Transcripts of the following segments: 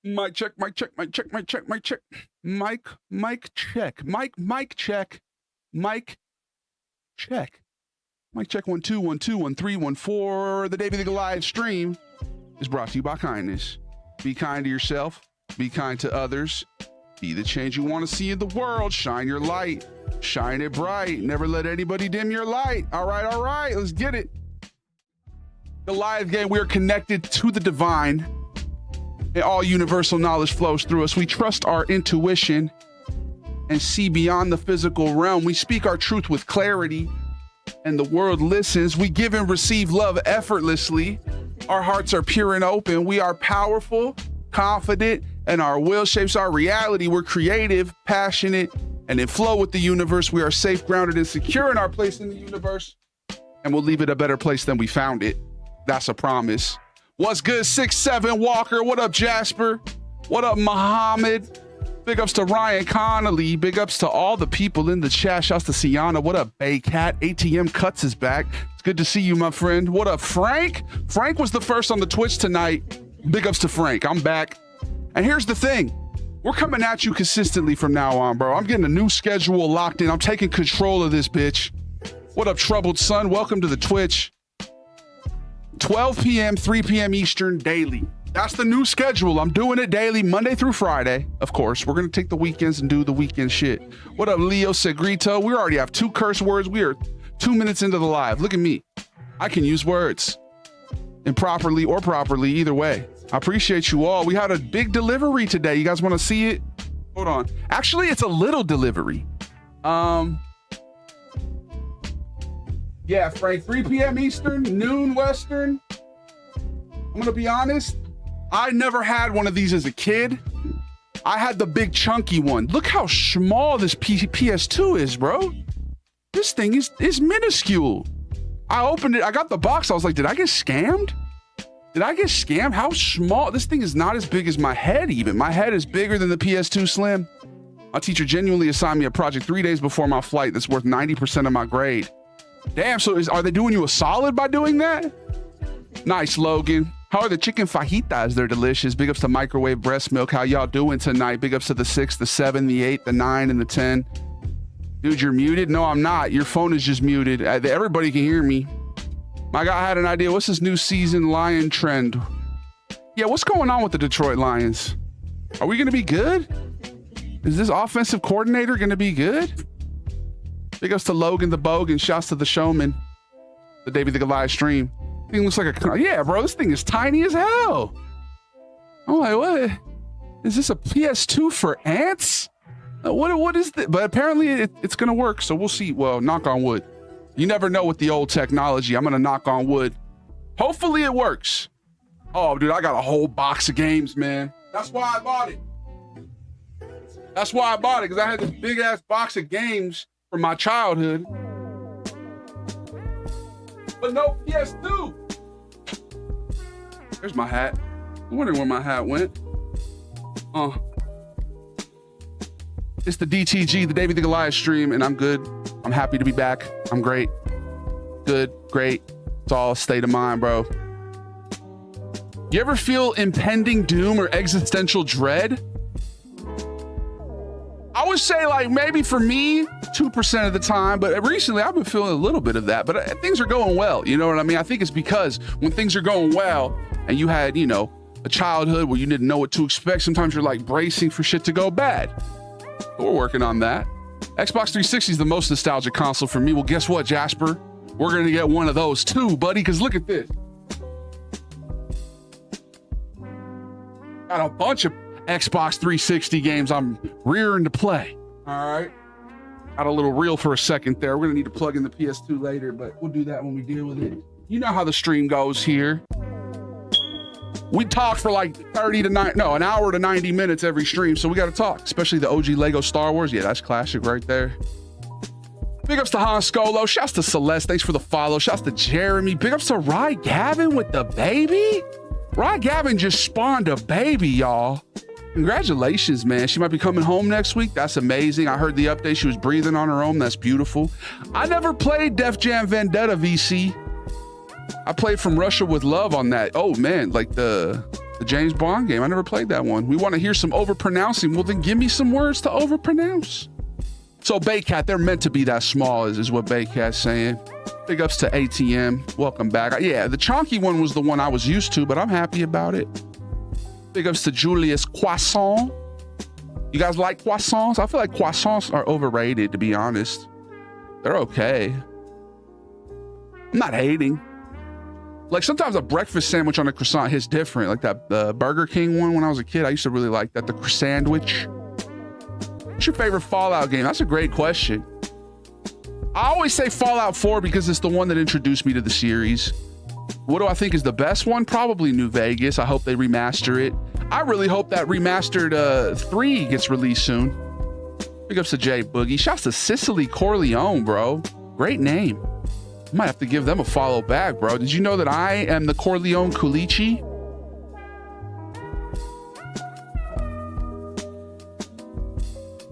Mic check, mic check, mic check, mic check, mic check. Mic check. Mic check. Mic check. Mic check 1 2 1 2 1 3 1 4. The David the live stream is brought to you by kindness. Be kind to yourself. Be kind to others. Be the change you want to see in the world. Shine your light. Shine it bright. Never let anybody dim your light. All right. Let's get it. The live game, we are connected to the divine. And all universal knowledge flows through us. We trust our intuition and see beyond the physical realm. We speak our truth with clarity, and the world listens. We give and receive love effortlessly. Our hearts are pure and open. We are powerful, confident, and our will shapes our reality. We're creative, passionate, and in flow with the universe. We are safe, grounded, and secure in our place in the universe, and we'll leave it a better place than we found it. That's a promise. What's good, 6'7" Walker? What up, Jasper? What up, Muhammad? Big ups to Ryan Connolly. Big ups to all the people in the chat. Shouts to Sienna. What up, Baycat? ATM Cuts is back. It's good to see you, my friend. What up, Frank? Frank was the first on the Twitch tonight. Big ups to Frank. I'm back. And here's the thing. We're coming at you consistently from now on, bro. I'm getting a new schedule locked in. I'm taking control of this bitch. What up, Troubled Son? Welcome to the Twitch. 12 p.m., 3 p.m. Eastern daily. That's the new schedule. I'm doing it daily, Monday through Friday. Of course, we're going to take the weekends and do the weekend shit. What up, Leo Segrito? We already have 2 curse words. We are 2 minutes into the live. Look at me. I can use words improperly or properly, either way. I appreciate you all. We had a big delivery today. You guys want to see it? Hold on. Actually, it's a little delivery. Yeah, Frank, 3 p.m. Eastern, noon Western. I'm going to be honest. I never had one of these as a kid. I had the big chunky one. Look how small this PS2 is, bro. This thing is minuscule. I opened it. I got the box. I was like, did I get scammed? How small? This thing is not as big as my head even. My head is bigger than the PS2 Slim. My teacher genuinely assigned me a project 3 days before my flight that's worth 90% of my grade. Damn, so are they doing you a solid by doing that? Nice, Logan. How are the chicken fajitas? They're delicious. Big ups to microwave breast milk. How y'all doing tonight? Big ups to the 6, the 7, the 8, the 9, and the 10. Dude, you're muted? No, I'm not. Your phone is just muted. Everybody can hear me. My guy had an idea. What's this new season Lion trend? Yeah, what's going on with the Detroit Lions? Are we going to be good? Is this offensive coordinator going to be good? Big ups to Logan the Bogan. Shouts to the Showman. The David the Goliath stream. Thing looks like a... Yeah, bro, this thing is tiny as hell. I'm like, what? Is this a PS2 for ants? What is this? But apparently it's going to work, so we'll see. Well, knock on wood. You never know with the old technology. I'm going to knock on wood. Hopefully it works. Oh, dude, I got a whole box of games, man. That's why I bought it. Because I had this big-ass box of games from my childhood. But no PS2. There's my hat. I'm wondering where my hat went. It's the DTG, the David the Goliath stream, and I'm good. I'm happy to be back. I'm great. Good, great. It's all a state of mind, bro. You ever feel impending doom or existential dread? I would say like maybe for me, 2% of the time, but recently I've been feeling a little bit of that, but things are going well. You know what I mean? I think it's because when things are going well and you had, you know, a childhood where you didn't know what to expect, sometimes you're like bracing for shit to go bad. But we're working on that. Xbox 360 is the most nostalgic console for me. Well, guess what, Jasper? We're going to get one of those too, buddy, because look at this. Got a bunch of Xbox 360 games I'm rearing to play. All right. Got a little reel for a second there. We're going to need to plug in the PS2 later, but we'll do that when we deal with it. You know how the stream goes here. We talk for like an hour to 90 minutes every stream, so we got to talk, especially the OG Lego Star Wars. Yeah, that's classic right there. Big ups to Han Scolo. Shouts to Celeste. Thanks for the follow. Shouts to Jeremy. Big ups to Rye Gavin with the baby. Rye Gavin just spawned a baby, y'all. Congratulations, man. She might be coming home next week. That's amazing. I heard the update. She was breathing on her own. That's beautiful. I never played Def Jam Vendetta VC. I played From Russia with Love on that. Oh, man. Like the The James Bond game. I never played that one. We want to hear some overpronouncing. Well, then give me some words to overpronounce. So Baycat, they're meant to be that small, is what Baycat's saying. Big ups to ATM. Welcome back. Yeah, the chonky one was the one I was used to, but I'm happy about it. Big ups to Julius Croissant. You guys like croissants? I feel like croissants are overrated, to be honest. They're okay. I'm not hating. Like sometimes a breakfast sandwich on a croissant hits different. Like that Burger King one when I was a kid, I used to really like that. The sandwich. What's your favorite Fallout game? That's a great question. I always say Fallout 4 because it's the one that introduced me to the series. What do I think is the best one? Probably New Vegas. I hope they remaster it. I really hope that remastered 3 gets released soon. Big ups to Jay Boogie. Shouts to Sicily Corleone, bro. Great name. I might have to give them a follow back, bro. Did you know that I am the Corleone Culichi?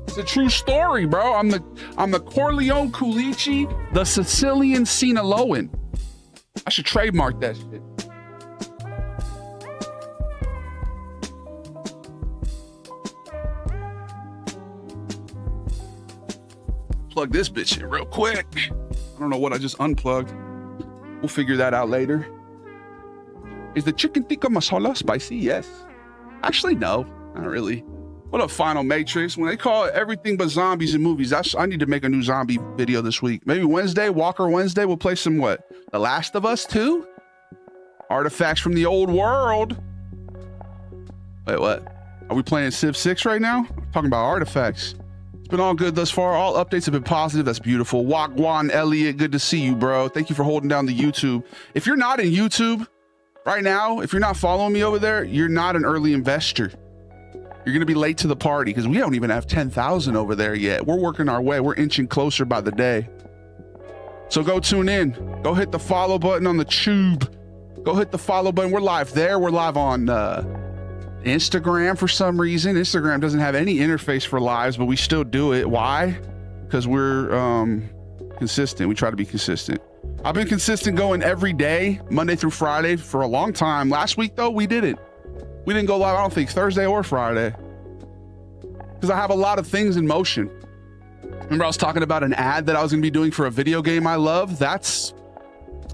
It's a true story, bro. I'm the Corleone Culichi, the Sicilian Sinaloan. I should trademark that shit. Plug this bitch in real quick. I don't know what I just unplugged. We'll figure that out later. Is the chicken tikka masala spicy? Yes. Actually, no, not really. What up, Final Matrix? When they call it everything but zombies in movies, I need to make a new zombie video this week. Maybe Wednesday, Walker Wednesday, we'll play some what? The Last of Us 2? Artifacts from the old world. Wait, what? Are we playing Civ 6 right now? I'm talking about artifacts. It's been all good thus far. All updates have been positive. That's beautiful. Wagwan Elliott, good to see you, bro. Thank you for holding down the YouTube. If you're not in YouTube right now, if you're not following me over there, you're not an early investor. You're going to be late to the party because we don't even have 10,000 over there yet. We're working our way. We're inching closer by the day. So go tune in. Go hit the follow button on the tube. Go hit the follow button. We're live there. We're live on Instagram for some reason. Instagram doesn't have any interface for lives, but we still do it. Why? Because we're consistent. We try to be consistent. I've been consistent going every day, Monday through Friday for a long time. Last week though, we didn't go live, I don't think Thursday or Friday, because I have a lot of things in motion. Remember I was talking about an ad that I was gonna be doing for a video game I love? That's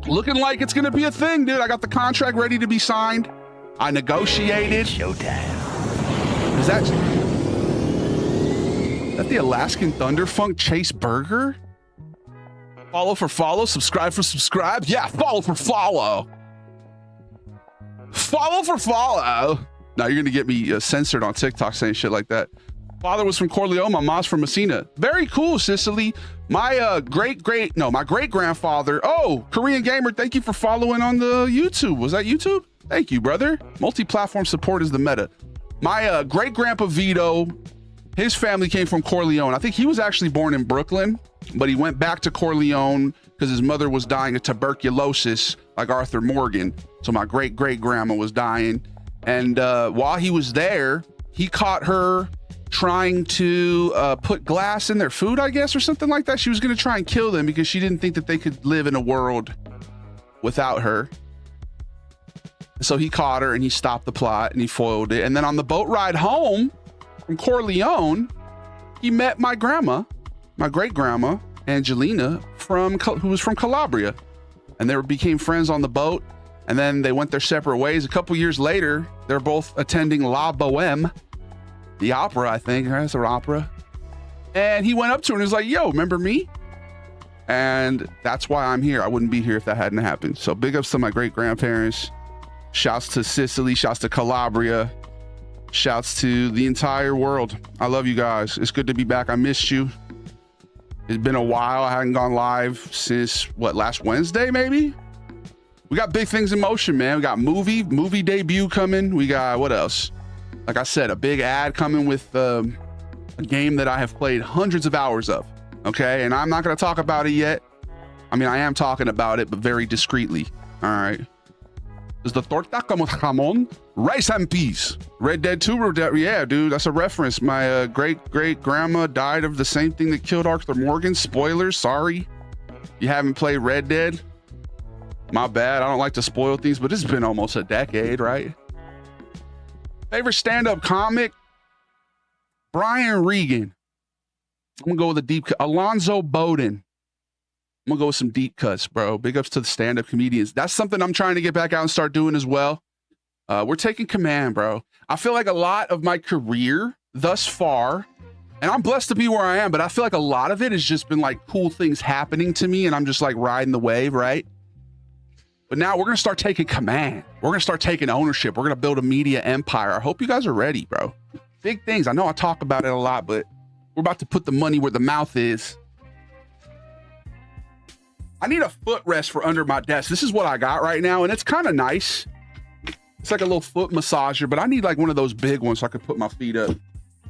looking like it's gonna be a thing, dude. I got the contract ready to be signed. I negotiated. Showtime. Is that the Alaskan Thunderfunk Chase Burger? Follow for follow, subscribe for subscribe. Yeah, follow for follow. Follow for follow. Now you're gonna get me censored on TikTok saying shit like that. Father was from Corleone, my mom's from Messina. Very cool, Sicily. My great grandfather. Oh, Korean Gamer, thank you for following on the YouTube. Was that YouTube? Thank you, brother. Multi-platform support is the meta. My great-grandpa Vito, his family came from Corleone. I think he was actually born in Brooklyn, but he went back to Corleone because his mother was dying of tuberculosis, like Arthur Morgan. So my great-great-grandma was dying. And while he was there, he caught her trying to put glass in their food, I guess, or something like that. She was going to try and kill them because she didn't think that they could live in a world without her. So he caught her and he stopped the plot and he foiled it. And then on the boat ride home from Corleone, he met my grandma, my great grandma, Angelina, who was from Calabria. And they became friends on the boat. And then they went their separate ways. A couple years later, they're both attending La Boheme, the opera, I think. That's an opera. And he went up to her and was like, yo, remember me? And that's why I'm here. I wouldn't be here if that hadn't happened. So big ups to my great grandparents. Shouts to Sicily, shouts to Calabria, shouts to the entire world. I love you guys. It's good to be back. I missed you. It's been a while. I hadn't gone live since last Wednesday, maybe? We got big things in motion, man. We got movie debut coming. We got, what else? Like I said, a big ad coming with a game that I have played hundreds of hours of. Okay. And I'm not going to talk about it yet. I mean, I am talking about it, but very discreetly. All right. Is the torta como jamón, rice and peas. Red Dead 2, yeah, dude, that's a reference. My great-great-grandma died of the same thing that killed Arthur Morgan. Spoilers, sorry. You haven't played Red Dead? My bad, I don't like to spoil things, but it's been almost a decade, right? Favorite stand-up comic? Brian Regan. I'm going to go with a deep cut. Alonzo Bowden. I'm going to go with some deep cuts, bro. Big ups to the stand-up comedians. That's something I'm trying to get back out and start doing as well. We're taking command, bro. I feel like a lot of my career thus far, and I'm blessed to be where I am, but I feel like a lot of it has just been like cool things happening to me, and I'm just like riding the wave, right? But now we're going to start taking command. We're going to start taking ownership. We're going to build a media empire. I hope you guys are ready, bro. Big things. I know I talk about it a lot, but we're about to put the money where the mouth is. I need a footrest for under my desk. This is what I got right now, and it's kind of nice. It's like a little foot massager, but I need like one of those big ones so I can put my feet up.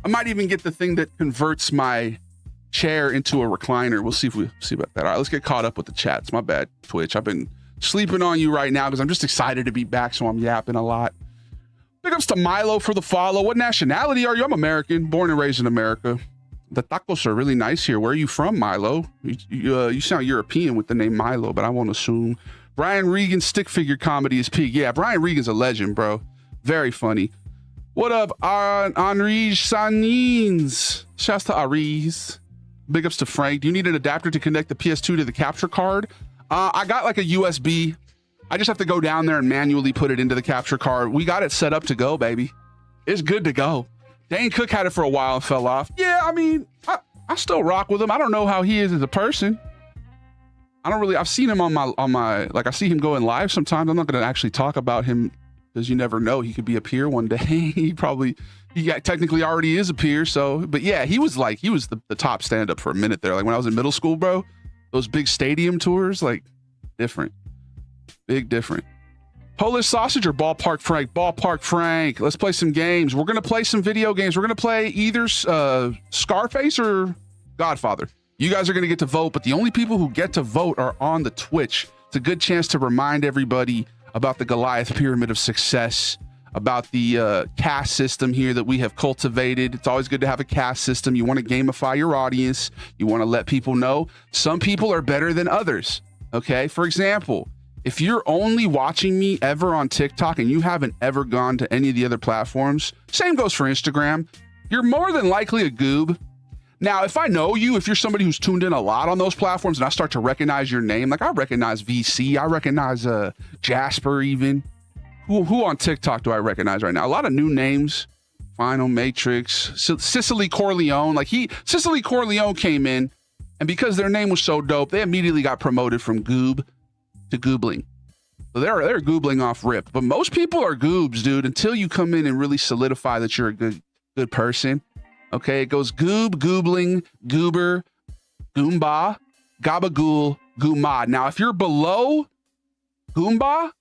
I might even get the thing that converts my chair into a recliner. We'll see if we see about that. All right, let's get caught up with the chats. My bad, Twitch. I've been sleeping on you right now because I'm just excited to be back, so I'm yapping a lot. Big ups to Milo for the follow. What nationality are you? I'm American, born and raised in America. The tacos are really nice here. Where are you from, Milo? You sound European with the name Milo, but I won't assume. Brian Regan's stick figure comedy is peak. Yeah, Brian Regan's a legend, bro. Very funny. What up, Henri Sanins? Shouts to Aries. Big ups to Frank. Do you need an adapter to connect the PS2 to the capture card? I got like a USB. I just have to go down there and manually put it into the capture card. We got it set up to go, baby. It's good to go. Dane Cook had it for a while and fell off. Yeah, I mean, I still rock with him. I don't know how he is as a person. I've seen him on my, like I see him going live sometimes. I'm not going to actually talk about him because you never know. He could be a peer one day. he technically already is a peer. So, but yeah, he was the top stand-up for a minute there. Like when I was in middle school, bro, those big stadium tours, like different, big different. Polish sausage or Ballpark Frank? Ballpark Frank. Let's play some games. We're going to play some video games. We're going to play either Scarface or Godfather. You guys are going to get to vote, but the only people who get to vote are on the Twitch. It's a good chance to remind everybody about the Goliath Pyramid of Success, about the caste system here that we have cultivated. It's always good to have a caste system. You want to gamify your audience. You want to let people know some people are better than others. Okay. For example, if you're only watching me ever on TikTok and you haven't ever gone to any of the other platforms, same goes for Instagram. You're more than likely a goob. Now, if I know you, if you're somebody who's tuned in a lot on those platforms and I start to recognize your name, like I recognize VC, I recognize Jasper even. Who on TikTok do I recognize right now? A lot of new names. Final Matrix, Sicily Corleone. Sicily Corleone came in, and because their name was so dope, they immediately got promoted from goob to goobling. So they're goobling off rip. But most people are goobs, dude, until you come in and really solidify that you're a good person. Okay, it goes goob, goobling, goober, goomba, gabagool, goomad. Now, if you're below goomba,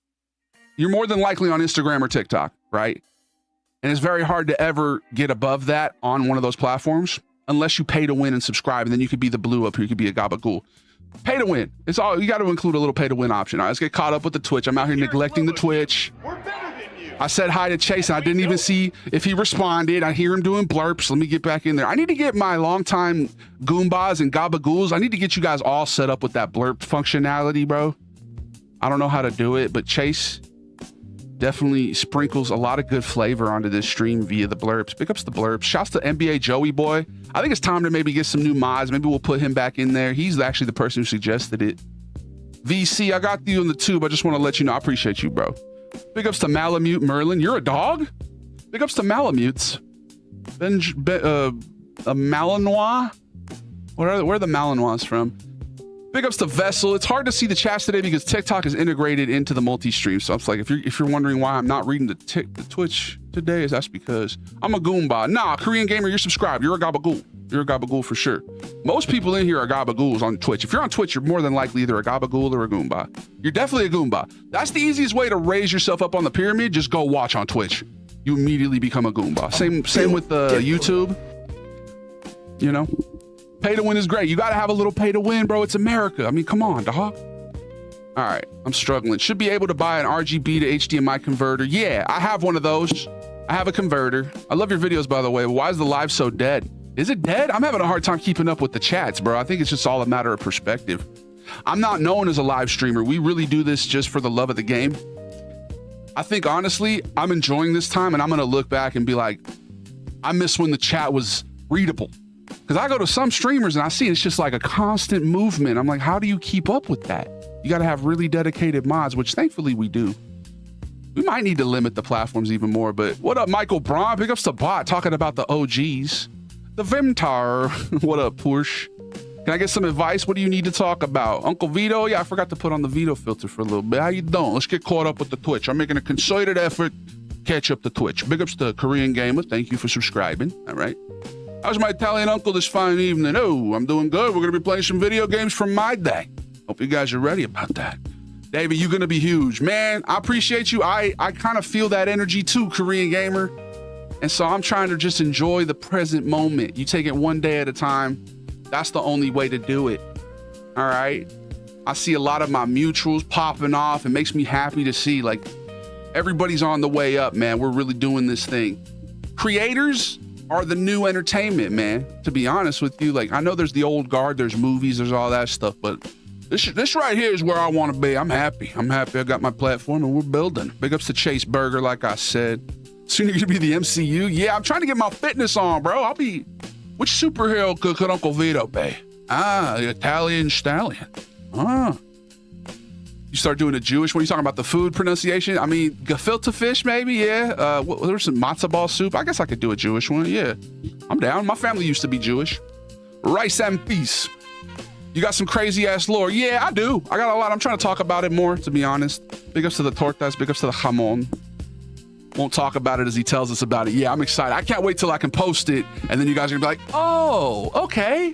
you're more than likely on Instagram or TikTok, right? And it's very hard to ever get above that on one of those platforms unless you pay to win and subscribe, and then you could be the blue up here. You could be a gabagool. Pay to win. It's all you got to include a little pay to win option. All right, let's get caught up with the Twitch. I'm out here neglecting the Twitch. We're better than you. I said hi to Chase, and I didn't even see if he responded. I hear him doing blurps. Let me get back in there. I need to get my longtime Goombas and Gabagools. I need to get you guys all set up with that blurp functionality, bro. I don't know how to do it, but Chase definitely sprinkles a lot of good flavor onto this stream via the blurps. Pick up the blurps. Shouts to NBA Joey Boy. I think it's time to maybe get some new mods. Maybe we'll put him back in there. He's actually the person who suggested it. VC, I got you in the tube. I just want to let you know I appreciate you, bro. Big ups to Malamute Merlin. You're a dog? Big ups to Malamutes. A Malinois? Where are the Malinois from? Big ups to Vessel. It's hard to see the chats today because TikTok is integrated into the multi-stream. So it's like, if you're wondering why I'm not reading the Twitch today, that's because I'm a Goomba. Nah, Korean Gamer, you're subscribed. You're a Gabagool. You're a Gabagool for sure. Most people in here are Gabagools on Twitch. If you're on Twitch, you're more than likely either a Gabagool or a Goomba. You're definitely a Goomba. That's the easiest way to raise yourself up on the pyramid. Just go watch on Twitch. You immediately become a Goomba. Same with YouTube. You know? Pay to win is great. You got to have a little pay to win, bro. It's America. I mean, come on, dog. All right, I'm struggling. Should be able to buy an RGB to HDMI converter. Yeah, I have one of those. I have a converter. I love your videos, by the way. Why is the live so dead? Is it dead? I'm having a hard time keeping up with the chats, bro. I think it's just all a matter of perspective. I'm not known as a live streamer. We really do this just for the love of the game. I think honestly, I'm enjoying this time, and I'm gonna look back and be like, I miss when the chat was readable. Because I go to some streamers and I see it's just like a constant movement. I'm like, how do you keep up with that? You got to have really dedicated mods, which thankfully we do. We might need to limit the platforms even more, but what up, Michael Braun? Big ups to Bot talking about the OGs. The Vimtar. What up, Porsche? Can I get some advice? What do you need to talk about? Uncle Vito? Yeah, I forgot to put on the Vito filter for a little bit. How you doing? Let's get caught up with the Twitch. I'm making a concerted effort to catch up the Twitch. Big ups to Korean Gamer. Thank you for subscribing. All right. How's my Italian uncle this fine evening? Oh, I'm doing good. We're going to be playing some video games from my day. Hope you guys are ready about that. David, you're going to be huge. Man, I appreciate you. I kind of feel that energy too, Korean Gamer. And so I'm trying to just enjoy the present moment. You take it one day at a time. That's the only way to do it. All right. I see a lot of my mutuals popping off. It makes me happy to see like everybody's on the way up, man. We're really doing this thing. Creators are the new entertainment, man. To be honest with you, like I know there's the old guard, there's movies, there's all that stuff, but this right here is where I want to be. I'm happy. I got my platform and we're building. Big ups to Chase Burger, like I said. Soon you're gonna be the MCU. Yeah, I'm trying to get my fitness on, bro. Which superhero could Uncle Vito be? The Italian stallion. You start doing a Jewish one. You talking about the food pronunciation? I mean, gefilte fish, maybe. Yeah. There's some matzo ball soup. I guess I could do a Jewish one. Yeah, I'm down. My family used to be Jewish. Rice and peace. You got some crazy ass lore. Yeah, I do. I got a lot. I'm trying to talk about it more, to be honest. Big ups to the tortas. Big ups to the jamon. Won't talk about it as he tells us about it. Yeah, I'm excited. I can't wait till I can post it, and then you guys are gonna be like, oh, okay,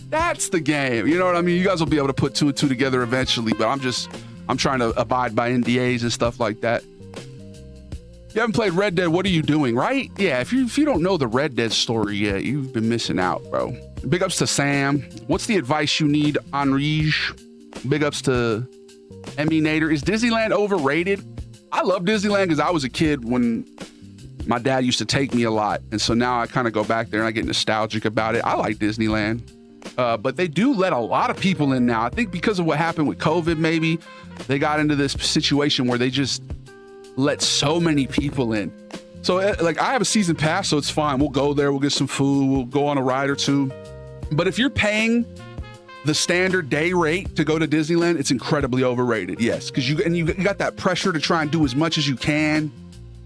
that's the game. You know what I mean? You guys will be able to put two and two together eventually, but I'm trying to abide by NDAs and stuff like that. You haven't played Red Dead, what are you doing, right? Yeah, if you don't know the Red Dead story yet, you've been missing out, bro. Big ups to Sam. What's the advice you need, Enrige? Big ups to Emmy Nader. Is Disneyland overrated? I love Disneyland because I was a kid when my dad used to take me a lot. And so now I kind of go back there and I get nostalgic about it. I like Disneyland. But they do let a lot of people in now. I think because of what happened with COVID, maybe they got into this situation where they just let so many people in. So like I have a season pass, so it's fine. We'll go there. We'll get some food. We'll go on a ride or two. But if you're paying the standard day rate to go to Disneyland, it's incredibly overrated. Yes, because you got that pressure to try and do as much as you can.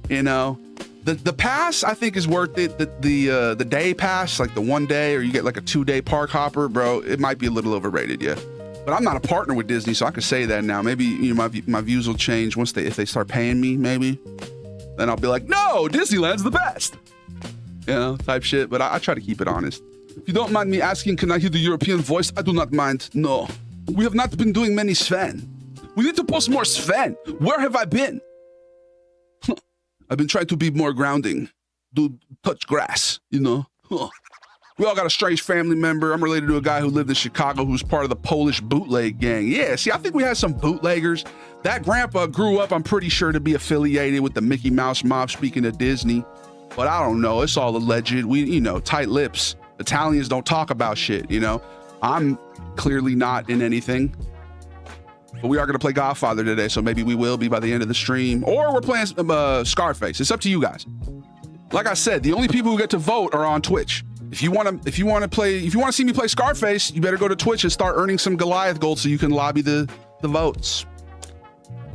You know, the pass I think is worth it. The day pass, like the 1 day, or you get like a 2-day park hopper, bro. It might be a little overrated, yeah. But I'm not a partner with Disney, so I can say that now. Maybe my views will change if they start paying me. Maybe then I'll be like, no, Disneyland's the best, you know, type shit. But I try to keep it honest. If you don't mind me asking, can I hear the European voice? I do not mind. No, we have not been doing many Sven. We need to post more Sven. Where have I been? I've been trying to be more grounding. Touch grass, you know. We all got a strange family member. I'm related to a guy who lived in Chicago who's part of the Polish bootleg gang. Yeah, see, I think we had some bootleggers. That grandpa grew up, I'm pretty sure, to be affiliated with the Mickey Mouse mob, speaking of Disney. But I don't know. It's all alleged. We, tight lips. Italians don't talk about shit, you know. I'm clearly not in anything. But we are going to play Godfather today, so maybe we will be by the end of the stream. Or we're playing Scarface. It's up to you guys. Like I said, the only people who get to vote are on Twitch. If you want to see me play Scarface, you better go to Twitch and start earning some Goliath gold so you can lobby the votes.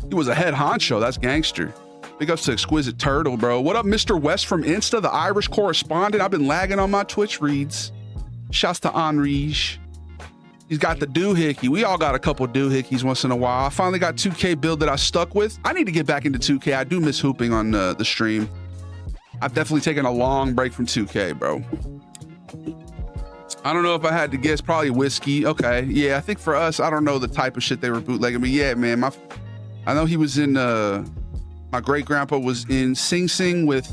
He was a head honcho. That's gangster. Big ups to Exquisite Turtle, bro. What up, Mr. West from Insta, the Irish correspondent? I've been lagging on my Twitch reads. Shouts to Enrige. He's got the doohickey. We all got a couple doohickeys once in a while. I finally got 2K build that I stuck with. I need to get back into 2K. I do miss hooping on the stream. I've definitely taken a long break from 2K, bro. I don't know if I had to guess, probably whiskey. Okay, yeah, I think for us, I don't know the type of shit they were bootlegging, but yeah, man, I know he was in, my great grandpa was in Sing Sing with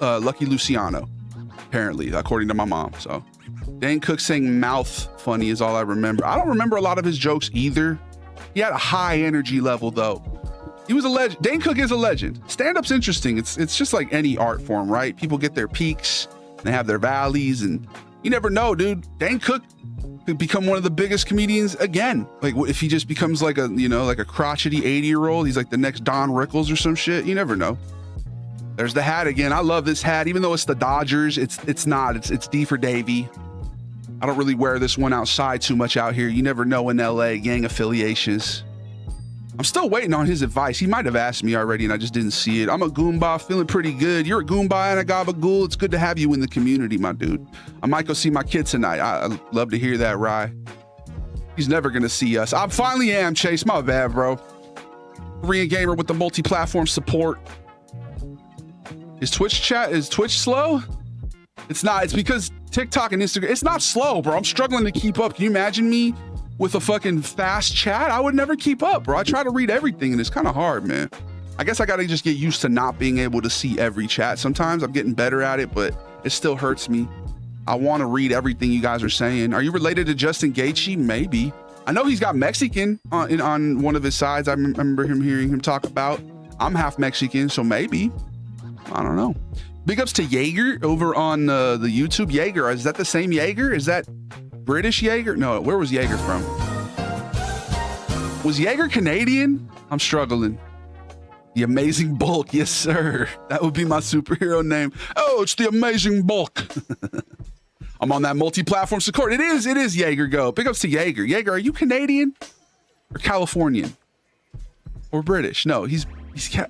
Lucky Luciano, apparently, according to my mom. So Dane Cook saying mouth funny is all I remember. I don't remember a lot of his jokes either. He had a high energy level though. He was a legend. Dane Cook is a legend. Stand-up's interesting. It's just like any art form, right? People get their peaks, and they have their valleys, and you never know, dude. Dane Cook could become one of the biggest comedians again. Like if he just becomes like a, you know, like a crotchety 80-year-old, he's like the next Don Rickles or some shit. You never know. There's the hat again. I love this hat, even though it's the Dodgers. It's not. It's D for Davy. I don't really wear this one outside too much out here. You never know in LA, gang affiliations. I'm still waiting on his advice. He might have asked me already and I just didn't see it. I'm a Goomba, feeling pretty good. You're a Goomba and a Gabagool. It's good to have you in the community, my dude. I might go see my kid tonight. I love to hear that, Rye. He's never gonna see us. I finally am, Chase. My bad, bro. Korean gamer with the multi-platform support. Is Twitch slow? It's not. It's because TikTok and Instagram, it's not slow, bro. I'm struggling to keep up. Can you imagine me with a fucking fast chat? I would never keep up, bro. I try to read everything and it's kind of hard, man. I guess I gotta just get used to not being able to see every chat. Sometimes I'm getting better at it, but it still hurts me. I want to read everything you guys are saying. Are you related to Justin Gaethje? Maybe. I know he's got Mexican on one of his sides. I remember hearing him talk about. I'm half Mexican, so maybe. I don't know. Big ups to Jaeger over on the YouTube. Jaeger, is that the same Jaeger? Is that British Jaeger? No, where was Jaeger from? Was Jaeger Canadian? I'm struggling. The Amazing Bulk, yes sir. That would be my superhero name. Oh, it's the Amazing Bulk. I'm on that multi-platform support. It is Jaeger Go. Big ups to Jaeger. Jaeger, are you Canadian or Californian or British? No, he's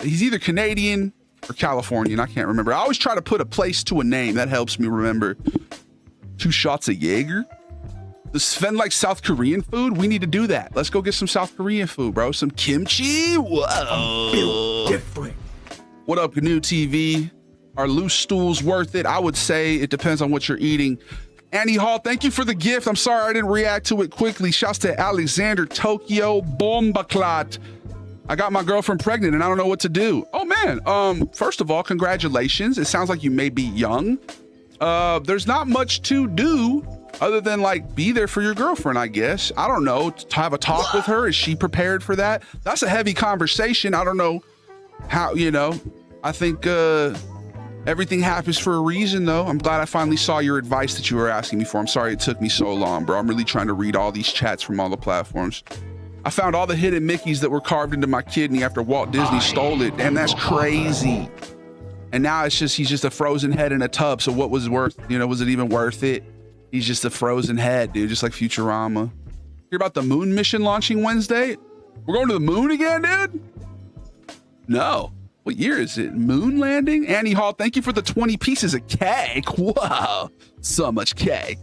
either Canadian or Californian. I can't remember. I always try to put a place to a name. That helps me remember. 2 shots of Jaeger. Does Sven like South Korean food? We need to do that. Let's go get some South Korean food, bro. Some kimchi. Whoa. I'm built different. What up, GNU TV? Are loose stools worth it? I would say it depends on what you're eating. Annie Hall, thank you for the gift. I'm sorry I didn't react to it quickly. Shouts to Alexander Tokyo Bombaklat. I got my girlfriend pregnant and I don't know what to do. Oh man, first of all, congratulations. It sounds like you may be young. There's not much to do other than like be there for your girlfriend, I guess. I don't know, to have a talk with her. Is she prepared for that? That's a heavy conversation. I don't know how, you know, I think everything happens for a reason though. I'm glad I finally saw your advice that you were asking me for. I'm sorry it took me so long, bro. I'm really trying to read all these chats from all the platforms. I found all the hidden Mickeys that were carved into my kidney after Walt Disney stole it. And that's crazy. And now he's just a frozen head in a tub. So what was worth, you know, was it even worth it? He's just a frozen head, dude, just like Futurama. Hear about the moon mission launching Wednesday? We're going to the moon again, dude? No. What year is it? Moon landing? Annie Hall, thank you for the 20 pieces of cake. Wow. So much cake.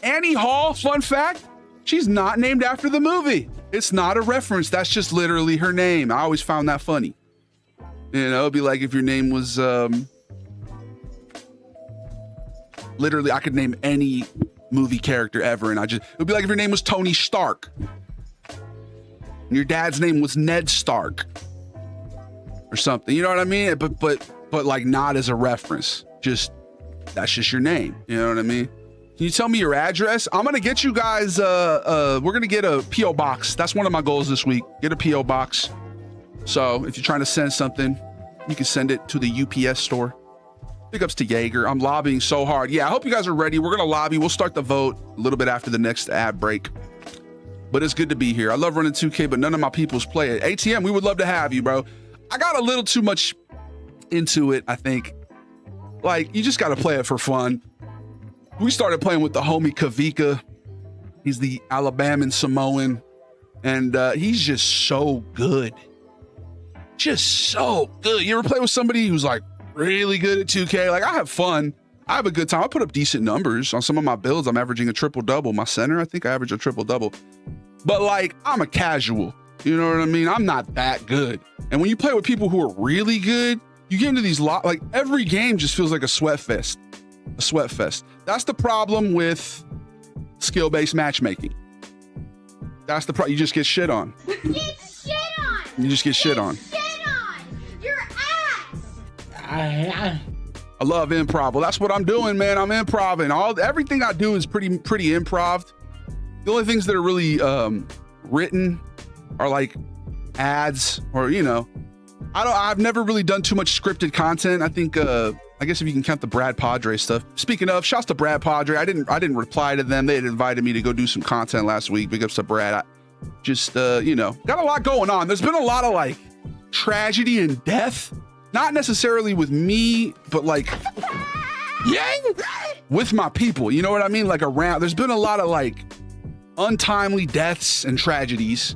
Annie Hall, fun fact. She's not named after the movie. It's not a reference. That's just literally her name. I always found that funny. You know, it'd be like if your name was, literally, I could name any movie character ever. And it would be like if your name was Tony Stark. And your dad's name was Ned Stark. Or something. You know what I mean? But like not as a reference. That's just your name. You know what I mean? Can you tell me your address? I'm gonna get you guys. We're gonna get a PO box. That's one of my goals this week. Get a PO box. So if you're trying to send something, you can send it to the UPS store. Big ups to Jaeger. I'm lobbying so hard. Yeah, I hope you guys are ready. We're gonna lobby. We'll start the vote a little bit after the next ad break. But it's good to be here. I love running 2K, but none of my peoples play it. ATM, we would love to have you, bro. I got a little too much into it, I think. Like, you just gotta play it for fun. We started playing with the homie Kavika. He's the Alabaman Samoan. And he's just so good. Just so good. You ever play with somebody who's like really good at 2K? Like, I have fun. I have a good time. I put up decent numbers on some of my builds. I'm averaging a triple-double. My center, I think I average a triple-double. But like, I'm a casual. You know what I mean? I'm not that good. And when you play with people who are really good, you get into these like every game just feels like a sweat fest. A sweat fest. That's the problem with skill-based matchmaking. That's the problem. You just get shit on. Get shit on. You just get shit on. Shit on. Your ass. I love improv. Well, that's what I'm doing, man. I'm improving. Everything I do is pretty improv. The only things that are really written are like ads or, you know, I've never really done too much scripted content. I think I guess if you can count the Brad Padre stuff. Speaking of, shouts to Brad Padre. I didn't reply to them. They had invited me to go do some content last week. Big ups to Brad. I just, you know, got a lot going on. There's been a lot of like tragedy and death. Not necessarily with me, but like, yeah, with my people. You know what I mean? Like around, there's been a lot of like untimely deaths and tragedies.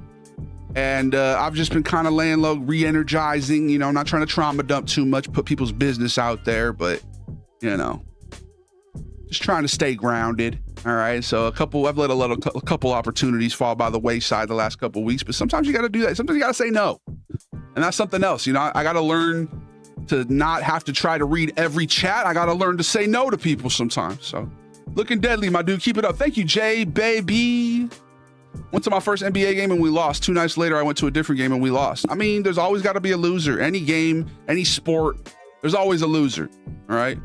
And I've just been kind of laying low, re-energizing, you know, not trying to trauma dump too much, put people's business out there, but, you know, just trying to stay grounded. All right. So I've let a couple opportunities fall by the wayside the last couple of weeks, but sometimes you got to do that. Sometimes you got to say no. And that's something else. You know, I got to learn to not have to try to read every chat. I got to learn to say no to people sometimes. So looking deadly, my dude. Keep it up. Thank you, Jay, baby. Went to my first NBA game and we lost. 2 nights later, I went to a different game and we lost. I mean, there's always got to be a loser. Any game, any sport, there's always a loser. All right.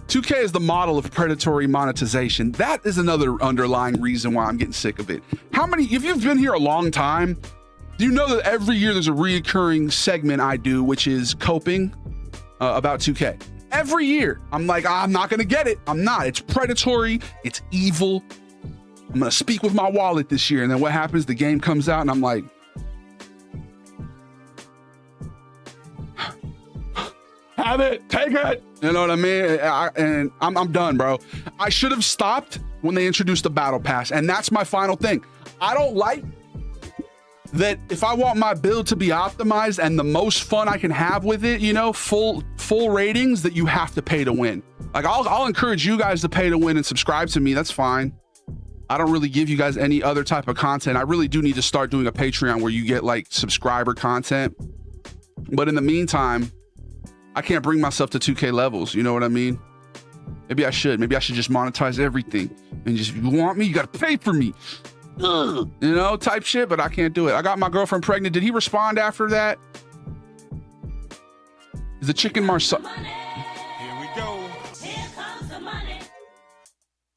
2K is the model of predatory monetization. That is another underlying reason why I'm getting sick of it. If you've been here a long time, do you know that every year there's a reoccurring segment I do, which is coping about 2K. Every year, I'm like, I'm not going to get it. I'm not. It's predatory. It's evil. I'm going to speak with my wallet this year. And then what happens? The game comes out and I'm like, have it, take it. You know what I mean? I'm done, bro. I should have stopped when they introduced the battle pass. And that's my final thing. I don't like that if I want my build to be optimized and the most fun I can have with it, you know, full ratings, that you have to pay to win. Like I'll encourage you guys to pay to win and subscribe to me. That's fine. I don't really give you guys any other type of content. I really do need to start doing a Patreon where you get like subscriber content. But in the meantime, I can't bring myself to 2K levels. You know what I mean? Maybe I should just monetize everything and just, if you want me, you got to pay for me. You know, type shit, but I can't do it. I got my girlfriend pregnant. Did he respond after that? Is the chicken Marsa? Here we go. Here comes the money.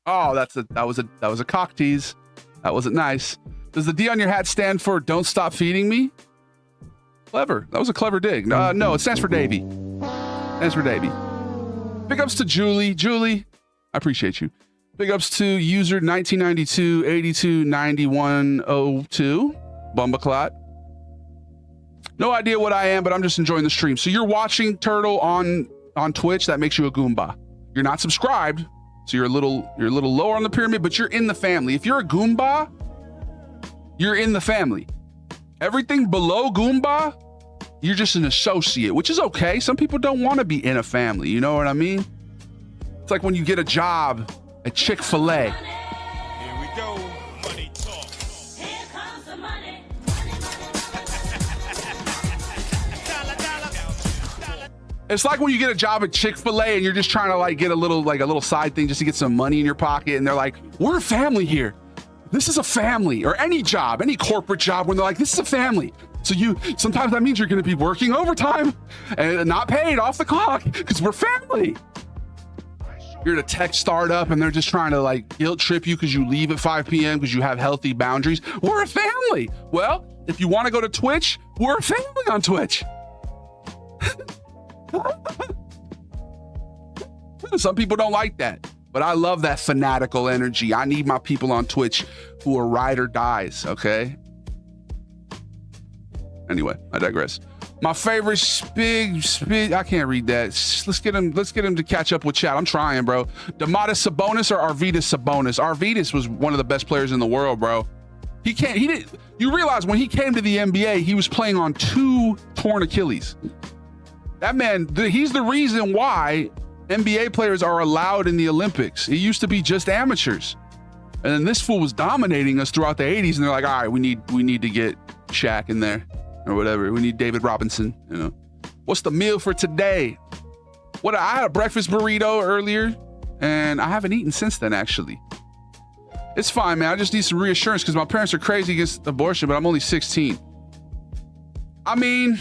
Oh, that was a cock tease. That wasn't nice. Does the D on your hat stand for "Don't stop feeding me"? Clever. That was a clever dig. No, it stands for Davy. Stands for Davy. Big ups to Julie. Julie, I appreciate you. Big ups to user 1992 82 9102 Bumbaclot. No idea what I am, but I'm just enjoying the stream. So you're watching Turtle on Twitch. That makes you a Goomba. You're not subscribed, so you're a little lower on the pyramid, but you're in the family. If you're a Goomba, you're in the family. Everything below Goomba, you're just an associate, which is okay. Some people don't want to be in a family. You know what I mean? It's like when you get a job at Chick-fil-A. Here we go. Money talk. Here comes the money. It's like when you get a job at Chick-fil-A and you're just trying to like get a little side thing just to get some money in your pocket, and they're like, we're a family here. This is a family. Or any job, any corporate job, when they're like, this is a family. So sometimes that means you're going to be working overtime and not paid off the clock because we're family. You're at a tech startup and they're just trying to like guilt trip you because you leave at 5 p.m. because you have healthy boundaries. We're a family. Well, if you want to go to Twitch, we're a family on Twitch. Some people don't like that, but I love that fanatical energy. I need my people on Twitch who are ride or dies, okay? Anyway, I digress. My favorite Spig, I can't read that. Let's get him to catch up with chat. I'm trying, bro. Domantas Sabonis or Arvydas Sabonis? Arvydas was one of the best players in the world, bro. You realize when he came to the NBA, he was playing on 2 torn Achilles. That man, he's the reason why NBA players are allowed in the Olympics. It used to be just amateurs. And then this fool was dominating us throughout the 80s, and they're like, all right, we need to get Shaq in there or whatever. We need David Robinson, you know. What's the meal for today? I had a breakfast burrito earlier, and I haven't eaten since then, actually. It's fine, man. I just need some reassurance because my parents are crazy against abortion, but I'm only 16. I mean,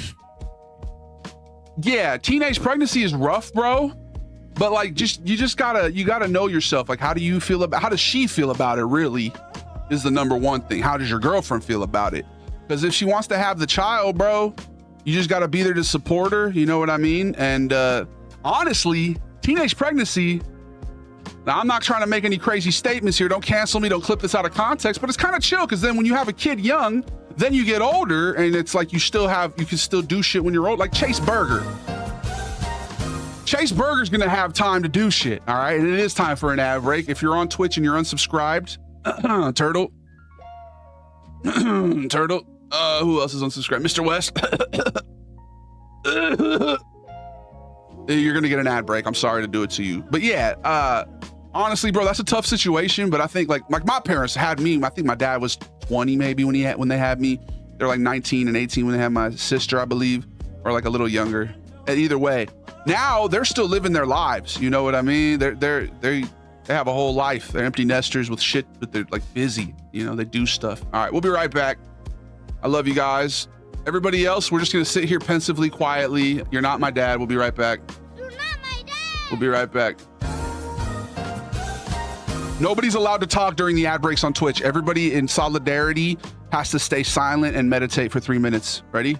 yeah, teenage pregnancy is rough, bro. But like, you gotta know yourself. Like, how does she feel about it? Really, is the number one thing. How does your girlfriend feel about it? Because if she wants to have the child, bro, you just gotta be there to support her. You know what I mean? And honestly, teenage pregnancy. Now, I'm not trying to make any crazy statements here. Don't cancel me. Don't clip this out of context. But it's kind of chill because then when you have a kid young, then you get older and it's like you can still do shit when you're old. Like Chase Burger. Chase Burger's going to have time to do shit. All right. And it is time for an ad break. If you're on Twitch and you're unsubscribed, Turtle. Turtle. Who else is unsubscribed? Mr. West. You're going to get an ad break. I'm sorry to do it to you. But yeah, honestly, bro, that's a tough situation. But I think like my parents had me. I think my dad was 20 maybe when they had me. They're like 19 and 18 when they had my sister, I believe, or like a little younger. And either way, now they're still living their lives. You know what I mean? They have a whole life. They're empty nesters with shit, but they're like busy. You know, they do stuff. All right, we'll be right back. I love you guys. Everybody else, we're just gonna sit here pensively, quietly. You're not my dad. We'll be right back. You're not my dad. We'll be right back. Nobody's allowed to talk during the ad breaks on Twitch. Everybody in solidarity has to stay silent and meditate for 3 minutes. Ready?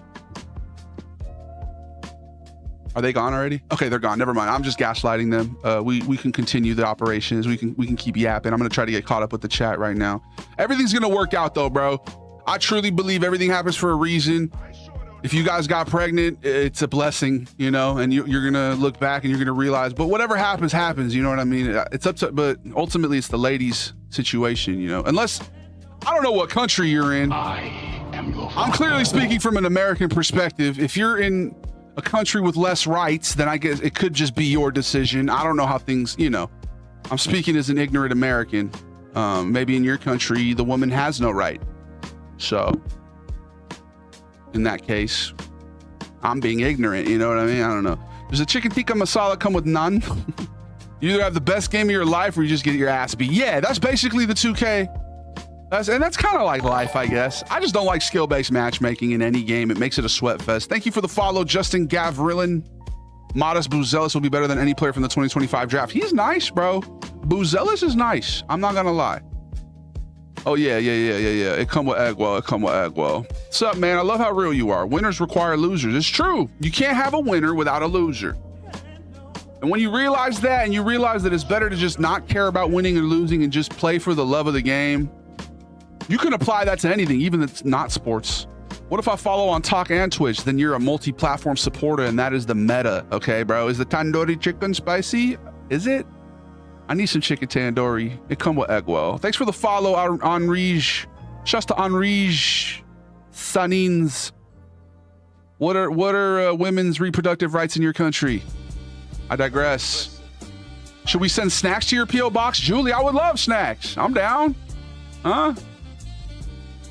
Are they gone already? Okay, they're gone. Never mind. I'm just gaslighting them. We can continue the operations. We can keep yapping. I'm gonna try to get caught up with the chat right now. Everything's gonna work out though, bro. I truly believe everything happens for a reason. If you guys got pregnant, it's a blessing, you know, and you're gonna look back and you're gonna realize, but whatever happens, happens, you know what I mean? It's up to, but ultimately it's the lady's situation, you know, unless, I don't know what country you're in. I'm clearly speaking from an American perspective. If you're in a country with less rights, then I guess it could just be your decision. I don't know how things, you know, I'm speaking as an ignorant American. Maybe in your country, the woman has no right. So in that case, I'm being ignorant. You know what I mean? I don't know. Does a chicken tikka masala come with none? You either have the best game of your life or you just get your ass beat. Yeah, that's basically the 2K. That's kind of like life, I guess. I just don't like skill-based matchmaking in any game. It makes it a sweat fest. Thank you for the follow, Justin Gavrilin. Modest Buzelis will be better than any player from the 2025 draft. He's nice, bro. Buzelis is nice. I'm not gonna lie. Oh, yeah. It come with Agwell. What's up, man? I love how real you are. Winners require losers. It's true. You can't have a winner without a loser. And when you realize that, and you realize that it's better to just not care about winning or losing and just play for the love of the game, you can apply that to anything, even if it's not sports. What if I follow on Talk and Twitch? Then you're a multi-platform supporter, and that is the meta. Okay, bro? Is the tandoori chicken spicy? Is it? I need some chicken tandoori. It come with Egwell. Thanks for the follow, Enrige. Shouts to Enrige Sanins. What are women's reproductive rights in your country? I digress. Should we send snacks to your P.O. box? Julie, I would love snacks. I'm down. Huh?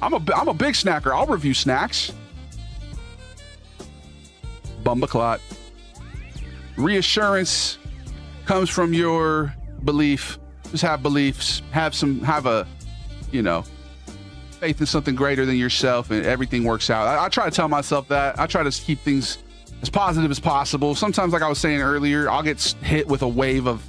I'm a big snacker. I'll review snacks. Bumbaclot. Reassurance comes from your belief. Just have beliefs. Have a, you know, faith in something greater than yourself, and everything works out. I try to tell myself that. I try to keep things as positive as possible. Sometimes, like I was saying earlier, I'll get hit with a wave of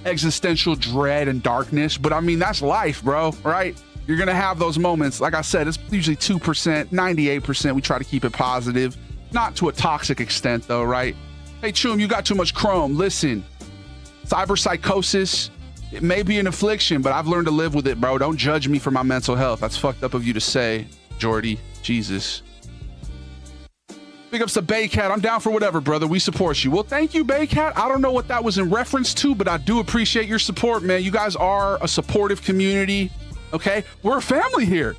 existential dread and darkness, but I mean, that's life, bro, right? You're gonna have those moments. Like I said, it's usually 2%, 98%. We try to keep it positive, not to a toxic extent though, right? Hey, Chum, you got too much chrome. Listen, cyberpsychosis, it may be an affliction, but I've learned to live with it, bro. Don't judge me for my mental health. That's fucked up of you to say, Jordy. Jesus. Big ups to Baycat. I'm down for whatever, brother. We support you. Well, thank you, Baycat. I don't know what that was in reference to, but I do appreciate your support, man. You guys are a supportive community. Okay, we're a family here.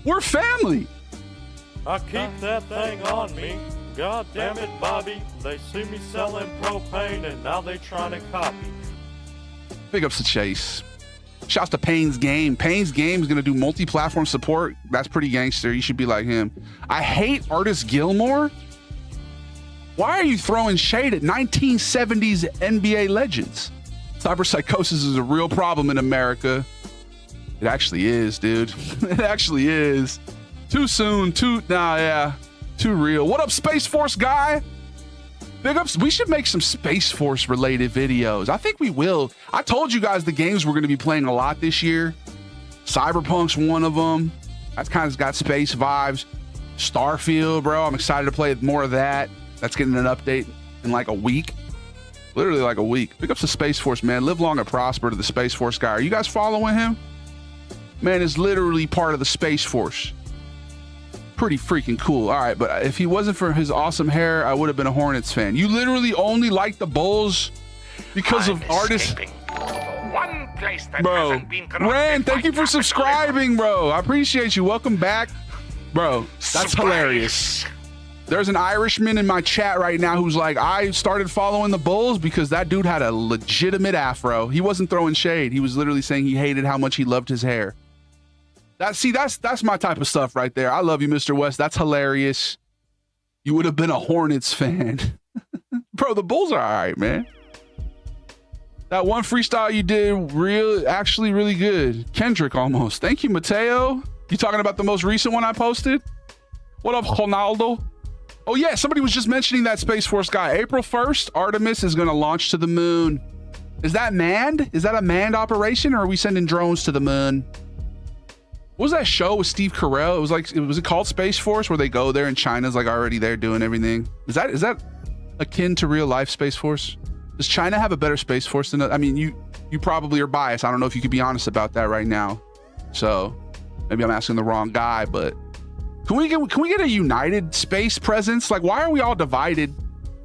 We're family. I keep that thing on me. God damn it, Bobby. They see me selling propane and now they trying to copy. Big ups to Chase. Shouts to Payne's Game. Payne's Game is going to do multi-platform support. That's pretty gangster. You should be like him. I hate Artist Gilmore. Why are you throwing shade at 1970s NBA legends? Cyberpsychosis is a real problem in America. It actually is, dude. It actually is. Too soon. Too real. What up, Space Force guy? Big ups. We should make some Space Force related videos. I think we will. I told you guys the games we're going to be playing a lot this year. Cyberpunk's one of them. That's kind of got space vibes. Starfield, bro. I'm excited to play more of that. That's getting an update in like a week. Literally like a week. Pick up the Space Force, man. Live long and prosper to the Space Force guy. Are you guys following him? Man is literally part of the Space Force. Pretty freaking cool. All right, but if he wasn't for his awesome hair, I would have been a Hornets fan. You literally only like the Bulls because of artists. One place that Bro, hasn't been corrupted Rand, thank by you for capital subscribing, bro. I appreciate you. Welcome back. Bro, that's Surprise. hilarious. There's an Irishman in my chat right now who's like, I started following the Bulls because that dude had a legitimate afro. He wasn't throwing shade. He was literally saying he hated how much he loved his hair. That's my type of stuff right there. I love you, Mr. West. That's hilarious. You would have been a Hornets fan. Bro, the Bulls are all right, man. That one freestyle you did, actually really good. Kendrick almost. Thank you, Mateo. You talking about the most recent one I posted? What up, Ronaldo? Oh yeah, somebody was just mentioning that Space Force guy. April 1st, Artemis is going to launch to the moon. Is that manned? Is that a manned operation, or are we sending drones to the moon? What was that show with Steve Carell? Was it called Space Force, where they go there and China's like already there doing everything? Is that akin to real life Space Force? Does China have a better Space Force than? I mean, you probably are biased. I don't know if you could be honest about that right now. So maybe I'm asking the wrong guy, but can we get a united space presence? Like, why are we all divided?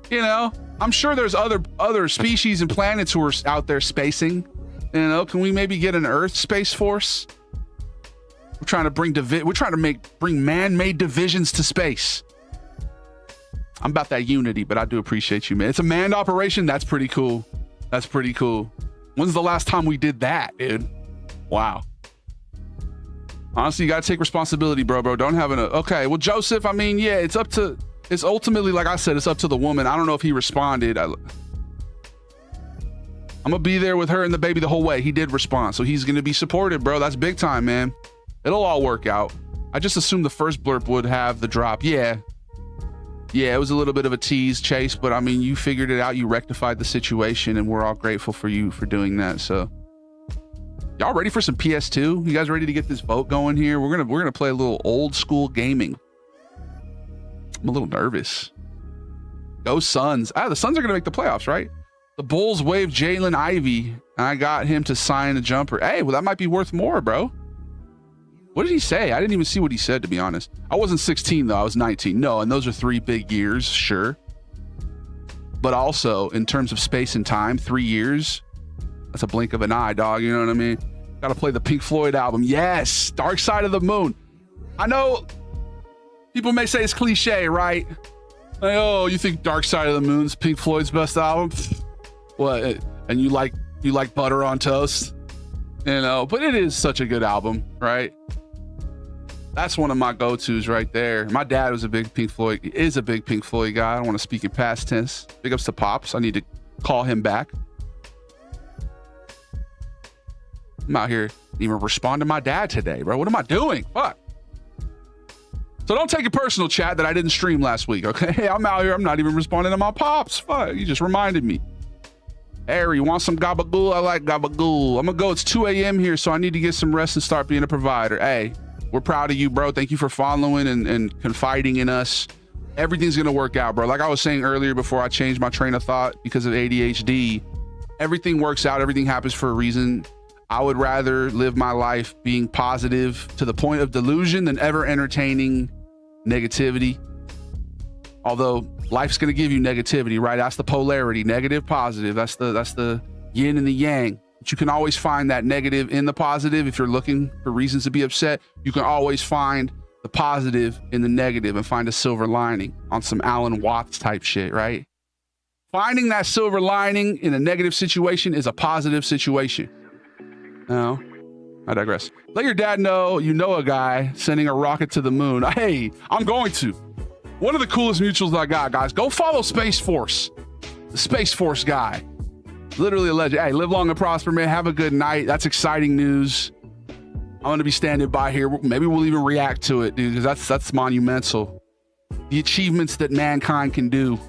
You know, I'm sure there's other species and planets who are out there spacing. You know, can we maybe get an Earth Space Force? We're trying to bring man-made divisions to space. I'm about that unity, but I do appreciate you, man. It's a manned operation. That's pretty cool. That's pretty cool. When's the last time we did that, dude? Wow. Honestly, you gotta take responsibility, bro. Don't have okay. Well, Joseph, I mean, yeah, it's ultimately, like I said, it's up to the woman. I don't know if he responded. I'm gonna be there with her and the baby the whole way. He did respond, so he's gonna be supported, bro. That's big time, man. It'll all work out. I just assumed the first blurb would have the drop. Yeah, it was a little bit of a tease, Chase, but I mean, you figured it out. You rectified the situation, and we're all grateful for you for doing that. So, y'all ready for some PS2? You guys ready to get this vote going here? We're gonna play a little old school gaming. I'm a little nervous. Go Suns! The Suns are gonna make the playoffs, right? The Bulls waived Jalen Ivey, and I got him to sign a jumper. Hey, well, that might be worth more, bro. What did he say? I didn't even see what he said, to be honest. I wasn't 16, though. I was 19. No, and those are 3 big years, sure. But also, in terms of space and time, 3 years, that's a blink of an eye, dog. You know what I mean? Got to play the Pink Floyd album. Yes, Dark Side of the Moon. I know people may say it's cliche, right? Like, oh, you think Dark Side of the Moon's Pink Floyd's best album? What? And you like butter on toast? You know, but it is such a good album, right? That's one of my go-tos right there. My dad was a big Pink Floyd guy. I don't want to speak in past tense. Big ups to Pops. I need to call him back. I'm out here even respond to my dad today, bro. What am I doing? Fuck. So don't take it personal, chat, that I didn't stream last week, okay? I'm out here. I'm not even responding to my Pops. Fuck, you just reminded me. Harry, you want some gabagool? I like gabagool. I'm gonna go. It's 2 a.m. here, so I need to get some rest and start being a provider. Hey, we're proud of you, bro. Thank you for following and confiding in us. Everything's gonna work out, bro. Like I was saying earlier before I changed my train of thought because of ADHD, everything works out. Everything happens for a reason. I would rather live my life being positive to the point of delusion than ever entertaining negativity. Although life's going to give you negativity, right? That's the polarity, negative, positive. That's the yin and the yang. But you can always find that negative in the positive. If you're looking for reasons to be upset, you can always find the positive in the negative and find a silver lining on some Alan Watts type shit, right? Finding that silver lining in a negative situation is a positive situation. No, I digress. Let your dad know you know a guy sending a rocket to the moon. Hey, I'm going to. One of the coolest mutuals I got, guys. Go follow Space Force. The Space Force guy. Literally a legend. Hey, live long and prosper, man. Have a good night. That's exciting news. I'm going to be standing by here. Maybe we'll even react to it, dude, because that's monumental. The achievements that mankind can do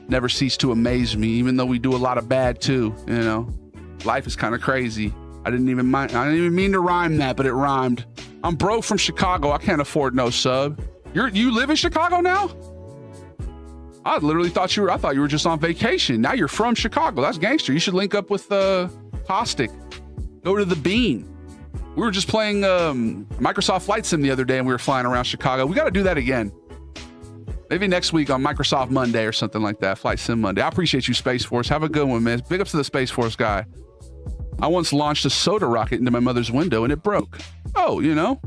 never cease to amaze me, even though we do a lot of bad too, you know. Life is kind of crazy. I didn't even mean to rhyme that, but it rhymed. I'm broke from Chicago. I can't afford no sub. You live in Chicago now? I literally thought I thought you were just on vacation. Now you're from Chicago. That's gangster. You should link up with Caustic. Go to the Bean. We were just playing Microsoft Flight Sim the other day and we were flying around Chicago. We got to do that again. Maybe next week on Microsoft Monday or something like that. Flight Sim Monday. I appreciate you, Space Force. Have a good one, man. Big ups to the Space Force guy. I once launched a soda rocket into my mother's window and it broke. Oh, you know,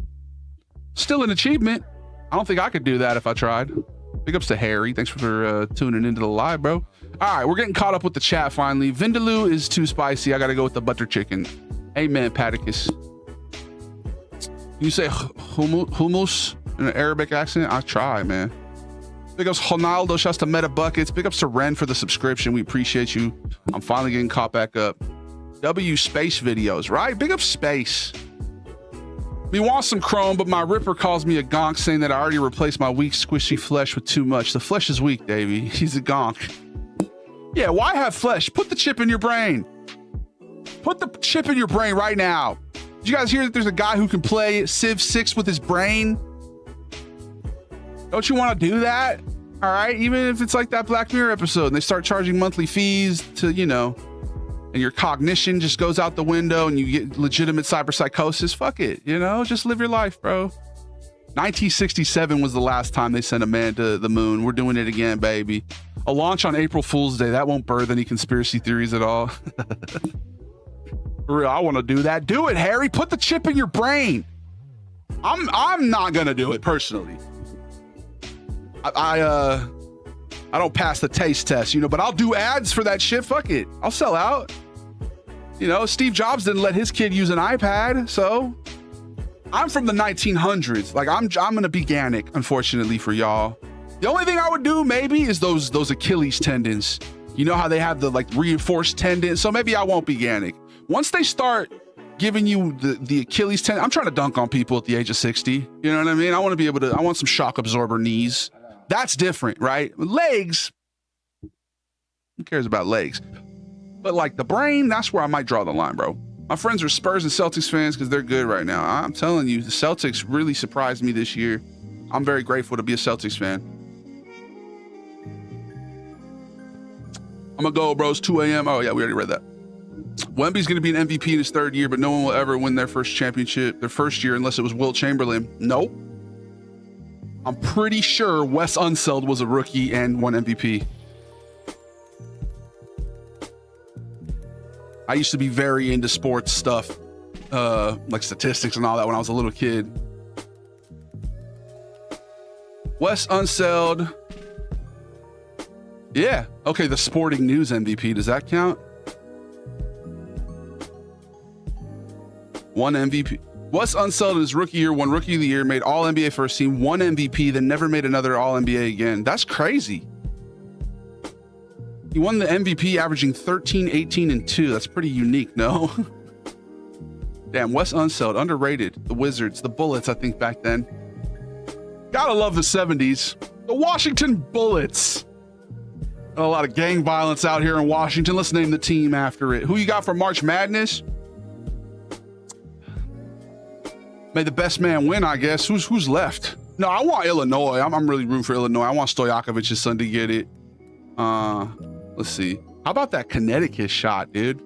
still an achievement. I don't think I could do that if I tried. Big ups to Harry. Thanks for tuning into the live, bro. All right, we're getting caught up with the chat finally. Vindaloo is too spicy. I got to go with the butter chicken. Amen, Paticus. You say hummus in an Arabic accent? I try, man. Big ups Ronaldo. Shouts to Meta Buckets. Big ups to Ren for the subscription. We appreciate you. I'm finally getting caught back up. W Space videos, right? Big up Space. We want some chrome, but my ripper calls me a gonk, saying that I already replaced my weak, squishy flesh with too much. The flesh is weak, Davey. He's a gonk. Yeah, why have flesh? Put the chip in your brain. Put the chip in your brain right now. Did you guys hear that there's a guy who can play Civ 6 with his brain? Don't you want to do that? All right, even if it's like that Black Mirror episode and they start charging monthly fees to, you know, and your cognition just goes out the window and you get legitimate cyberpsychosis, fuck it, you know, just live your life, bro. 1967 was the last time they sent a man to the moon. We're doing it again, baby. A launch on April Fool's Day. That won't birth any conspiracy theories at all. For real, I want to do that. Do it, Harry. Put the chip in your brain. I'm not gonna do it personally. I don't pass the taste test, you know, but I'll do ads for that shit. Fuck it. I'll sell out. You know, Steve Jobs didn't let his kid use an iPad, so I'm from the 1900s. Like I'm gonna be Ganic, unfortunately for y'all. The only thing I would do maybe is those Achilles tendons. You know how they have the like reinforced tendons, so maybe I won't be Ganic. Once they start giving you the Achilles tendon, I'm trying to dunk on people at the age of 60. You know what I mean? I want to be able to. I want some shock absorber knees. That's different, right? Legs, who cares about legs? But like the brain, that's where I might draw the line, bro. My friends are Spurs and Celtics fans because they're good right now. I'm telling you, the Celtics really surprised me this year. I'm very grateful to be a Celtics fan. I'm gonna go, bros. 2 a.m. Oh yeah, we already read that. Wemby's gonna be an MVP in his third year, but no one will ever win their first championship, their first year, unless it was Wilt Chamberlain. Nope. I'm pretty sure Wes Unseld was a rookie and won MVP. I used to be very into sports stuff, like statistics and all that when I was a little kid. Wes Unseld. Yeah. Okay, the Sporting News MVP. Does that count? One MVP. Wes Unseld in his rookie year won Rookie of the Year, made All-NBA first team, won MVP, then never made another All-NBA again. That's crazy. He won the MVP averaging 13, 18, and 2. That's pretty unique, no? Damn, Wes Unseld, underrated. The Wizards, the Bullets, I think back then. Gotta love the 70s. The Washington Bullets. A lot of gang violence out here in Washington. Let's name the team after it. Who you got for March Madness? May the best man win, I guess. Who's left? No, I want Illinois. I'm really rooting for Illinois. I want Stojakovic's son to get it. Let's see. How about that Connecticut shot, dude?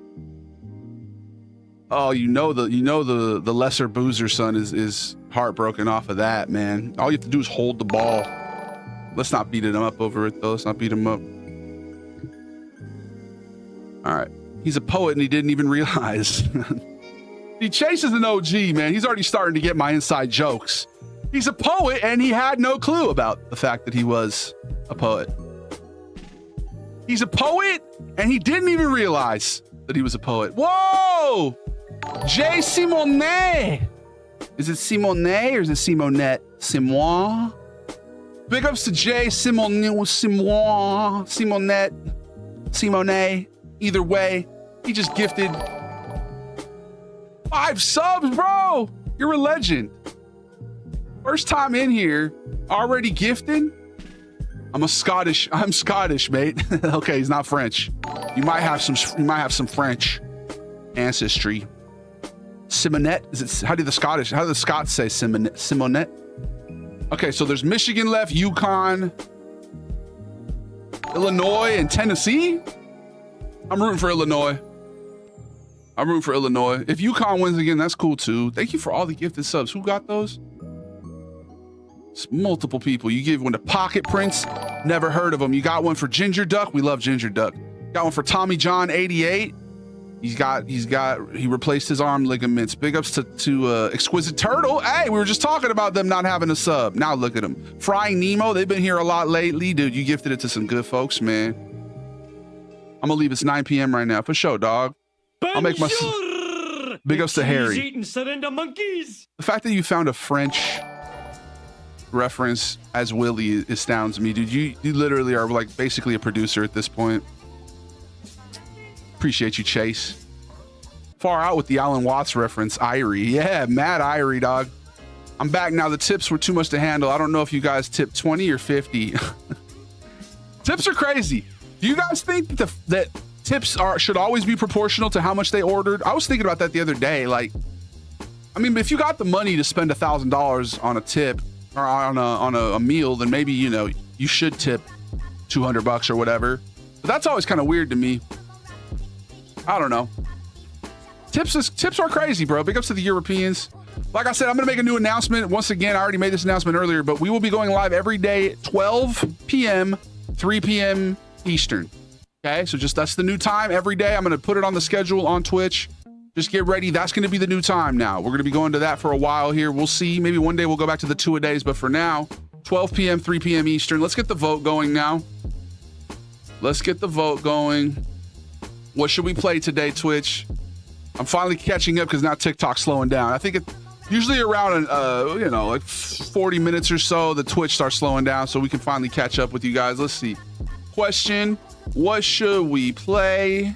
Oh, you know the lesser boozer son is heartbroken off of that, man. All you have to do is hold the ball. Let's not beat him up over it though. Let's not beat him up. All right. He's a poet and he didn't even realize. He chases an OG, man. He's already starting to get my inside jokes. He's a poet and he had no clue about the fact that he was a poet. He's a poet and he didn't even realize that he was a poet. Whoa! Jay Simonet. Is it Simonet or is it Simonette? Simon? Big ups to Jay Simonet, Simonet. Either way, he just gifted 5 subs, bro. You're a legend. First time in here, already gifting. I'm Scottish, mate. Okay, he's not French. You might have some French ancestry. Simonette? Is it how do the Scots say Simonette? Okay, so there's Michigan left, UConn. Illinois and Tennessee. I'm rooting for Illinois. If UConn wins again, that's cool too. Thank you for all the gifted subs. Who got those? It's multiple people. You give one to Pocket Prince. Never heard of him. You got one for Ginger Duck. We love Ginger Duck. Got one for Tommy John 88. He replaced his arm ligaments. Big ups to Exquisite Turtle. Hey, we were just talking about them not having a sub. Now look at them. Frying Nemo, they've been here a lot lately. Dude, you gifted it to some good folks, man. I'm gonna leave. It's 9 p.m. right now. For sure, dog. I'll make my big ups to Harry. The fact that you found a French reference as Willie astounds me, dude. You literally are like basically a producer at this point. Appreciate you, Chase. Far out with the Alan Watts reference. Irie. Yeah, Mad Irie, dog. I'm back now. The tips were too much to handle. I don't know if you guys tipped 20 or 50. Tips are crazy. Do you guys think that tips should always be proportional to how much they ordered? I was thinking about that the other day. Like, I mean, if you got the money to spend $1,000 on a tip or on a meal, then maybe, you know, you should tip $200 or whatever. But that's always kind of weird to me. I don't know. Tips are crazy, bro. Big ups to the Europeans. Like I said, I'm going to make a new announcement. Once again, I already made this announcement earlier, but we will be going live every day, 12 p.m., 3 p.m. Eastern. Okay, so that's the new time every day. I'm going to put it on the schedule on Twitch. Just get ready. That's going to be the new time now. We're going to be going to that for a while here. We'll see. Maybe one day we'll go back to the 2-a-days, but for now, 12 p.m., 3 p.m. Eastern. Let's get the vote going now. Let's get the vote going. What should we play today, Twitch? I'm finally catching up because now TikTok's slowing down. I think it usually around, like 40 minutes or so, the Twitch starts slowing down so we can finally catch up with you guys. Let's see. Question, what should we play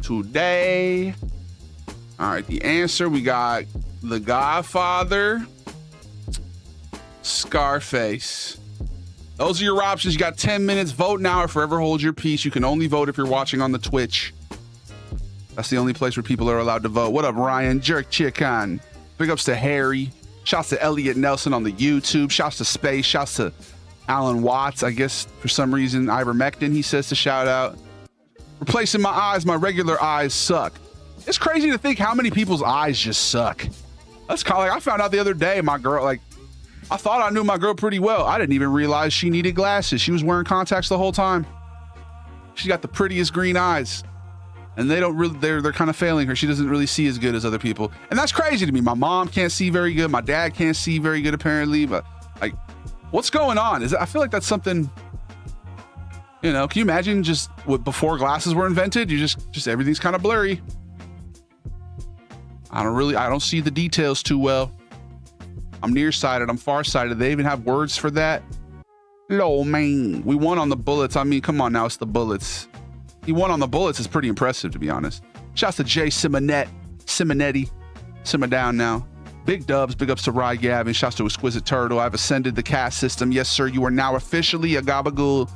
today? All right, the answer, we got The Godfather, Scarface. Those are your options. You got 10 minutes. Vote now or forever hold your peace. You can only vote if you're watching on the Twitch. That's the only place where people are allowed to vote. What up, Ryan? Jerk Chicken. Big ups to Harry. Shouts to Elliot Nelson on the YouTube. Shouts to Space. Shouts to Alan Watts. I guess for some reason, ivermectin, he says to shout out. Replacing my eyes. My regular eyes suck. It's crazy to think how many people's eyes just suck. That's kind of like, I found out the other day, my girl, like, I thought I knew my girl pretty well. I didn't even realize she needed glasses. She was wearing contacts the whole time. She got the prettiest green eyes. And they don't really, they're kind of failing her. She doesn't really see as good as other people. And that's crazy to me. My mom can't see very good. My dad can't see very good, apparently. But like, what's going on? I feel like that's something, can you imagine just before glasses were invented? You just everything's kind of blurry. I don't see the details too well. I'm nearsighted. I'm farsighted. They even have words for that. Lo man. We won on the bullets. I mean, come on now. It's the bullets. He won on the bullets. Is pretty impressive, to be honest. Shouts to Jay Simonetti. Simmer down now. Big dubs. Big ups to Rye Gavin. Shouts to Exquisite Turtle. I've ascended the caste system. Yes, sir. You are now officially a gabagool.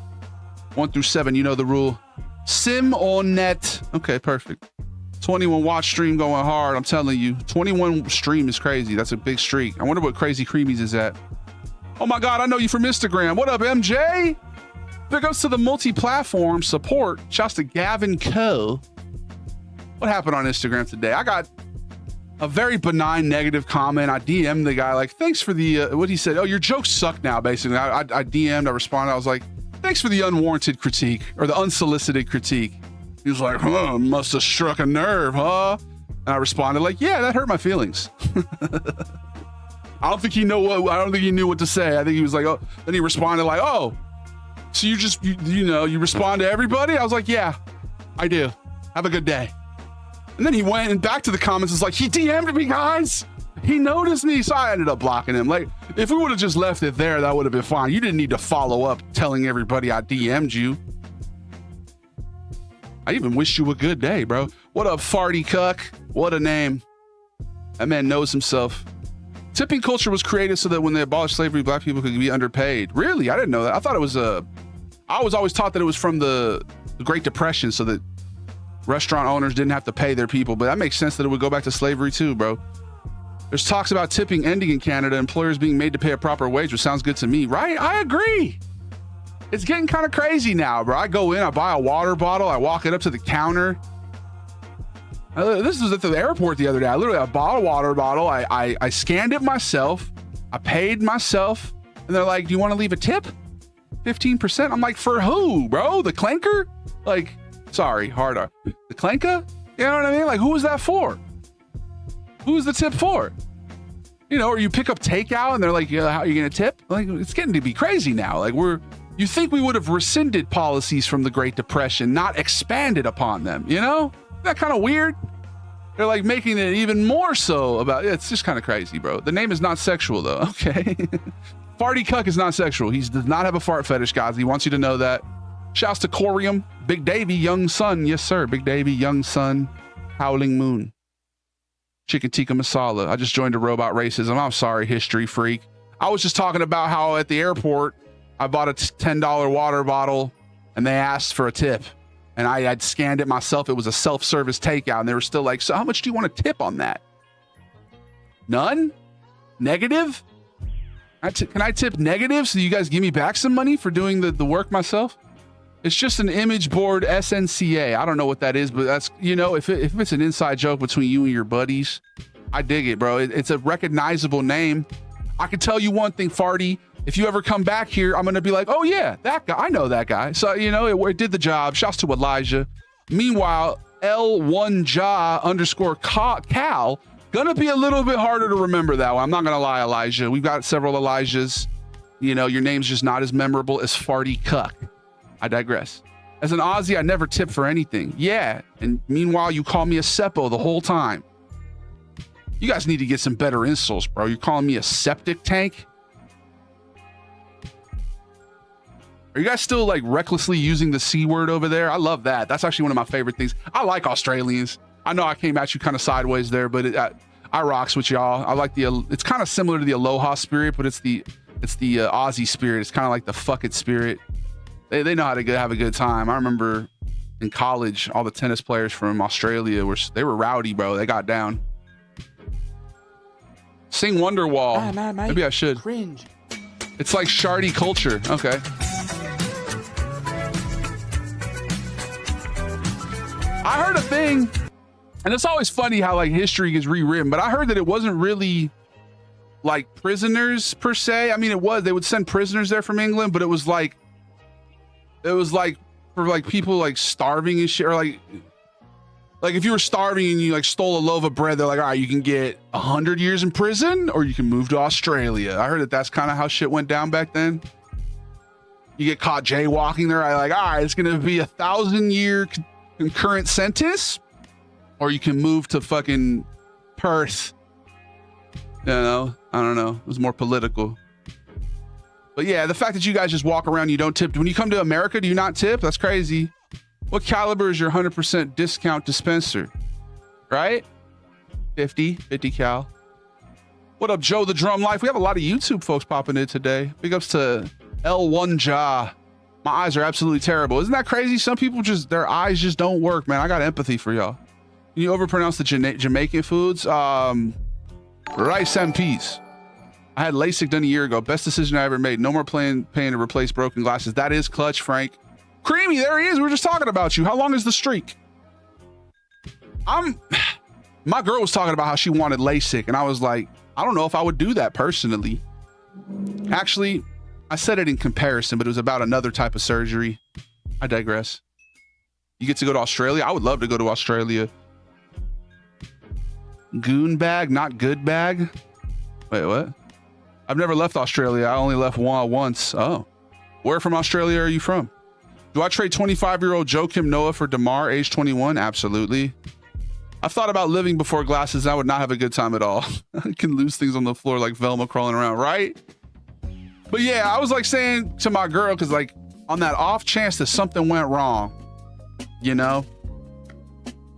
1 through 7. You know the rule. Sim on net. Okay, perfect. 21 watch stream going hard. I'm telling you. 21 stream is crazy. That's a big streak. I wonder what Crazy Creamies is at. Oh my God. I know you from Instagram. What up, MJ? Big ups to the multi-platform support. Shouts to Gavin Co. What happened on Instagram today? I got a very benign negative comment. I DM'd the guy like, thanks for the, what he said. Oh, your jokes suck now, basically. I DM'd, I responded. I was like, thanks for the unwarranted critique or the unsolicited critique. He was like, must have struck a nerve, huh? And I responded like, yeah, that hurt my feelings. I don't think he knew what to say. I think he was like, oh, then he responded like, oh, so you respond to everybody? I was like, yeah, I do. Have a good day. And then he went and back to the comments. It's like, he DM'd me, guys. He noticed me. So I ended up blocking him. Like, if we would have just left it there, that would have been fine. You didn't need to follow up telling everybody I DM'd you. I even wished you a good day, bro. What up, Farty Cuck? What a name. That man knows himself. Tipping culture was created so that when they abolished slavery, black people could be underpaid. Really? I didn't know that. I thought it was I was always taught that it was from the Great Depression so that restaurant owners didn't have to pay their people. But that makes sense that it would go back to slavery too, bro. There's talks about tipping ending in Canada, employers being made to pay a proper wage, which sounds good to me, right? I agree. It's getting kind of crazy now, bro. I go in, I buy a water bottle, I walk it up to the counter. This was at the airport the other day. I bought a water bottle. I scanned it myself. I paid myself. And they're like, do you want to leave a tip? 15%? I'm like, for who, bro? The clanker? Like, sorry, hard on. The clanker? You know what I mean? Like, who was that for? Who's the tip for? You know, or you pick up takeout and they're like, yeah, how are you going to tip? Like, it's getting to be crazy now. Like, you think we would have rescinded policies from the Great Depression, not expanded upon them, you know? Isn't that kind of weird? They're like making it even more so about, it's just kind of crazy, bro. The name is not sexual though, okay? Farty Cuck is not sexual. He does not have a fart fetish, guys. He wants you to know that. Shouts to Corium, Big Davy, Young Sun. Yes, sir. Big Davy, Young Sun, Howling Moon. Chicken tikka masala. I just joined a robot racism. I'm sorry, history freak. I was just talking about how at the airport, I bought a $10 water bottle and they asked for a tip. And I'd scanned it myself. It was a self-service takeout. And they were still like, so how much do you want to tip on that? None? Negative? Can I tip negative so you guys give me back some money for doing the work myself? It's just an image board SNCA. I don't know what that is, but that's, you know, if it's an inside joke between you and your buddies, I dig it, bro. It's a recognizable name. I can tell you one thing, Farty. If you ever come back here, I'm going to be like, oh yeah, that guy. I know that guy. So, you know, it did the job. Shouts to Elijah. Meanwhile, L1Ja_Cal, gonna be a little bit harder to remember that one. I'm not going to lie, Elijah. We've got several Elijahs. You know, your name's just not as memorable as Farty Cuck. I digress. As an Aussie, I never tip for anything. Yeah. And meanwhile, you call me a Seppo the whole time. You guys need to get some better insults, bro. You're calling me a septic tank? Are you guys still like recklessly using the C word over there? I love that. That's actually one of my favorite things. I like Australians. I know I came at you kind of sideways there, but I rocks with y'all. I like it's kind of similar to the Aloha spirit, but it's the Aussie spirit. It's kind of like the fuck it spirit. They know how to have a good time. I remember in college, all the tennis players from Australia they were rowdy, bro. They got down. Sing Wonderwall. Maybe I should. Cringe. It's like shardy culture. Okay. I heard a thing, and it's always funny how like history gets rewritten, but I heard that it wasn't really like prisoners per se. I mean, they would send prisoners there from England, but it was like for like people like starving and shit, or like if you were starving and you like stole a loaf of bread, they're like, all right, you can get 100 years in prison or you can move to Australia. I heard that's kind of how shit went down back then. You get caught jaywalking there, all right, it's gonna be 1,000-year concurrent sentence, or you can move to fucking Perth. You know, I don't know. It was more political. But yeah, the fact that you guys just walk around, you don't tip. When you come to America, do you not tip? That's crazy. What caliber is your 100% discount dispenser? Right? 50 cal. What up, Joe the Drum Life? We have a lot of YouTube folks popping in today. Big ups to L1Ja. My eyes are absolutely terrible. Isn't that crazy? Some people their eyes just don't work, man. I got empathy for y'all. Can you overpronounce the Jamaican foods? Rice and peas. I had LASIK done a year ago. Best decision I ever made. No more paying to replace broken glasses. That is clutch, Frank. Creamy, there he is. We were just talking about you. How long is the streak? My girl was talking about how she wanted LASIK, and I was like, I don't know if I would do that personally. Actually, I said it in comparison, but it was about another type of surgery. I digress. You get to go to Australia? I would love to go to Australia. Goon bag, not good bag? Wait, what? I've never left Australia. I only left once. Oh. Where from Australia are you from? Do I trade 25-year-old Joakim Noah for DeMar, age 21? Absolutely. I've thought about living before glasses, and I would not have a good time at all. I can lose things on the floor like Velma crawling around, right? But yeah, I was like saying to my girl, because like on that off chance that something went wrong, you know?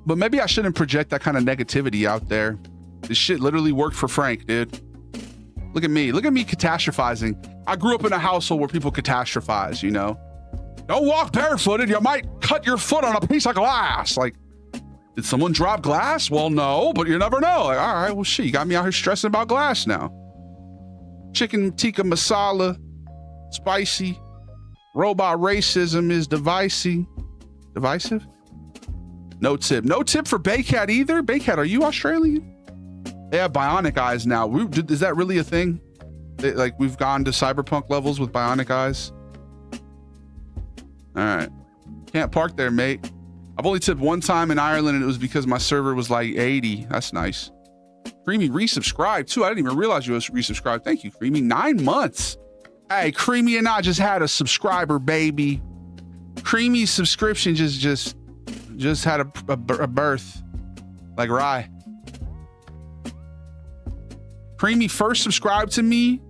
But maybe I shouldn't project that kind of negativity out there. This shit literally worked for Frank, dude. Look at me catastrophizing. I grew up in a household where people catastrophize, you know? Don't walk barefooted, you might cut your foot on a piece of glass. Like, did someone drop glass? Well, no, but you never know. Like, all right, well, shit, you got me out here stressing about glass now. Chicken tikka masala, spicy, Robot racism is divisive. Divisive? No tip. No tip for Baycat either? Baycat, are you Australian? They have bionic eyes now. Is that really a thing? Like, we've gone to cyberpunk levels with bionic eyes? All right. Can't park there, mate. I've only tipped one time in Ireland, and it was because my server was like 80. That's nice. Creamy resubscribed too. I didn't even realize you was resubscribed. Thank you, Creamy. 9 months. Hey, Creamy and I just had a subscriber, baby. Creamy's subscription just had a birth, like Rye. Creamy first subscribed to me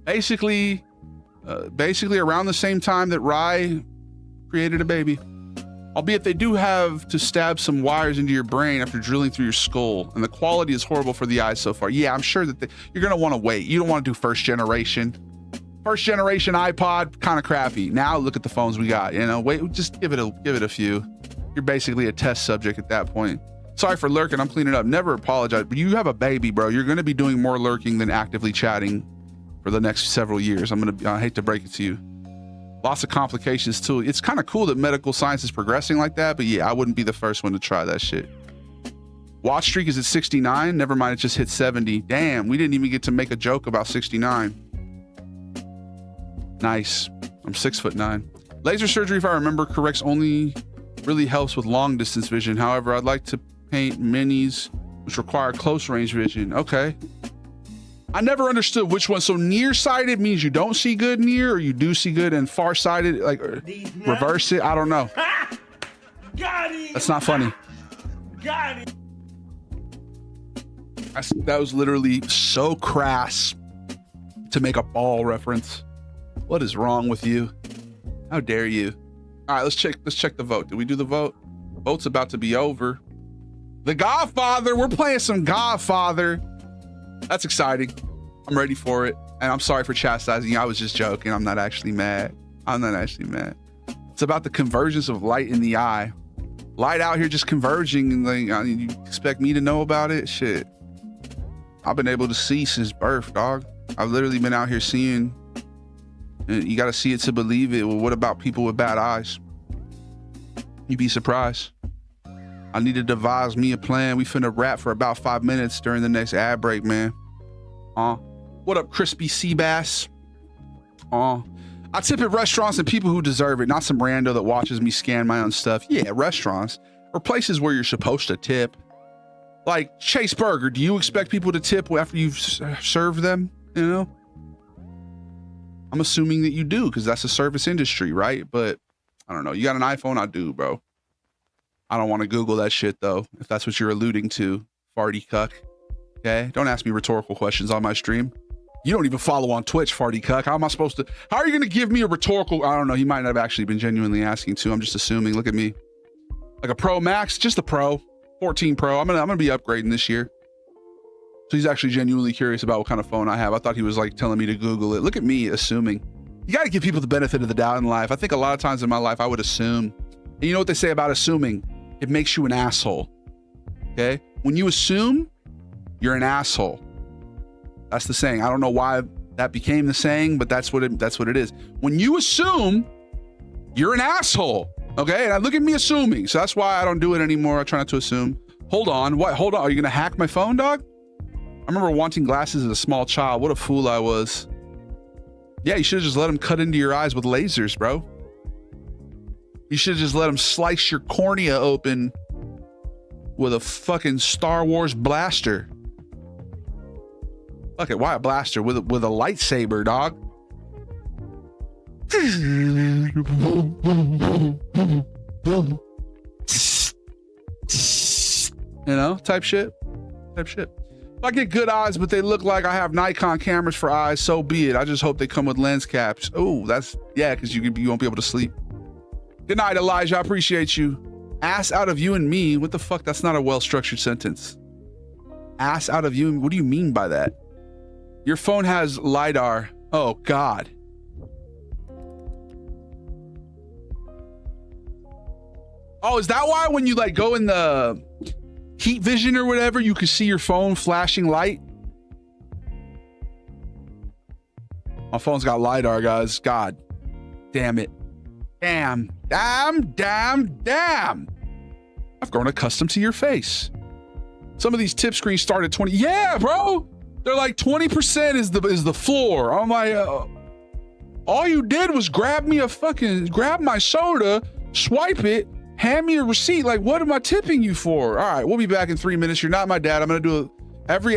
basically around the same time that Rye created a baby. Albeit they do have to stab some wires into your brain after drilling through your skull, and the quality is horrible for the eyes so far. Yeah, I'm sure that you're gonna want to wait. You don't want to do first generation. First generation iPod, kind of crappy. Now look at the phones we got. You know, wait, just give it a few. You're basically a test subject at that point. Sorry for lurking. I'm cleaning up. Never apologize. But you have a baby, bro. You're gonna be doing more lurking than actively chatting for the next several years. I hate to break it to you. Lots of complications too. It's kind of cool that medical science is progressing like that, but yeah, I wouldn't be the first one to try that shit. Watch streak is at 69. Never mind, it just hit 70. Damn, we didn't even get to make a joke about 69. Nice. I'm 6'9". Laser surgery, if I remember correct, only really helps with long distance vision. However, I'd like to paint minis which require close range vision. Okay. I never understood which one. So nearsighted means you don't see good near, or you do see good, and farsighted, like reverse it. I don't know. That's not funny. That was literally so crass to make a ball reference. What is wrong with you? How dare you? All right, let's check the vote. Did we do the vote? Vote's about to be over. The Godfather. We're playing some Godfather. That's exciting. I'm ready for it. And I'm sorry for chastising you. I was just joking. I'm not actually mad. It's about the convergence of light in the eye. Light out here just converging, and like, you expect me to know about it? Shit. I've been able to see since birth, dog. I've literally been out here seeing. And you got to see it to believe it. Well, what about people with bad eyes? You'd be surprised. I need to devise me a plan. We finna rap for about 5 minutes during the next ad break, man. What up, Crispy Seabass? I tip at restaurants and people who deserve it, not some rando that watches me scan my own stuff. Yeah, restaurants or places where you're supposed to tip. Like Chase Burger, do you expect people to tip after you've served them? You know? I'm assuming that you do, because that's a service industry, right? But I don't know. You got an iPhone? I do, bro. I don't want to Google that shit, though, if that's what you're alluding to, farty cuck. Okay? Don't ask me rhetorical questions on my stream. You don't even follow on Twitch, farty cuck. How am I supposed to? How are you going to give me a rhetorical? I don't know. He might not have actually been genuinely asking to. I'm just assuming. Look at me. Like a Pro Max, just a Pro. 14 Pro. I'm gonna be upgrading this year. So he's actually genuinely curious about what kind of phone I have. I thought he was like telling me to Google it. Look at me assuming. You got to give people the benefit of the doubt in life. I think a lot of times in my life I would assume. And you know what they say about assuming? It makes you an asshole. Okay? When you assume, you're an asshole. That's the saying. I don't know why that became the saying, but that's what it is. When you assume, you're an asshole. Okay? And look at me assuming. So that's why I don't do it anymore. I try not to assume. Hold on. What? Hold on. Are you going to hack my phone, dog? I remember wanting glasses as a small child. What a fool I was. Yeah, you should have just let them cut into your eyes with lasers, bro. You should have just let them slice your cornea open with a fucking Star Wars blaster. Fuck it, why a blaster? With a lightsaber, dog. You know, type shit. If I get good eyes, but they look like I have Nikon cameras for eyes, so be it. I just hope they come with lens caps. Oh, yeah, because you won't be able to sleep. Good night, Elijah. I appreciate you. Ass out of you and me. What the fuck? That's not a well-structured sentence. Ass out of you and what do you mean by that? Your phone has LiDAR. Oh, God. Oh, is that why when you like go in the heat vision or whatever, you can see your phone flashing light? My phone's got LiDAR, guys. God. Damn it. Damn. I've grown accustomed to your face. Some of these tip screens start at 20. Yeah, bro. They're like 20% is the floor. I'm like, all you did was grab my soda, swipe it, hand me a receipt. Like, what am I tipping you for? All right, we'll be back in 3 minutes. You're not my dad. I'm gonna do every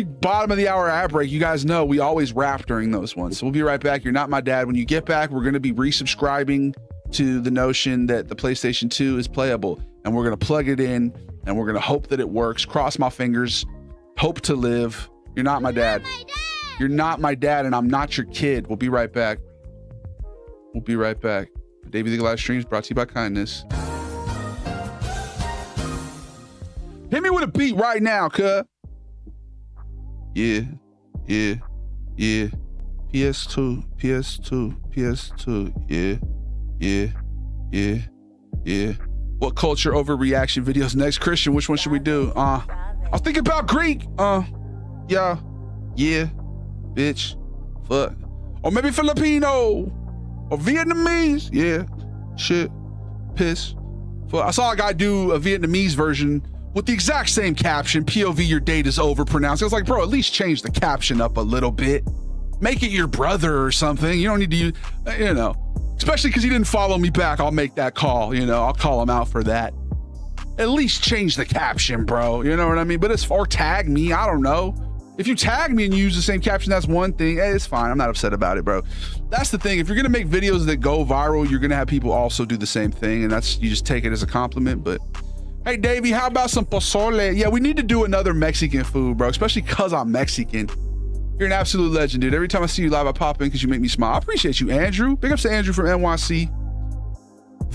bottom of the hour ad break. You guys know we always rap during those ones. So we'll be right back. You're not my dad. When you get back, we're gonna be resubscribing to the notion that the PlayStation 2 is playable, and we're gonna plug it in, and we're gonna hope that it works. Cross my fingers. Hope to live. You're not my dad. You're not my dad, and I'm not your kid. We'll be right back. We'll be right back. Davey the Live Streams brought to you by kindness. Hit me with a beat right now, cuh. Yeah. PS2. Yeah. What culture overreaction videos next? Christian, which one should we do? I was thinking about Greek. Yeah, bitch, fuck. Or maybe Filipino. Or Vietnamese. Yeah, shit, piss. Fuck. I saw a guy do a Vietnamese version with the exact same caption. POV, your date is overpronounced. I was like, bro, at least change the caption up a little bit. Make it your brother or something. You don't need to use, especially because he didn't follow me back. I'll make that call, I'll call him out for that. At least change the caption, bro. You know what I mean? But or tag me. I don't know. If you tag me and you use the same caption, that's one thing. Hey, it's fine. I'm not upset about it, bro. That's the thing. If you're going to make videos that go viral, you're going to have people also do the same thing. And you just take it as a compliment. But hey, Davey, how about some pozole? Yeah, we need to do another Mexican food, bro, especially because I'm Mexican. You're an absolute legend, dude. Every time I see you live, I pop in because you make me smile. I appreciate you, Andrew. Big ups to Andrew from NYC.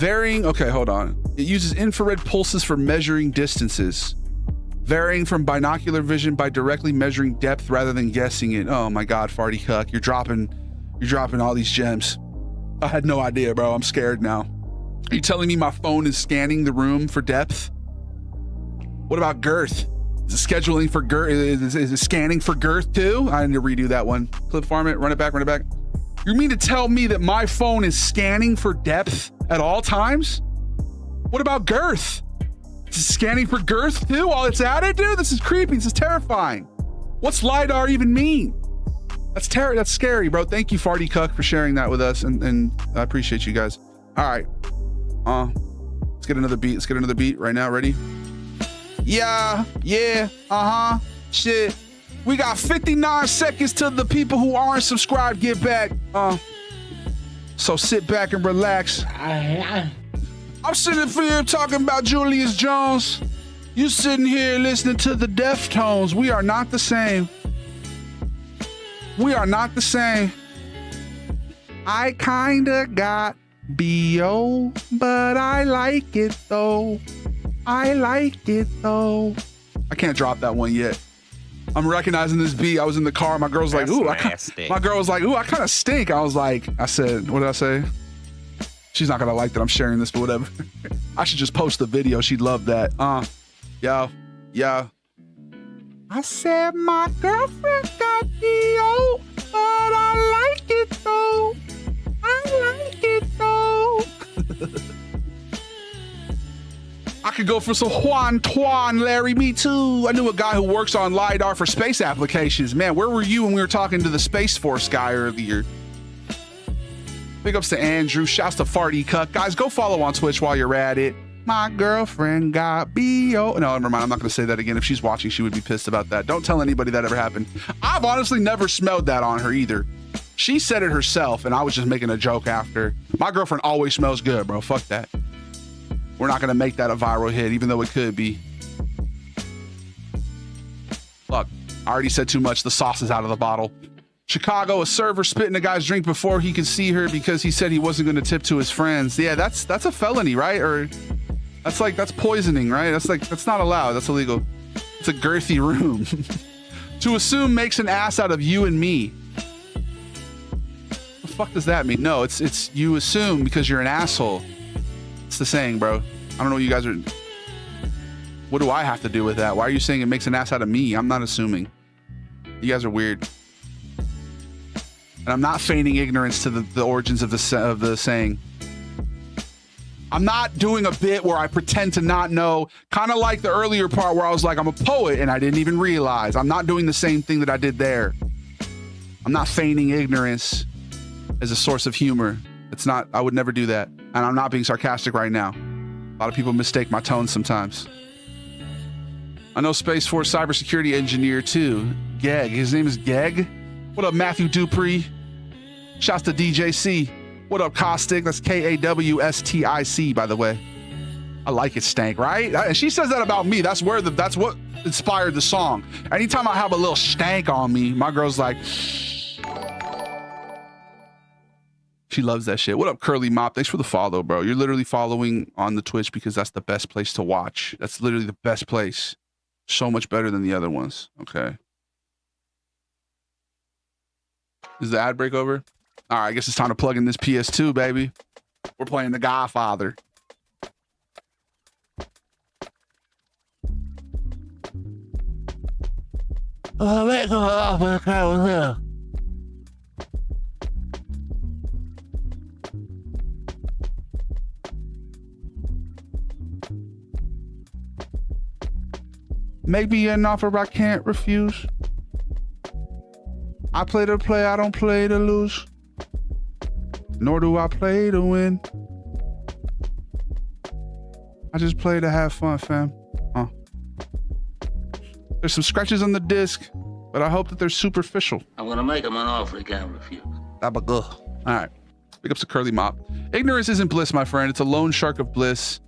Okay, hold on. It uses infrared pulses for measuring distances. Varying from binocular vision by directly measuring depth rather than guessing it. Oh my God, Farty Cuck. You're dropping all these gems. I had no idea, bro. I'm scared now. Are you telling me my phone is scanning the room for depth? What about girth? Is it scheduling for girth? Is it scanning for girth too? I need to redo that one. Clip farm it, run it back. You mean to tell me that my phone is scanning for depth at all times? What about girth? Is it scanning for girth too while it's at it, dude? This is creepy. This is terrifying. What's LiDAR even mean? That's scary, bro. Thank you, Farty Cuck, for sharing that with us, and I appreciate you guys. All right. Let's get another beat right now. Ready? Yeah. Shit. We got 59 seconds till the people who aren't subscribed get back. So sit back and relax. I'm sitting here talking about Julius Jones. You sitting here listening to the Deftones. We are not the same. I kinda got B.O., but I like it though. I can't drop that one yet. I'm recognizing this beat. I was in the car. My girl's like, ooh, I kind of stink. I said, what did I say? She's not gonna like that I'm sharing this, but whatever. I should just post the video. She'd love that. Yeah. I said my girlfriend got D.O., but I like it though. I could go for some Juan Tuan, Larry. Me too. I knew a guy who works on LiDAR for space applications. Man, where were you when we were talking to the Space Force guy earlier? Big ups to Andrew. Shouts to Farty Cuck. Guys, go follow on Twitch while you're at it. My girlfriend got B.O. No, never mind. I'm not going to say that again. If she's watching, she would be pissed about that. Don't tell anybody that ever happened. I've honestly never smelled that on her either. She said it herself, and I was just making a joke after. My girlfriend always smells good, bro. Fuck that. We're not going to make that a viral hit, even though it could be. Fuck. I already said too much. The sauce is out of the bottle. Chicago, a server spit in a guy's drink before he could see her because he said he wasn't going to tip to his friends. Yeah, that's a felony, right? Or that's poisoning, right? That's not allowed. That's illegal. It's a girthy room. To assume makes an ass out of you and me. What the fuck does that mean? No, it's you assume because you're an asshole. It's the saying, bro. I don't know what you guys are. What do I have to do with that? Why are you saying it makes an ass out of me? I'm not assuming. You guys are weird. And I'm not feigning ignorance to the origins of the saying. I'm not doing a bit where I pretend to not know, kind of like the earlier part where I was like, I'm a poet and I didn't even realize. I'm not doing the same thing that I did there. I'm not feigning ignorance as a source of humor. It's not, I would never do that. And I'm not being sarcastic right now. A lot of people mistake my tone sometimes. I know Space Force cybersecurity engineer too, Geg. His name is Geg. What up, Matthew Dupree? Shouts to DJC. What up, Caustic? That's Kawstic, by the way. I like it, stank, right? And she says that about me. That's what inspired the song. Anytime I have a little stank on me, my girl's like, she loves that shit. What up, Curly Mop? Thanks for the follow, bro. You're literally following on the Twitch because that's the best place to watch. That's literally the best place. So much better than the other ones. Okay. Is the ad break over? All right, I guess it's time to plug in this PS2, baby. We're playing The Godfather. Maybe an offer I can't refuse. I play to play, I don't play to lose. Nor do I play to win. I just play to have fun, fam. There's some scratches on the disc, but I hope that they're superficial. I'm gonna make him an offer he can't refuse. All right. Big ups to Curly Mop. Ignorance isn't bliss, my friend. It's a loan shark of bliss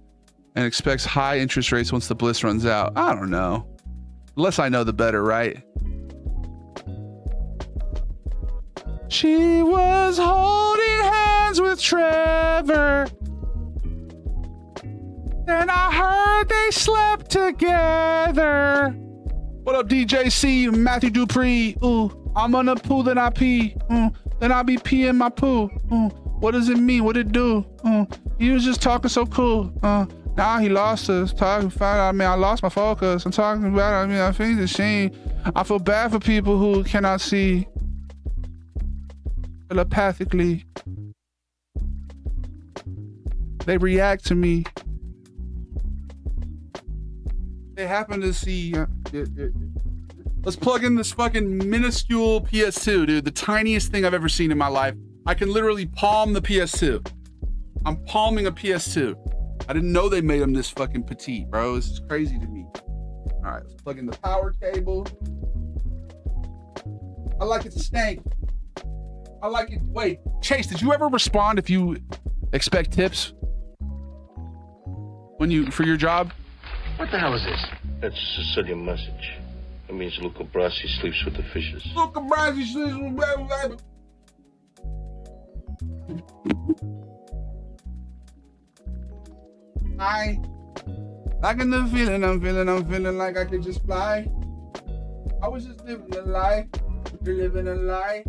and expects high interest rates once the bliss runs out. I don't know. The less I know, the better, right? She was holding hands with Trevor. Then I heard they slept together. What up, DJC? Matthew Dupree. Ooh, I'm on the pool, then I pee. Then I be peeing my poo. What does it mean? What it do? He was just talking so cool. Now he lost us. I lost my focus. I'm talking about it. I think it's a shame. I feel bad for people who cannot see telepathically. They react to me. They happen to see. Let's plug in this fucking minuscule PS2, dude. The tiniest thing I've ever seen in my life. I can literally palm the PS2. I'm palming a PS2. I didn't know they made them this fucking petite, bro. This is crazy to me. All right, let's plug in the power cable. I like it stank. I like it. Wait, Chase, did you ever respond if you expect tips for your job? What the hell is this? That's a Sicilian message. It means Luca Brasi sleeps with the fishes. Luca Brasi sleeps with the I in the feeling, I'm feeling like I could just fly. I was just living a lie. You're living a lie.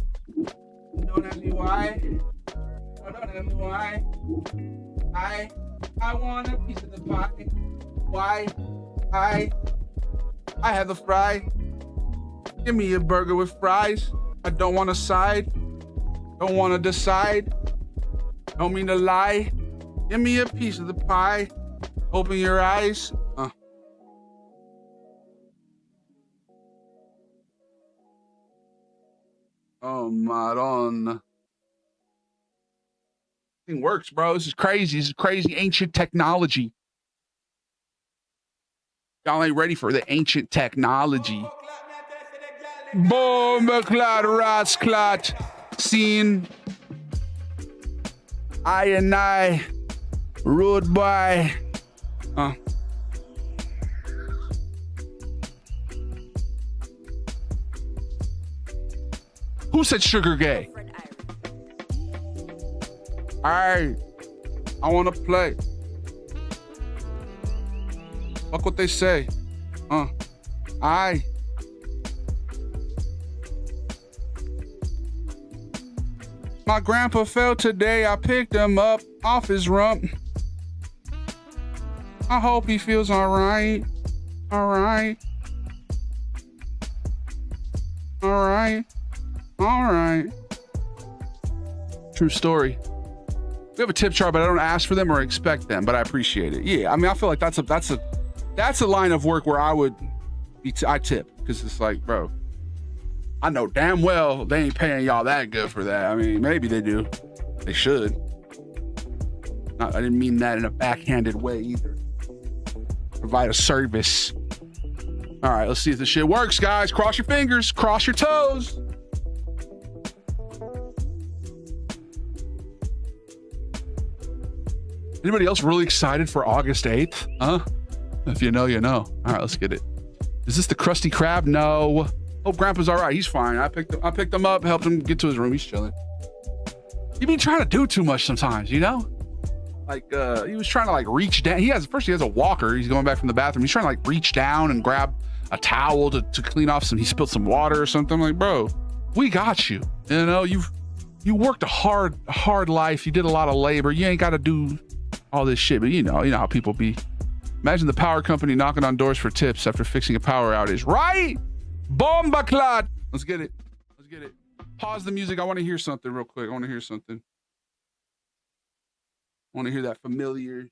Don't ask me why. Don't ask me why. I want a piece of the pie. Why? I have the fry. Give me a burger with fries. I don't want to side. Don't want to decide. Don't mean to lie. Give me a piece of the pie. Open your eyes. Oh, Maron. Thing works, bro. This is crazy. This is crazy ancient technology. Y'all ain't ready for the ancient technology. Bomberclad, Ratsclat, scene. I, road by. Who said sugar gay? I want to play. Fuck what they say. My grandpa fell today. I picked him up off his rump. I hope he feels alright. Alright. True story. We have a tip jar, but I don't ask for them or expect them, but I appreciate it. Yeah, I mean, I feel like that's a line of work where I tip, because it's like, bro, I know damn well they ain't paying y'all that good for that. I mean, maybe they do. They should. I didn't mean that in a backhanded way either. Provide a service. All right, let's see if this shit works, guys. Cross your fingers, cross your toes. Anybody else really excited for August 8th? Huh? If you know, you know. All right, let's get it. Is this the Krusty Krab? No. Hope Grandpa's all right. He's fine. I picked him up, helped him get to his room. He's chilling. He be trying to do too much sometimes, you know? Like, he was trying to like reach down. He has a walker. He's going back from the bathroom. He's trying to like reach down and grab a towel to clean off he spilled some water or something. I'm like, bro, we got you. You know, you worked a hard life. You did a lot of labor. You ain't got to do all this shit, but you know how people be. Imagine the power company knocking on doors for tips after fixing a power outage, right? Bomba clot. Let's get it. Pause the music. I want to hear something real quick. I want to hear that familiar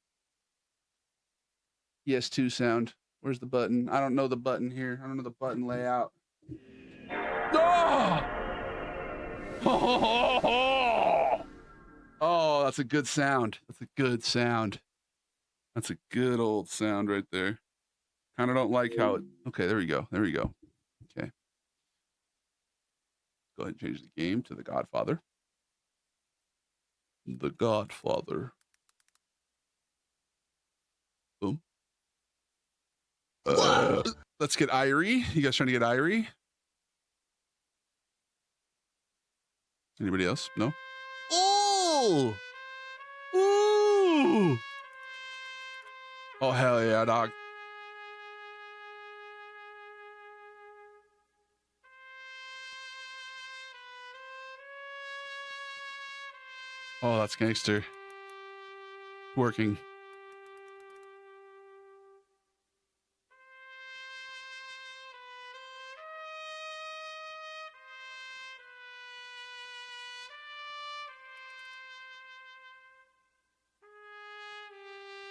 PS2 sound. Where's the button? I don't know the button here. I don't know the button layout. Oh, that's a good sound. That's a good old sound right there. Kind of don't like how it... Okay, there we go. Okay. Go ahead and change the game to The Godfather. The Godfather. Boom. Let's get Irie. You guys trying to get Irie? Anybody else? No? Ooh! Oh, hell yeah, dog. Oh, that's gangster. Working.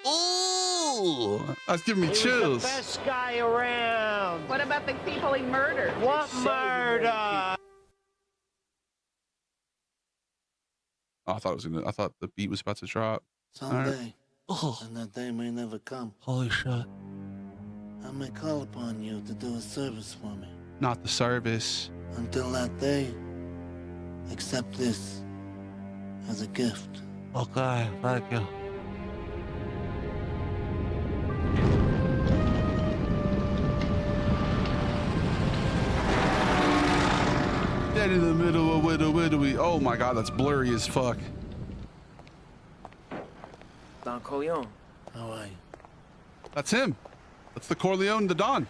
Ooh, that's giving me chills. The best guy around. What about the people he murdered? What murder? Oh, I thought the beat was about to drop. Someday, and that day may never come. Holy shit. I may call upon you to do a service for me. Not the service. Until that day, accept this as a gift. Okay, thank you. Dead in the middle of widowy. Oh my god, that's blurry as fuck. Don Corleone. How are you? That's him. That's the Corleone, the Don.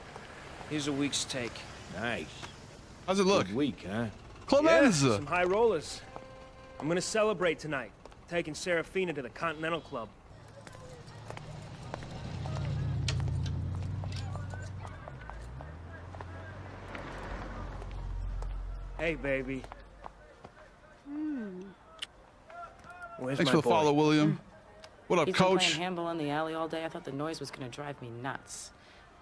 Here's a week's take. Nice. How's it look? Good week, huh? Clemenza. Yeah, some high rollers. I'm gonna celebrate tonight. Taking Serafina to the Continental Club. Hey, baby. Where's Thanks my for the boy? follow, William. What up, He's been coach? playing handball in the alley all day. I thought the noise was gonna drive me nuts.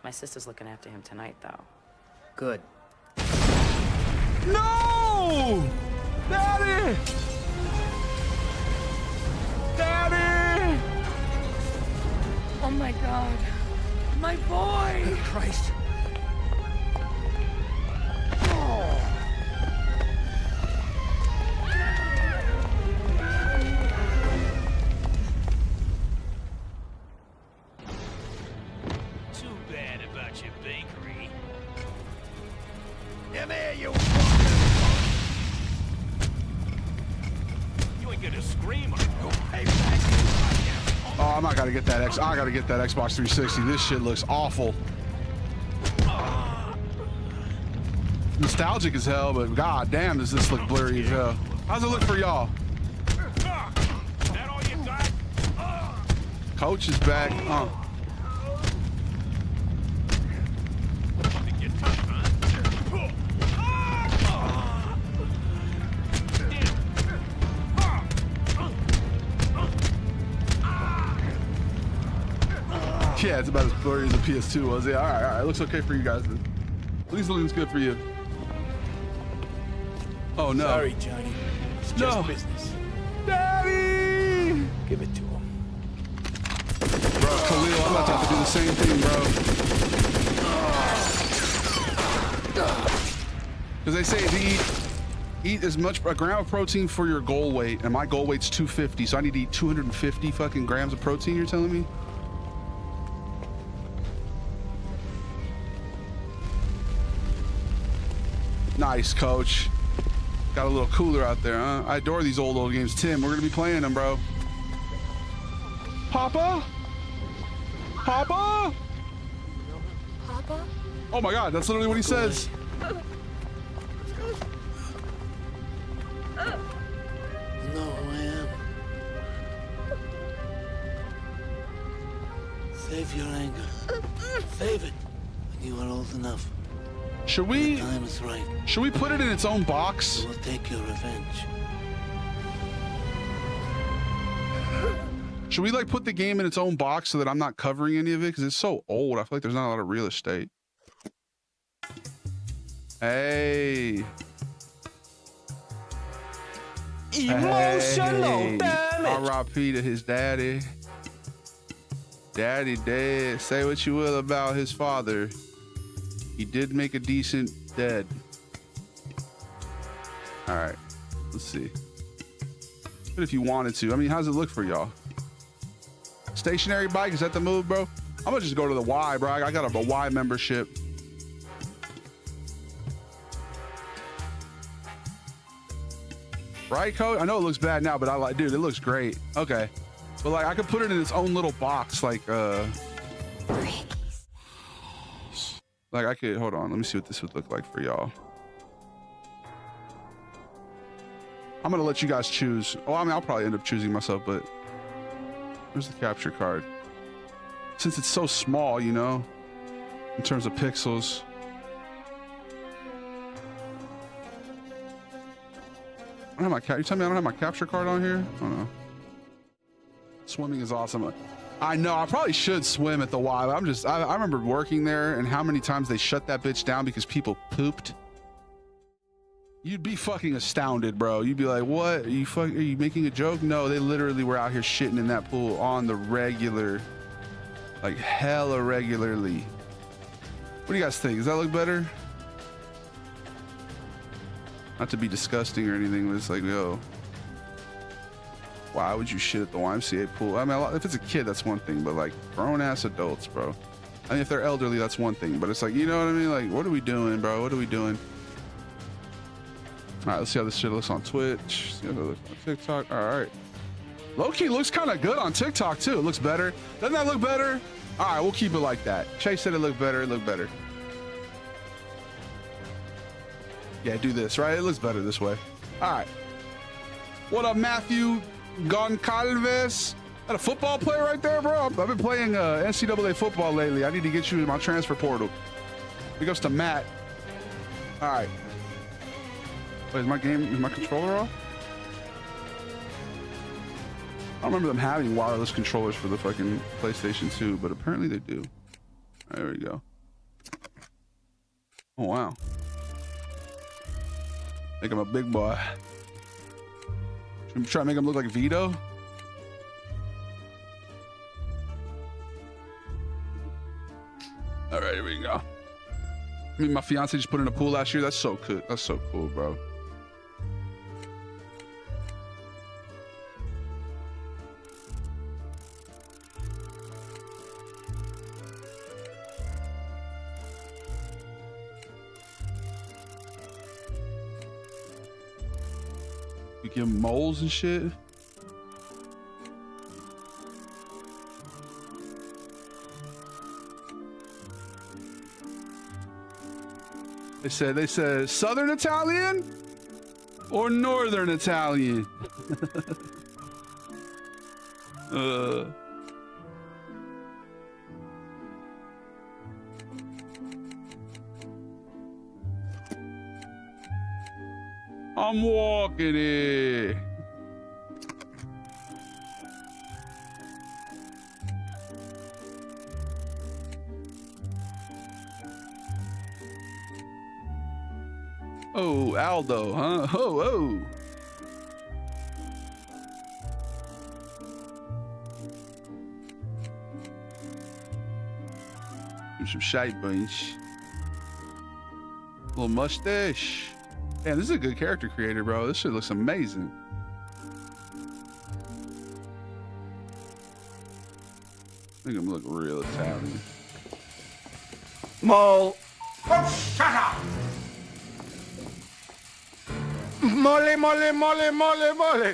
My sister's looking after him tonight, though. Good. No! Daddy! Daddy! Oh my god. My boy! Christ. Too bad about your bakery. Come here, you You ain't gonna scream or go pay back. Oh, I'm not gonna get that I gotta get that Xbox 360. This shit looks awful. Nostalgic as hell, but god damn, does this look blurry as hell. How's it look for y'all? That all you got? Coach is back. Think you're tough, huh? Yeah, it's about as blurry as the PS2 was. Yeah, all right. Looks okay for you guys. Then. At least it looks good for you. Oh no. Sorry, Johnny. It's just business. Daddy! Give it to him. Bro, Khalil, I'm about to have to do the same thing, bro. Because they say to eat as much a gram of protein for your goal weight, and my goal weight's 250, so I need to eat 250 fucking grams of protein. You're telling me? Nice, coach. Got a little cooler out there, huh? I adore these old games. Tim, we're gonna be playing them, bro. Papa? Papa? Papa? Oh my God, that's literally what he says. You know who I am. Save your anger. Save it when you are old enough. Should The we time is right. should we put it in its own box? You will take your revenge. Should we like put the game in its own box so that I'm not covering any of it? Because it's so old. I feel like there's not a lot of real estate. Hey. Emotional damage. R.I.P. to his daddy. Daddy dead. Say what you will about his father. He did make a decent dead. All right. Let's see. But if you wanted to, I mean, how's it look for y'all? Stationary bike, is that the move, bro? I'm gonna just go to the Y, bro. I got a Y membership. Right, coach? I know it looks bad now, but I like, dude, it looks great. Okay. But like, I could put it in its own little box, like I could, hold on, let me see what this would look like for y'all. I'm gonna let you guys choose. Oh, I mean, I'll probably end up choosing myself, but where's the capture card? Since it's so small, you know, in terms of pixels. I don't have my you tell me I don't have my capture card on here? I don't know. Swimming is awesome. I know, I probably should swim at the Y, but I remember working there and how many times they shut that bitch down because people pooped. You'd be fucking astounded, bro. You'd be like, what? Are you making a joke? No, they literally were out here shitting in that pool on the regular, like hella regularly. What do you guys think? Does that look better? Not to be disgusting or anything, but it's like, yo, why would you shit at the YMCA pool? I mean, if it's a kid, that's one thing, but like grown ass adults, bro. I mean, if they're elderly, that's one thing, but it's like, you know what I mean? Like, what are we doing, bro? What are we doing? All right, let's see how this shit looks on Twitch. See how it looks on TikTok. All right. Low-key looks kind of good on TikTok, too. It looks better. Doesn't that look better? All right, we'll keep it like that. Chase said it looked better. It looked better. Yeah, do this, right? It looks better this way. All right. What up, Matthew Goncalves? That a football player right there, bro? I've been playing NCAA football lately. I need to get you in my transfer portal. It goes to Matt. All right. Wait, is my controller off? I don't remember them having wireless controllers for the fucking PlayStation 2, but apparently they do. All right, there we go. Oh, wow. Make him a big boy. Should we try to make him look like Vito? All right, here we go. I mean, my fiance just put in a pool last year. That's so cool. That's so cool, bro. You give him moles and shit. They said Southern Italian or Northern Italian. I'm walking it. Oh, Aldo, huh? Oh, oh. Give some shite bunch. Little mustache. Man, this is a good character creator, bro. This shit looks amazing. I think I'm gonna look real Italian. Mole. Oh, shut up! Mole, mole, mole, mole, mole.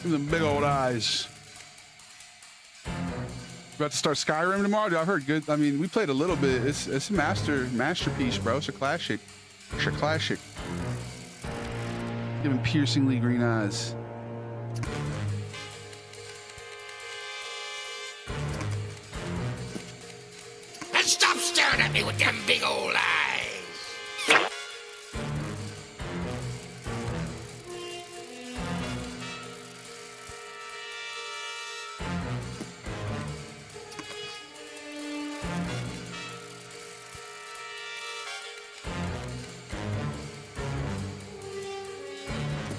Look at them big old eyes. About to start Skyrim tomorrow, dude. I've heard good. I mean, we played a little bit. It's a masterpiece, bro. It's a classic. It's a classic. Give him piercingly green eyes. And stop staring at me with them big old eyes!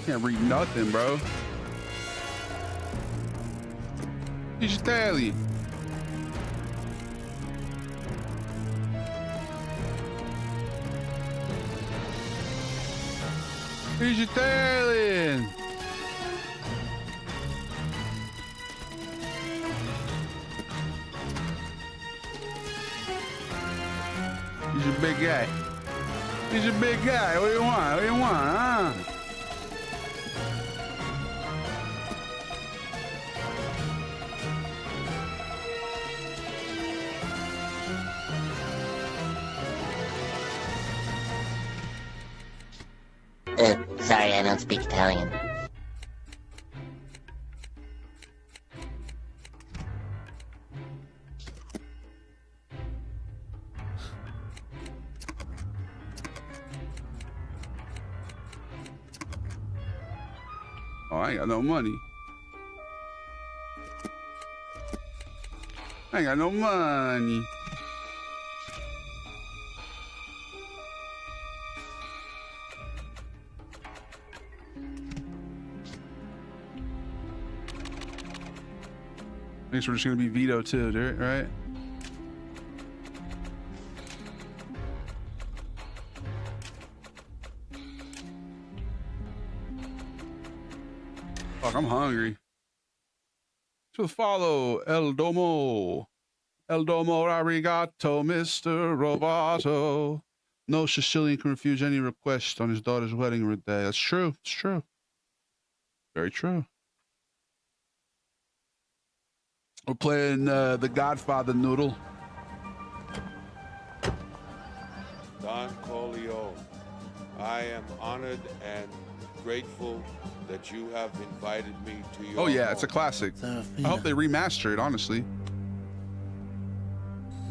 Can't read nothing, bro. Digitali. Digitali. He's a big guy. He's a big guy. What do you want? What do you want, huh? Sorry, I don't speak Italian. Oh, I ain't got no money. I ain't got no money. I guess we're just gonna be Vito too, right? Fuck, I'm hungry. So follow El Domo. El Domo arigato, Mr. Roboto. No Sicilian can refuse any request on his daughter's wedding day. That's true. It's true. Very true. We're playing the Godfather noodle. Don Corleone, I am honored and grateful that you have invited me to your Oh yeah, home. it's a classic. I hope they remaster it, honestly.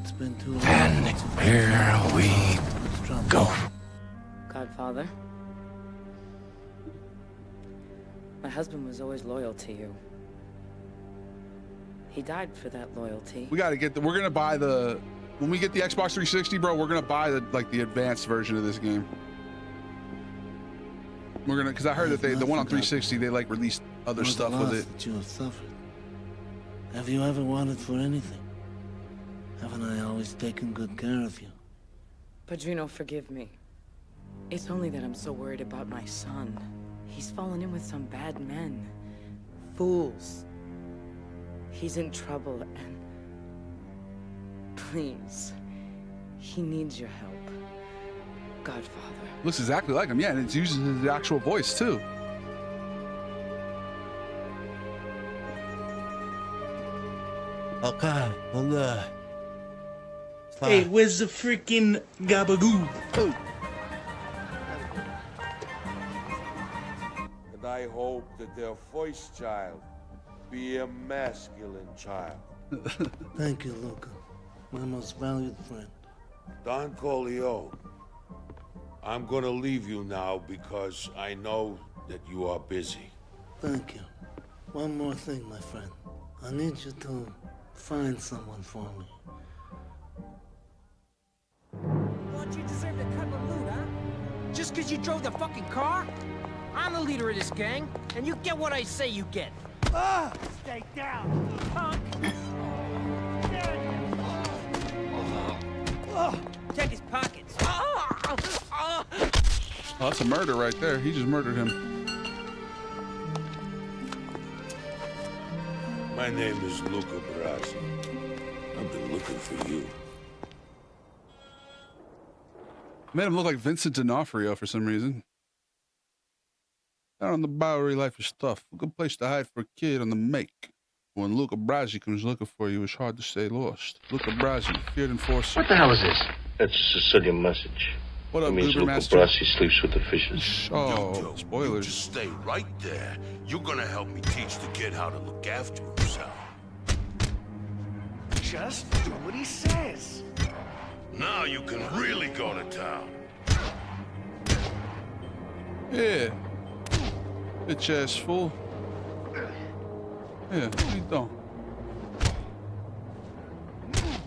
It's been too long. And here we go. Godfather, my husband was always loyal to you. He died for that loyalty. We gotta get we're gonna buy when we get the Xbox 360, bro, we're gonna buy the advanced version of this game. We're gonna, because I heard that the one on 360, they like released other stuff with it. That you have suffered. Have you ever wanted for anything? Haven't I always taken good care of you? Padrino, forgive me. It's only that I'm so worried about my son. He's fallen in with some bad men. Fools. He's in trouble and... Please. He needs your help. Godfather. Looks exactly like him, yeah, and it's using his actual voice too. Okay, well, Hey, where's the freaking gabagoo? Oh. And I hope that their first child be a masculine child. thank you, Luca. My most valued friend. Don Corleone, I'm gonna leave you now because I know that you are busy. Thank you. One more thing, my friend. I need you to Find someone for me. Thought you deserved to cut the loot, huh? Just because you drove the fucking car? I'm the leader of this gang, and you get what I say you get. Stay down, punk! Check his pockets. Oh, that's a murder right there. He just murdered him. My name is Luca Brasi. I've been looking for you. Made him look like Vincent D'Onofrio for some reason. Down on the Bowery life is tough. A good place to hide for a kid on the make. When Luca Brasi comes looking for you, it's hard to stay lost. Luca Brasi, feared enforcer. What the hell is this? That's a Sicilian message. What up, It means Goober Luca Master? Brasi sleeps with the fishes. Oh, Yo, spoilers. Just stay right there. You're gonna help me teach the kid how to look after himself. Just do what he says. Now you can really go to town. Yeah. Bitch ass fool. Yeah, what are you doing?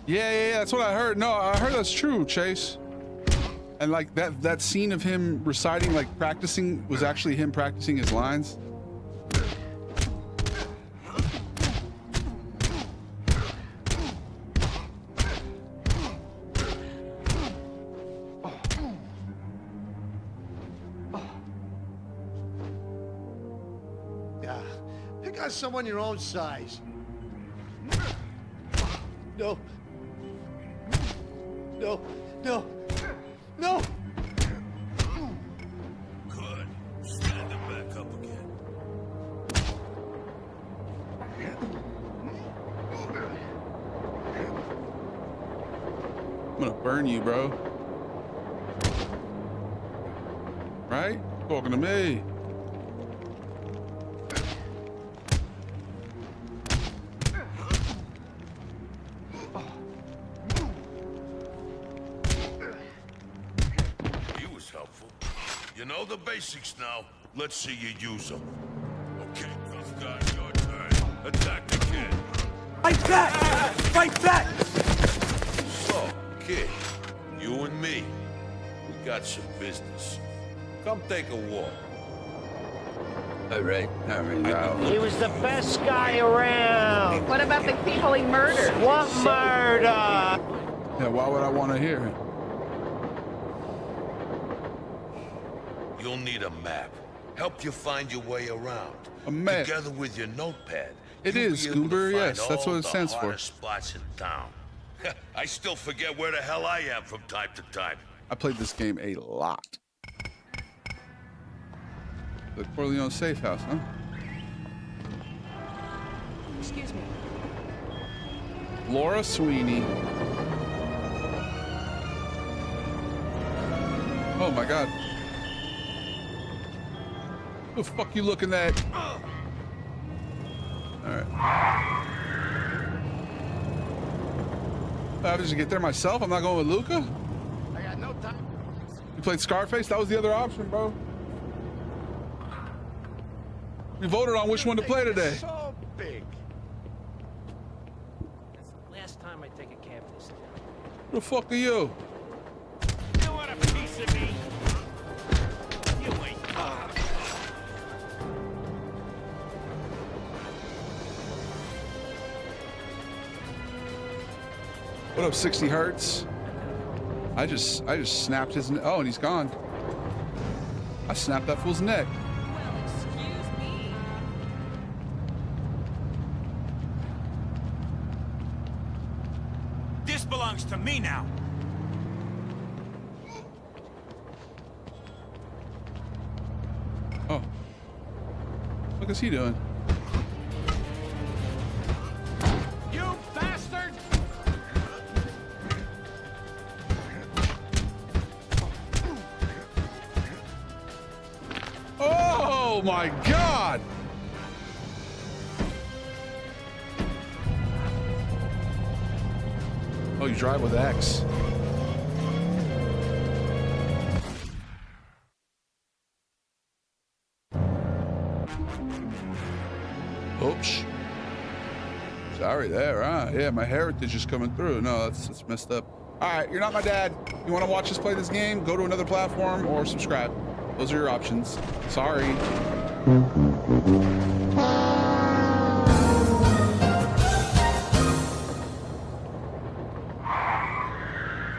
Yeah, that's what I heard. No, I heard that's true, Chase. And like that scene of him reciting, like practicing, was actually him practicing his lines. Yeah. Pick on someone your own size. No. No. No. No. Good. Stand him back up again. I'm gonna burn you, bro. Right? Talking to me. He was helpful. You know the basics now. Let's see you use them. Okay, tough guy, your turn. Attack the kid. Fight back! Fight back! So, kid, you and me, we got some business. Come take a walk. All right. He was the best guy around. What about the people he murdered? What murder? Yeah, why would I want to hear it? You'll need a map. Help you find your way around. A map. Together with your notepad. It you'll is, be able to Goober, find yes, that's all what it the stands for. hottest spots in town. I still forget where the hell I am from time to time. I played this game a lot. The Corleone safe house, huh? Excuse me. Laura Sweeney. Oh my God. What the fuck you looking at? All right. How did you get there myself? I'm not going with Luca? I got no time. You played Scarface? That was the other option, bro. We voted on which one to play today. So big. That's the last time I take a cab this town. Who the fuck are you? You want a piece of me? You ain't. What up, 60 Hertz? I just snapped his oh, and he's gone. I snapped that fool's neck. Well, excuse me. This belongs to me now. Oh. What is he doing? You bastard! Oh my God! Oh, you drive with X. Oops. Sorry there, huh? Yeah, my heritage is coming through. No, that's messed up. All right, you're not my dad. You want to watch us play this game? Go to another platform or subscribe. Those are your options. Sorry.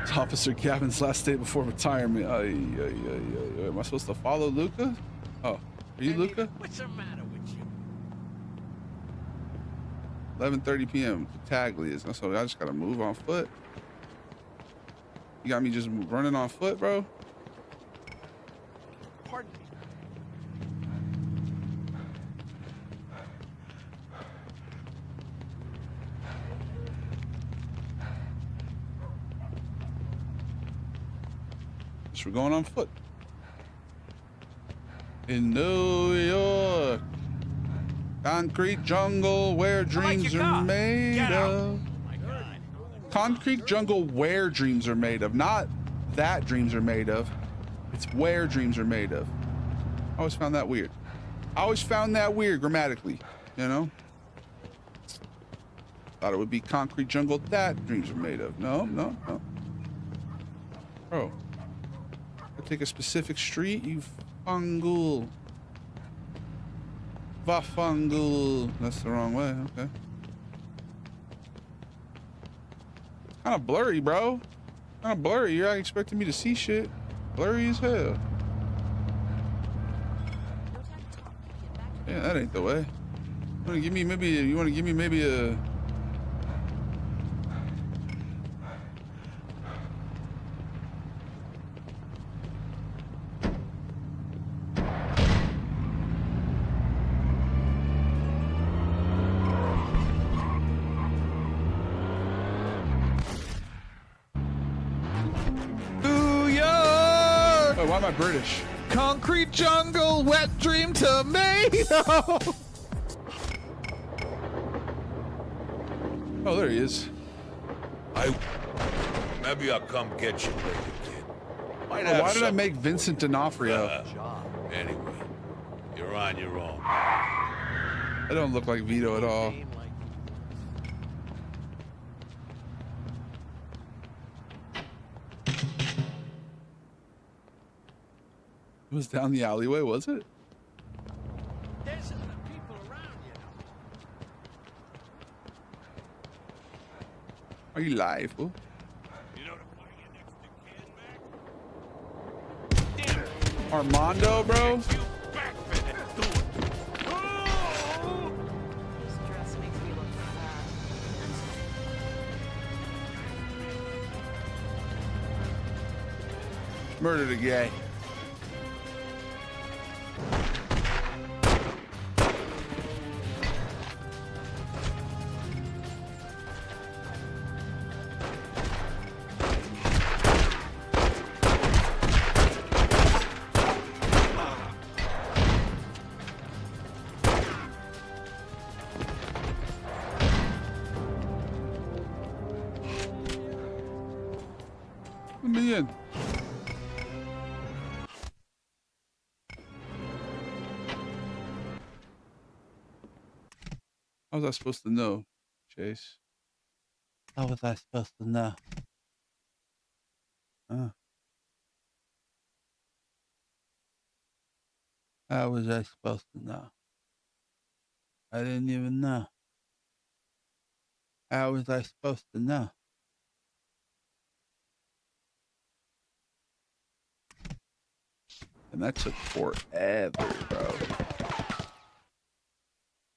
It's Officer Gavin's last day before retirement. Am I supposed to follow Luca? Oh, are you Luca? What's the matter with you? 11:30 p.m. Taglia's. So I just gotta move on foot. You got me just running on foot, bro. Pardon me. So we're going on foot. In New York, concrete jungle where dreams are made of. Concrete jungle where dreams are made of, not that dreams are made of. It's where dreams are made of. I always found that weird. I always found that weird grammatically, you know? Thought it would be concrete jungle that dreams are made of. No. Bro, I take a specific street, you fungal. Vafungal. That's the wrong way, okay. Kind of blurry, bro. Kind of blurry. You're not expecting me to see shit. Blurry as hell. Yeah, that ain't the way. You wanna give me maybe a why am I British? Concrete jungle, wet dream tomato. Oh, there he is. Maybe I'll come get you later, kid. Why did I make Vincent D'Onofrio? Anyway, you're on your own. I don't look like Vito at all. It was down the alleyway, was it? There's other people around, you know. Are you live, fool? You know the party next to Damn it. Armando, bro? This dress makes me look fat. Murdered a guy. Let me in. How was I supposed to know, Chase? How was I supposed to know? How was I supposed to know? I didn't even know. How was I supposed to know? And that took forever, bro.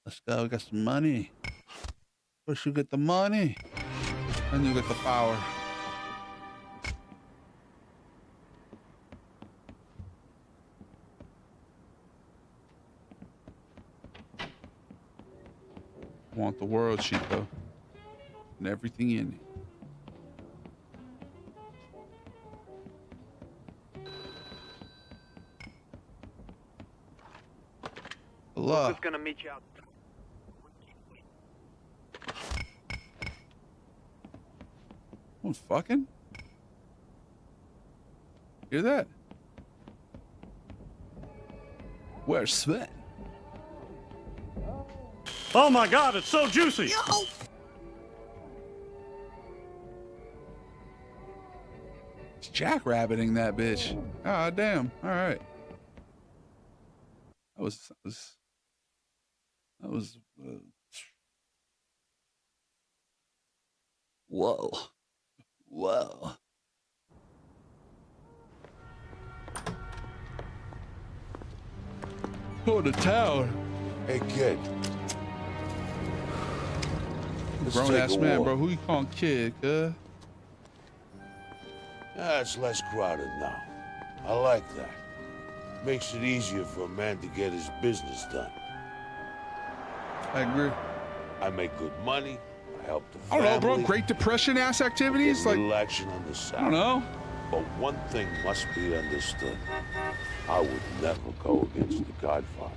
Let's go, get some money. First you get the money, then you get the power. I want the world, Chico, and everything in it. Luca's gonna meet you out. Oh, fucking. Hear that? Where's Sven? Oh my God, it's so juicy. jackrabbiting that bitch. Ah, damn. All right. That was whoa. Whoa. Going to town. Hey, kid. Grown ass man, bro. Who you calling kid, cuz? It's less crowded now. I like that. Makes it easier for a man to get his business done. I agree. I make good money. I help the I family. don't know, bro. Great Depression ass activities, like little action on the side. I don't know. But one thing must be understood. I would never go against the Godfather.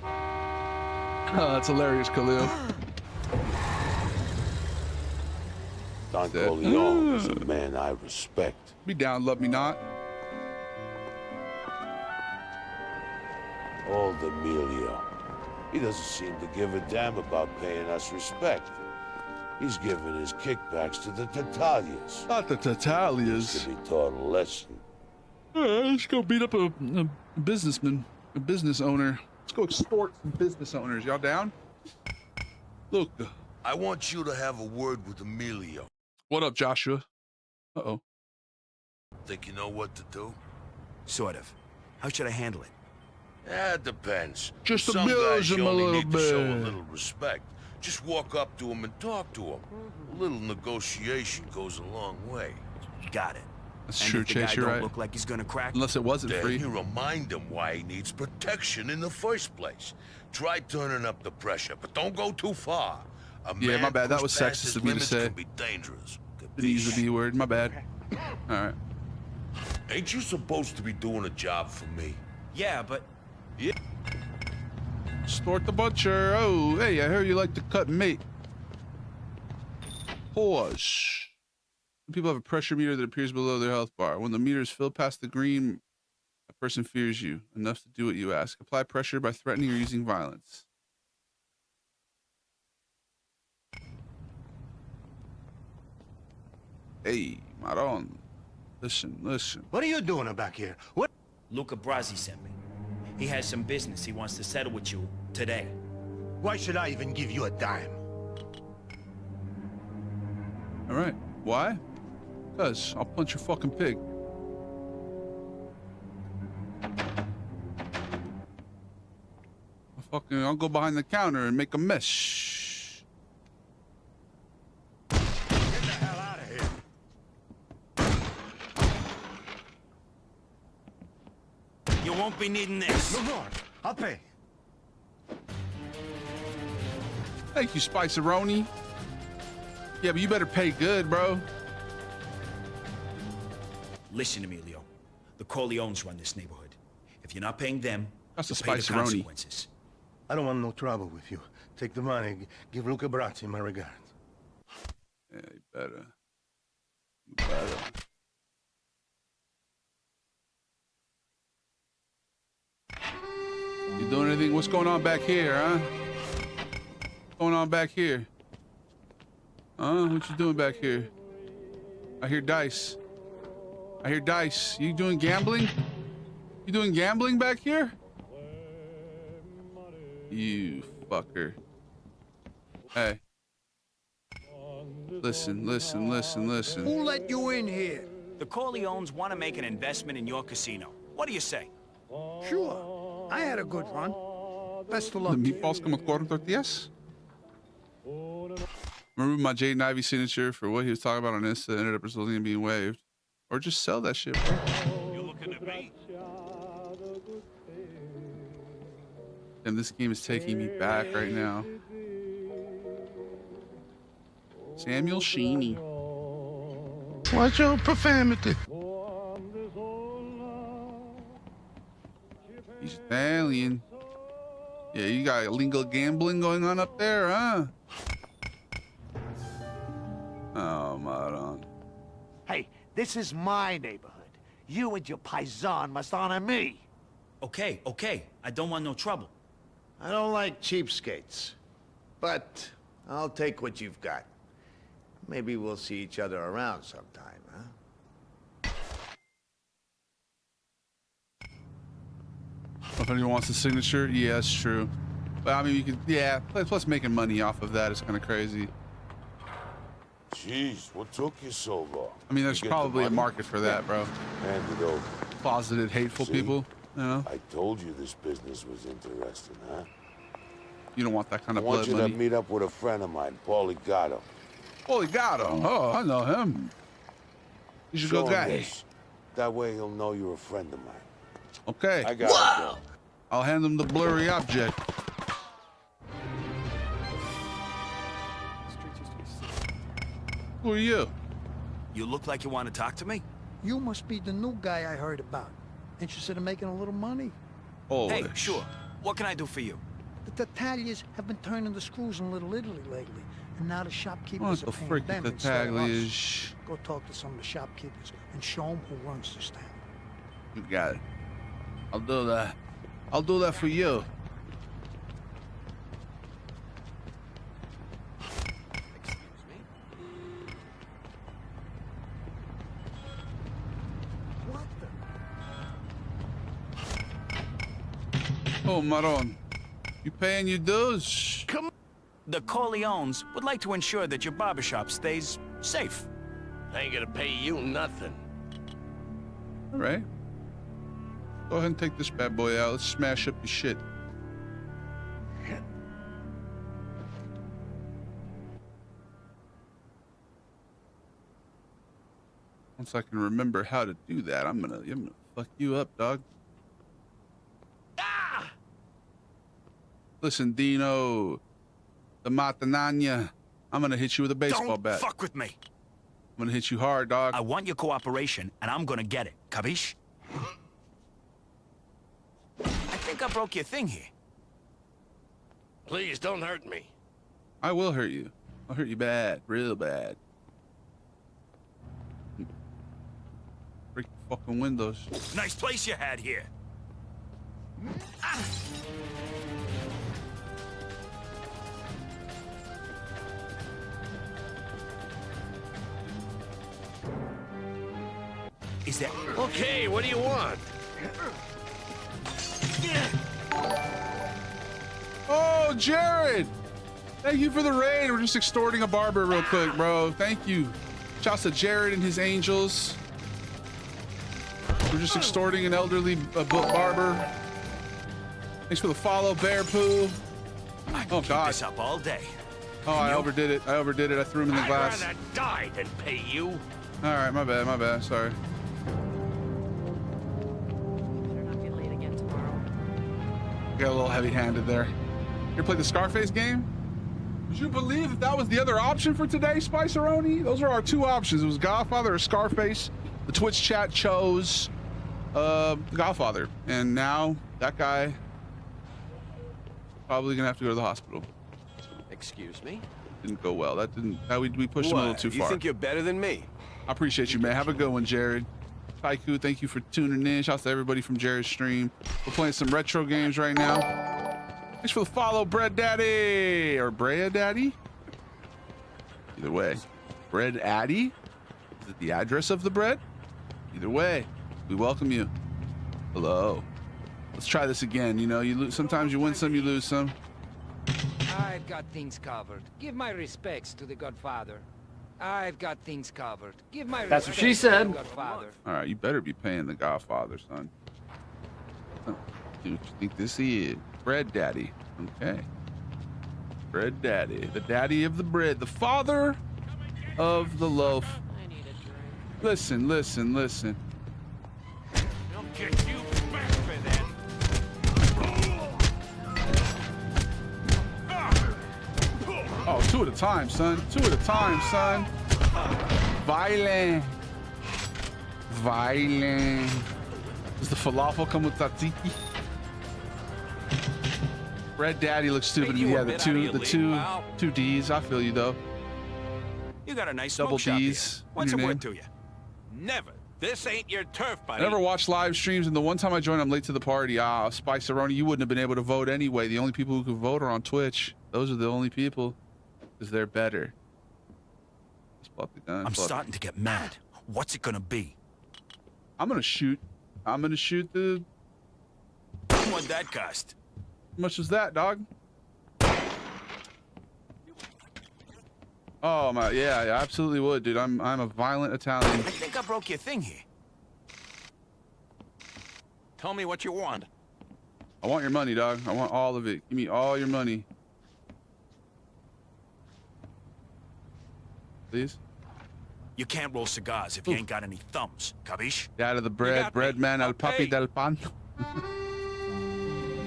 Oh, that's hilarious, Khalil. Don Corleone is a man I respect. Be down, love me not. Old Emilio. He doesn't seem to give a damn about paying us respect. He's giving his kickbacks to the Tatalias. Not the Tatalias. To be taught a lesson. Let's go beat up a businessman, a business owner. Let's go extort some business owners. Y'all down? Look. I want you to have a word with Emilio. What up, Joshua? Uh-oh. Think you know what to do? Sort of. How should I handle it? Yeah, it depends. Just Some abuse guys him you a only little need to show a bit. little respect. Just walk up to him and talk to him. A little negotiation goes a long way. Got it. That's and true, if the Chase. guy You're don't right. look like he's gonna crack? Unless it wasn't Then free. you remind him why he needs protection in the first place. Try turning up the pressure, but don't go too far. Yeah, my bad. That was sexist of me to say. Can be dangerous. Didn't use the B word. My bad. All right. Ain't you supposed to be doing a job for me? Yeah, but... Yeah. Stort the butcher. Oh, hey, I heard you like to cut meat. Pause. People have a pressure meter that appears below their health bar. When the meter is filled past the green, a person fears you enough to do what you ask. Apply pressure by threatening or using violence. Hey, Maron. Listen, listen. What are you doing back here? What? Luca Brasi sent me. He has some business he wants to settle with you today. Why should I even give you a dime? All right. Why? Because I'll punch your fucking pig. I'll go behind the counter and make a mess. Get the hell out of here. You won't be needing this. No more. I'll pay. Thank you, Spiceroni. Yeah, but you better pay good, bro. Listen, Emilio. The Corleones run this neighborhood. If you're not paying them, that's a you'll pay the Spiceroni. consequences. I don't want no trouble with you. Take the money. Give Luca Brasi my regards. Yeah, you better. You better. You doing anything? What's going on back here, huh? What's going on back here? Huh? What you doing back here? I hear dice. I hear dice. You doing gambling? You doing gambling back here? You fucker. Hey. Listen, listen, listen, listen. Who let you in here? The Corleones want to make an investment in your casino. What do you say? Sure. I had a good run. Best of luck. The meatballs come with corn tortillas? Remove my Jaden Ivey signature for what he was talking about on Insta that ended up resulting in being waived. Or just sell that shit, bro. You looking at me? And this game is taking me back right now. Samuel Sheeny. Watch your profanity. He's Italian. Yeah, you got illegal gambling going on up there, huh? Oh, Maron. Hey, this is my neighborhood. You and your paisan must honor me. Okay, okay. I don't want no trouble. I don't like cheapskates. But I'll take what you've got. Maybe we'll see each other around sometime, huh? If anyone wants a signature, yeah, that's true. But I mean, you could, yeah. Plus, making money off of that is kind of crazy. Jeez, what took you so long? I mean, there's probably a market for that, bro. Hand it over. Closeted, hateful people, you know? I told you this business was interesting, huh? You don't want that kind of I want blood you money. to meet up with a friend of mine, Paulie Gatto. Paulie Gatto? Oh, I know him. He's a good guy. That way he'll know you're a friend of mine. Okay. I got it, bro. I'll hand him the blurry object. Who are you? You look like you want to talk to me? You must be the new guy I heard about. Interested in making a little money? Oh, hey, sure. What can I do for you? The Tattaglias have been turning the screws in Little Italy lately, and now the shopkeepers What are the paying frick them the instead of us. Tattaglias? Go talk to some of the shopkeepers and show them who runs this town. You got it. I'll do that. I'll do that for you. Oh, Maron. You paying your dues? Come. The Corleones would like to ensure that your barbershop stays safe. I ain't gonna pay you nothing. All right. Go ahead and take this bad boy out. Let's smash up your shit. Once I can remember how to do that, I'm gonna fuck you up, dog. Ah! Listen, Dino, the Matananya, I'm gonna hit you with a baseball bat. Don't fuck with me. I'm gonna hit you hard, dog. I want your cooperation, and I'm gonna get it. Capiche? I think I broke your thing here. Please don't hurt me. I will hurt you. I'll hurt you bad, real bad. Break the fucking windows. Nice place you had here. Is that... Okay, what do you want? Oh, Jared! Thank you for the raid. We're just extorting a barber real quick, bro. Thank you. Shouts to Jared and his angels. We're just extorting an elderly barber. Thanks for the follow, Bear Poo. Oh, God. This up all day. Oh, I overdid it. I overdid it. I threw him in the glass. I'd rather die than pay you. All right, my bad, my bad. Sorry. Got a little heavy-handed there. You ever played the Scarface game? Would you believe that was the other option for today, Spiceroni? Those are our two options. It was Godfather or Scarface. The Twitch chat chose Godfather, and now that guy probably gonna have to go to the hospital. Excuse me? Didn't go well. That didn't. We pushed him a little too far. You think you're better than me? I appreciate you, man. Have a good one, Jared. Taiku, thank you for tuning in. Shouts to everybody from Jared's stream. We're playing some retro games right now. Thanks for the follow, Bread Daddy. Or Brea Daddy. Either way. Bread Addy? Is it the address of the bread? Either way, we welcome you. Hello. Let's try this again. You know, you lose, sometimes you win some, you lose some. I've got things covered. Give my respects to the Godfather. I've got things covered. Give my That's what respects she said. to the Godfather. All right, you better be paying the Godfather, son. Dude, what you think this is? Bread Daddy. Okay. Bread Daddy. The daddy of the bread. The father of the loaf. Listen, listen, listen. I'll get you back for that. Oh, two at a time, son. Two at a time, son. Violent. Violent. Does the falafel come with tzatziki? Bread Daddy looks stupid. Yeah, the two D's. I feel you though. You got a nice Double smoke shop here. D's. What's in it your worth name. to you? Never. This ain't your turf, I buddy. never watched live streams, and the one time I joined, I'm late to the party. Spiceroni, you wouldn't have been able to vote anyway. The only people who could vote are on Twitch. Those are the only people, because they're better. Just bought the gun. I'm starting to get mad. What's it gonna be? I'm gonna shoot. I'm gonna shoot the What'd that cost? How much was that, dog? Oh my, yeah, I absolutely would, dude. I'm a violent Italian. I think I broke your thing here. Tell me what you want. I want your money, dog. I want all of it. Give me all your money. Please? You can't roll cigars if you ain't got any thumbs. Capiche? Out of the bread, bread man, el papi del pan.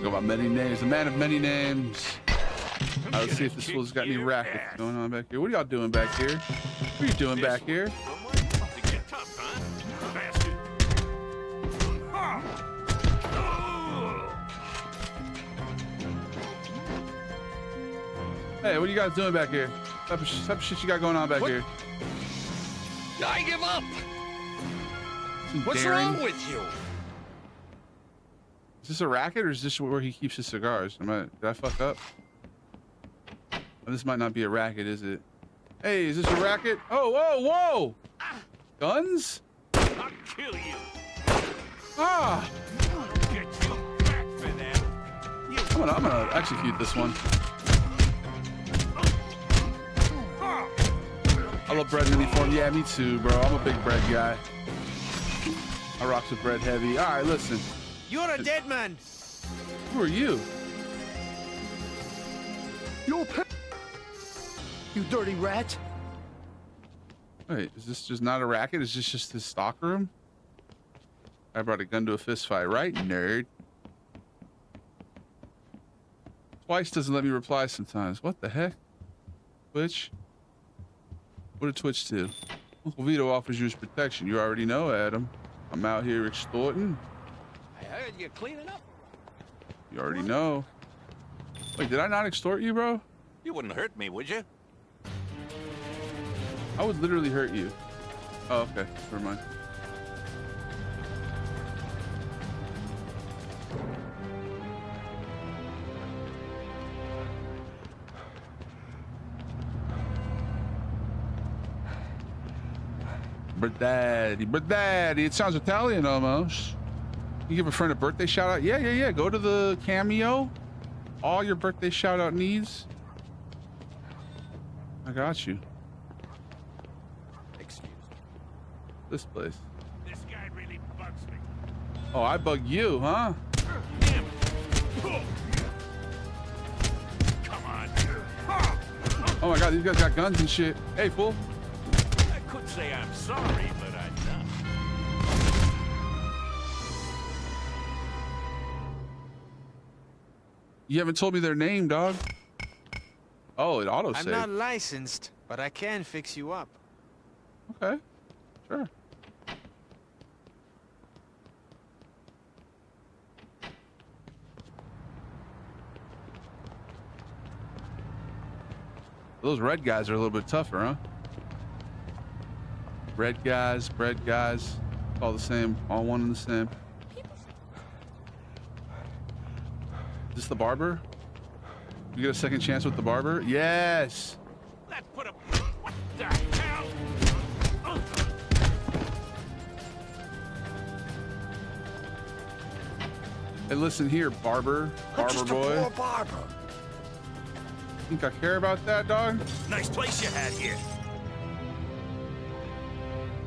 Go by many names, the man of many names. Let's see if this fool's got any rackets going on back here. What are y'all doing back here? What are you doing back here? Hey, what are you guys doing back here? What type of shit you got going on back here? I give up. What's wrong with you? Is this a racket or is this where he keeps his cigars? Did I fuck up? This might not be a racket, is it? Hey, is this a racket? Oh, whoa, whoa! Guns? I'll kill you. Ah! I'll get you back for that. I'm gonna execute this one. I love bread in any form. Yeah, me too, bro. I'm a big bread guy. I rocks with bread heavy. All right, listen. You're a dead man. Who are you? You're you dirty rat. Wait, is this just not a racket? Is this just his stock room? I brought a gun to a fist fight, right, nerd? Twice doesn't let me reply sometimes. What the heck? Twitch? What did Twitch do? Uncle Vito offers you his protection. You already know, Adam. I'm out here extorting. I heard you cleaning up. You already know. Wait, did I not extort you, bro? You wouldn't hurt me, would you? I would literally hurt you. Oh, okay. Never mind. Daddy. It sounds Italian almost. You give a friend a birthday shout out? Yeah. Go to the Cameo. All your birthday shout out needs. I got you. Excuse me. This place. This guy really bugs me. Oh, I bug you, huh? Damn it. Come on. Oh my god, these guys got guns and shit. Hey, fool. I could say I'm sorry, but I'm not. You haven't told me their name, dog. Oh, it auto I'm saved. not licensed, but I can fix you up. Okay, sure. Those red guys are a little bit tougher, huh? Red guys, bread guys, all the same, all one and the same. Is this the barber? You get a second chance with the barber? Yes! Let's put a... What the hell? Hey, listen here, barber. Barber boy. Poor barber. Think I care about that, dog? Nice place you had here.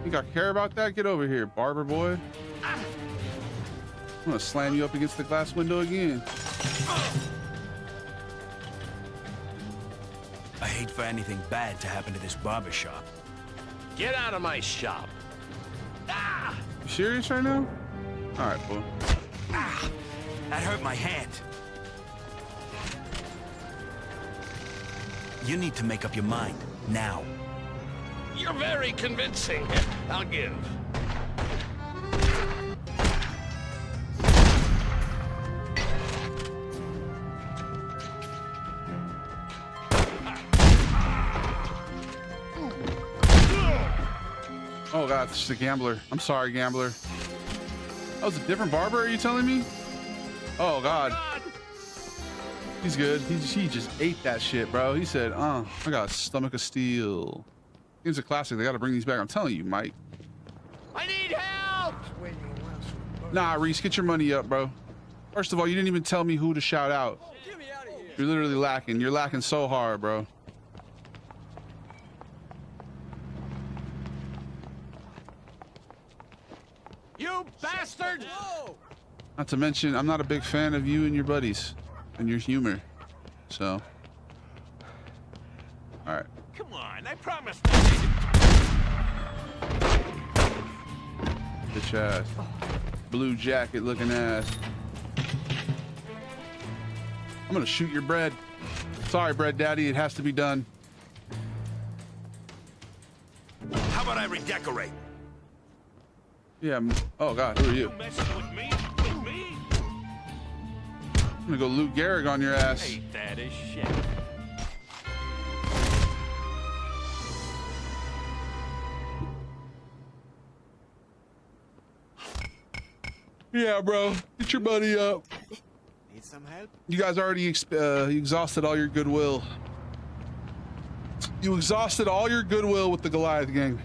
Think I care about that? Get over here, barber boy. I'm gonna slam you up against the glass window again. I hate for anything bad to happen to this barber shop. Get out of my shop. You serious right now? All right, boy. That hurt my hand. You need to make up your mind now. You're very convincing. I'll give. Oh god, it's just a gambler. I'm sorry, gambler. That was a different barber, are you telling me? Oh god. He's good. He just ate that shit, bro. He said, I got a stomach of steel. Game's a classic. They gotta bring these back. I'm telling you, Mike. I need help! Nah, Reese, get your money up, bro. First of all, you didn't even tell me who to shout out. You're literally lacking. You're lacking so hard, bro. You bastard! Not to mention, I'm not a big fan of you and your buddies and your humor. So, all right. Come on, I promised. Bitch ass. Blue jacket looking ass. I'm gonna shoot your bread. Sorry, bread daddy, it has to be done. How about I redecorate? Yeah, oh god, who are you? You messing with me? With me? I'm gonna go Lou Gehrig on your ass. Ain't that a shit? Yeah, bro, get your buddy up. Need some help? You guys already exhausted all your goodwill. You exhausted all your goodwill with the Goliath gang.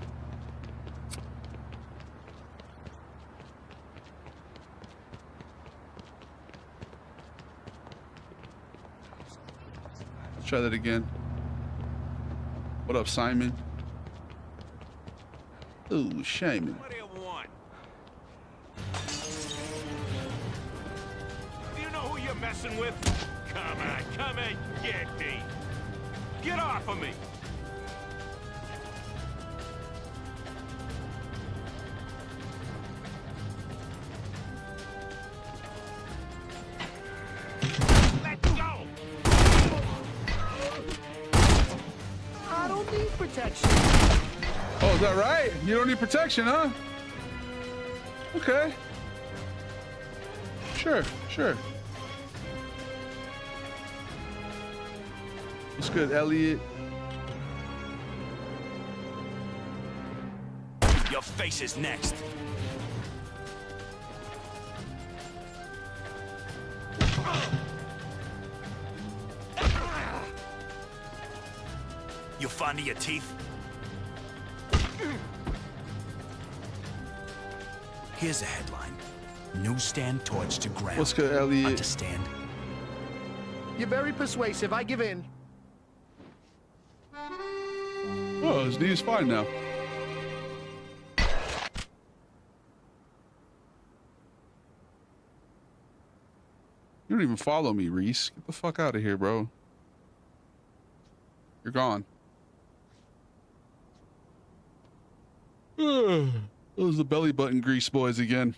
Let's try that again. What up, Simon? Ooh, Shaman. What do you want? Do you know who you're messing with? Come and get me. Get off of me. Let go. I don't need protection. Oh, is that right? You don't need protection, huh? Okay. Sure, sure. What's good, Elliot? Your face is next. You fond of your teeth? Here's a headline. Newsstand torch to ground. What's good, Elliot? Understand? You're very persuasive. I give in. Oh, his knee is fine now. You don't even follow me, Reese. Get the fuck out of here, bro. You're gone. Those are the belly button grease boys again.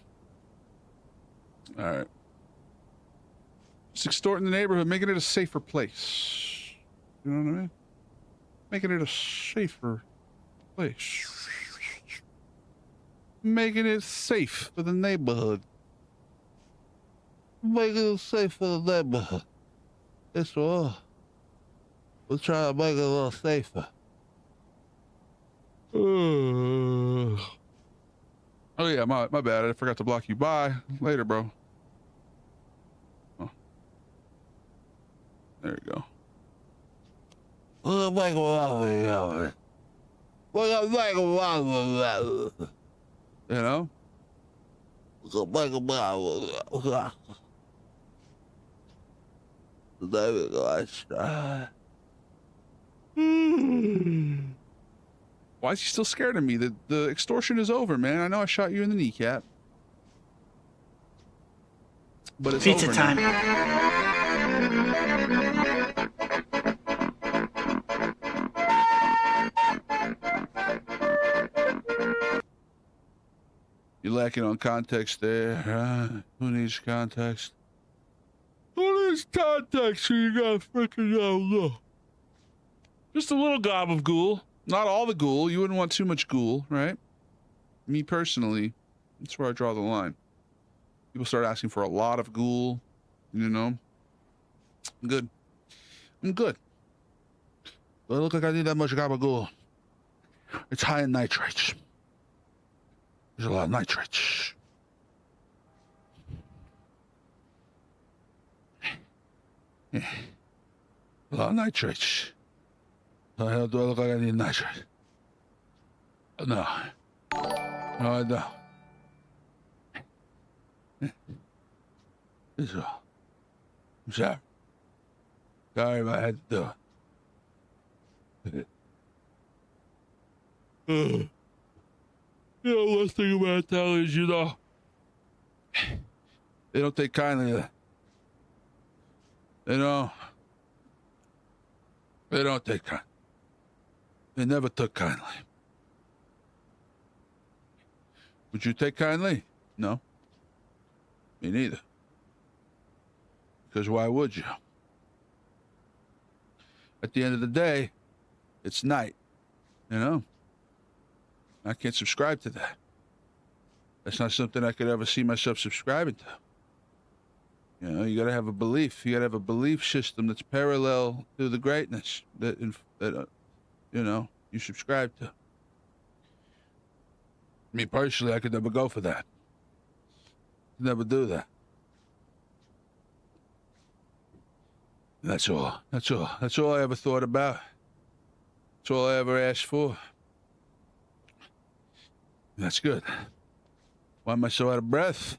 All right. Just extorting the neighborhood, making it a safer place. You know what I mean? Making it a safer place. Making it safe for the neighborhood. Making it safe for the neighborhood. That's all. We're trying to make it a little safer. Oh yeah, my bad. I forgot to block you. Bye. Later, bro. Oh. There you go. You know? Why is he still scared of me? The extortion is over, man. I know I shot you in the kneecap. But it's Pizza over time. now. You're lacking on context there, huh? Who needs context? Who needs context when you got freaking low? Just a little gob of ghoul. Not all the ghoul. You wouldn't want too much ghoul, right? Me personally, that's where I draw the line. People start asking for a lot of ghoul, you know? I'm good. I'm good. Do I look like I need that much gabagool? It's high in nitrates. There's a lot of nitrates. Yeah. A lot of nitrates. Do I look like I need nitrate? No. No, I don't. That's all. I'm sorry. Sorry if I had to do it. You know, one thing about town is, you know, they don't take kindly to that. You know, they don't take kindly. They never took kindly. Would you take kindly? No. Me neither. Because why would you? At the end of the day, it's night, you know? I can't subscribe to that. That's not something I could ever see myself subscribing to. You know, you gotta have a belief. You gotta have a belief system that's parallel to the greatness that you know, you subscribe to. Me personally, I could never go for that. Never do that. That's all. That's all. That's all I ever thought about. That's all I ever asked for. That's good. Why am I so out of breath?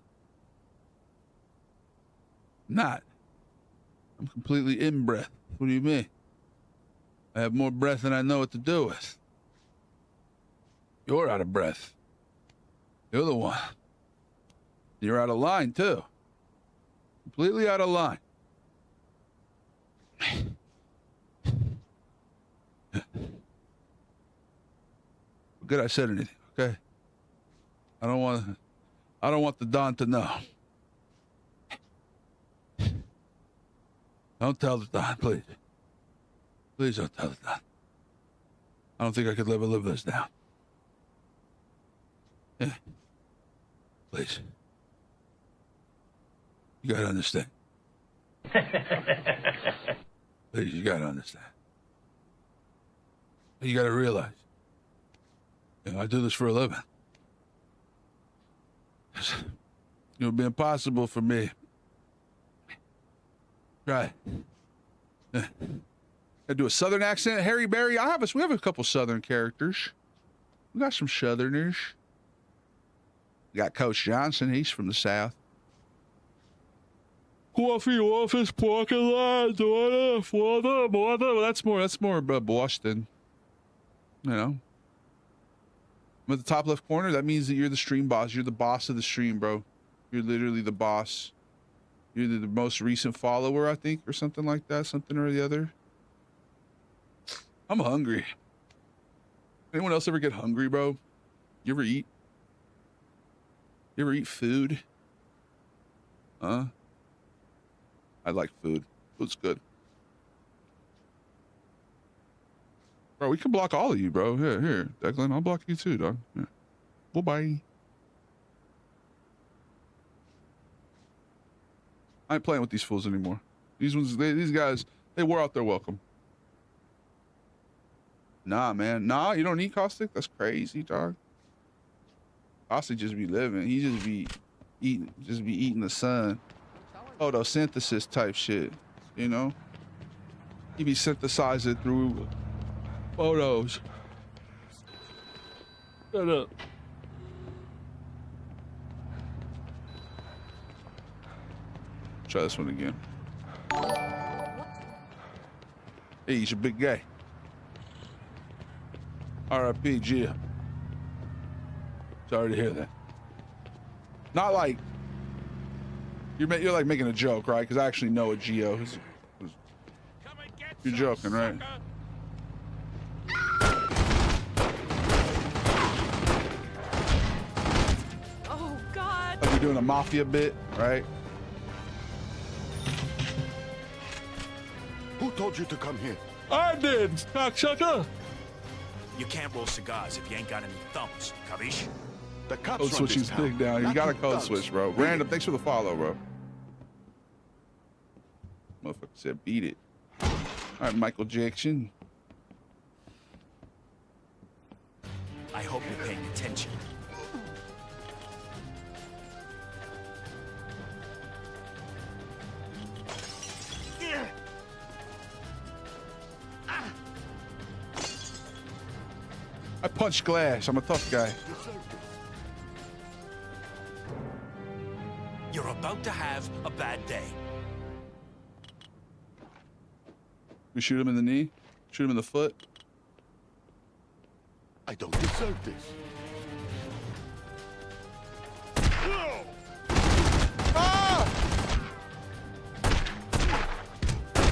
Not. I'm completely in breath. What do you mean? I have more breath than I know what to do with. You're out of breath. You're the one. You're out of line, too. Completely out of line. Good I said anything, okay? I don't want the Don to know. Don't tell the Don, please. Please don't tell the Don. I don't think I could ever live this down. Yeah. Please. You gotta understand. Please, you gotta understand. You gotta realize. You know, I do this for a living. It would be impossible for me. Right. I do a Southern accent, Harry Berry. We have a couple Southern characters. We got some Southerners. We got Coach Johnson. He's from the South. Coffee office parking lot. Well, that's more Boston. You know. I'm at the top left corner. That means that you're the stream boss. You're the boss of the stream, bro. You're literally the boss. You're the most recent follower, I think, or something like that. Something or the other. I'm hungry. Anyone else ever get hungry, bro? You ever eat? You ever eat food? Huh? I like food. Food's good. Bro, we can block all of you, bro. Here, Declan, I'll block you too, dog. Yeah. Bye-bye. I ain't playing with these fools anymore. These guys, they wore out their welcome. Nah, man. Nah, you don't need Caustic? That's crazy, dog. Caustic just be living. He just be eating the sun. Photosynthesis type shit, you know? He be synthesizing through photos. Shut up. Try this one again. Hey, he's a big guy. R.I.P. Gia. Sorry to hear that. Not like you're like making a joke, right? Because I actually know a Geo. You're joking, right? Oh God! Like you're doing a mafia bit, right? Who told you to come here? I did, cocksucker. You can't roll cigars if you ain't got any thumbs, capiche? The cops code switching's big down. You got a code switch, bro. Random, thanks for the follow, bro. Motherfucker said beat it. All right, Michael Jackson. I hope you're paying attention. I punch glass. I'm a tough guy. You're about allowed to have a bad day. We shoot him in the knee? Shoot him in the foot? I don't deserve this. Ah!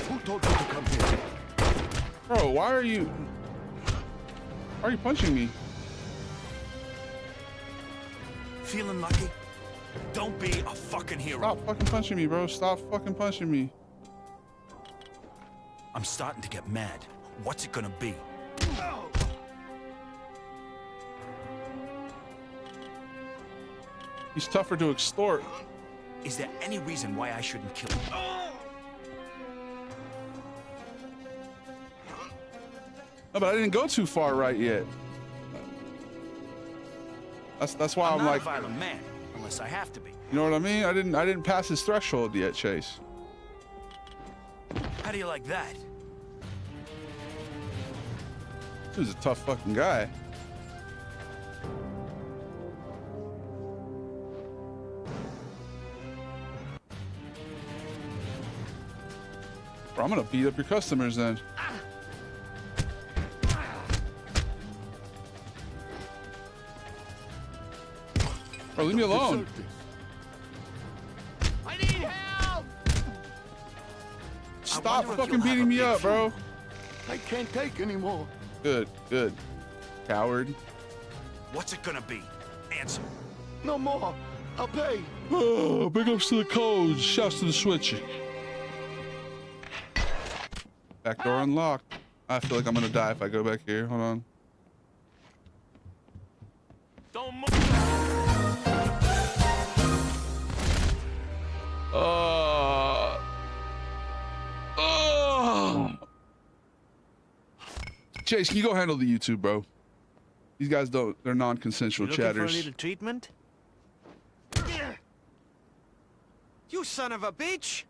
Who told you to come here? Bro, why are you punching me? Feeling lucky? Don't be a fucking hero. Stop fucking punching me, bro. Stop fucking punching me. I'm starting to get mad. What's it gonna be? He's tougher to extort. Is there any reason why I shouldn't kill him? No, but I didn't go too far right yet. That's why I'm not like, a violent man, unless I have to be. you know what I mean? I didn't pass his threshold yet, Chase. How do you like that? He was a tough fucking guy. Bro, I'm gonna beat up your customers then. Bro, leave me alone. I need help! Stop fucking beating me up, bro. I can't take anymore. Good, good. Coward. What's it gonna be? Answer. No more. I'll pay. Oh, big ups to the codes. Shouts to the switching. Back door unlocked. I feel like I'm gonna die if I go back here. Hold on. Don't move. Chase, can you go handle the YouTube, bro? These guys they're non-consensual Looking chatters. for a little treatment? You son of a bitch!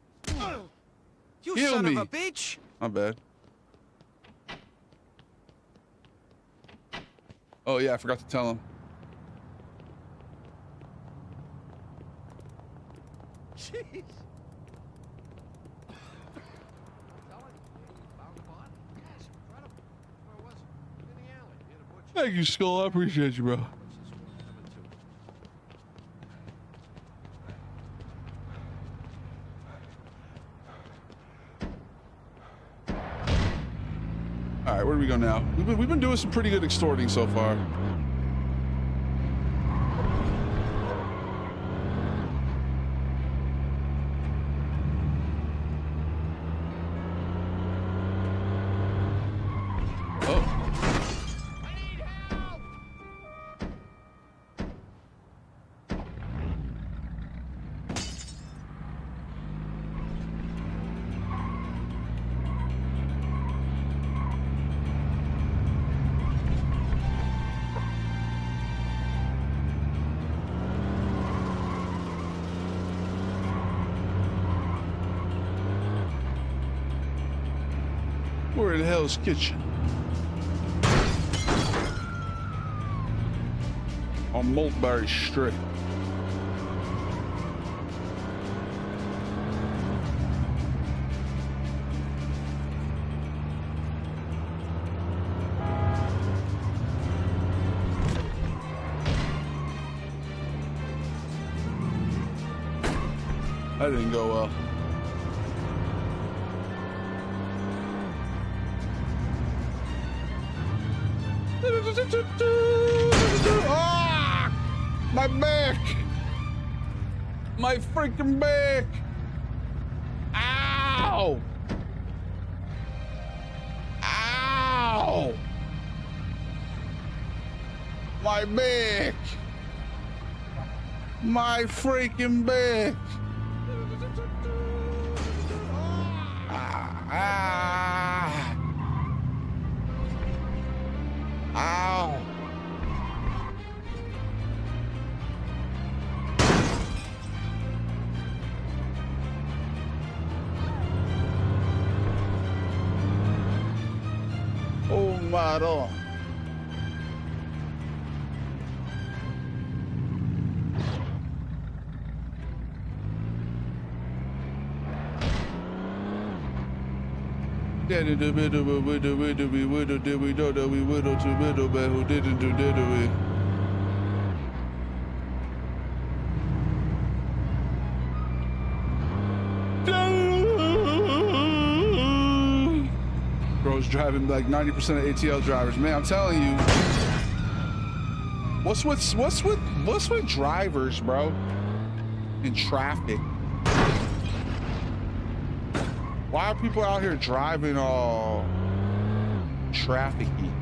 You Heal son me. of a bitch! My bad. Oh yeah, I forgot to tell him. Jeez. Thank you, Skull. I appreciate you, bro. All right, where do we go now? We've been doing some pretty good extorting so far. We're in Hell's Kitchen. On Mulberry Street. That didn't go well. Ah! My back! My freaking back! Ow! Ow! My back! My freaking back! Ah! Ow! Oh my God. Dead in the middle, we widow, we widow, did we know that we widow to middleman who didn't do did we? Bro's driving like 90% of ATL drivers. Man, I'm telling you. What's with drivers, bro? In traffic. Why are people out here driving all trafficy?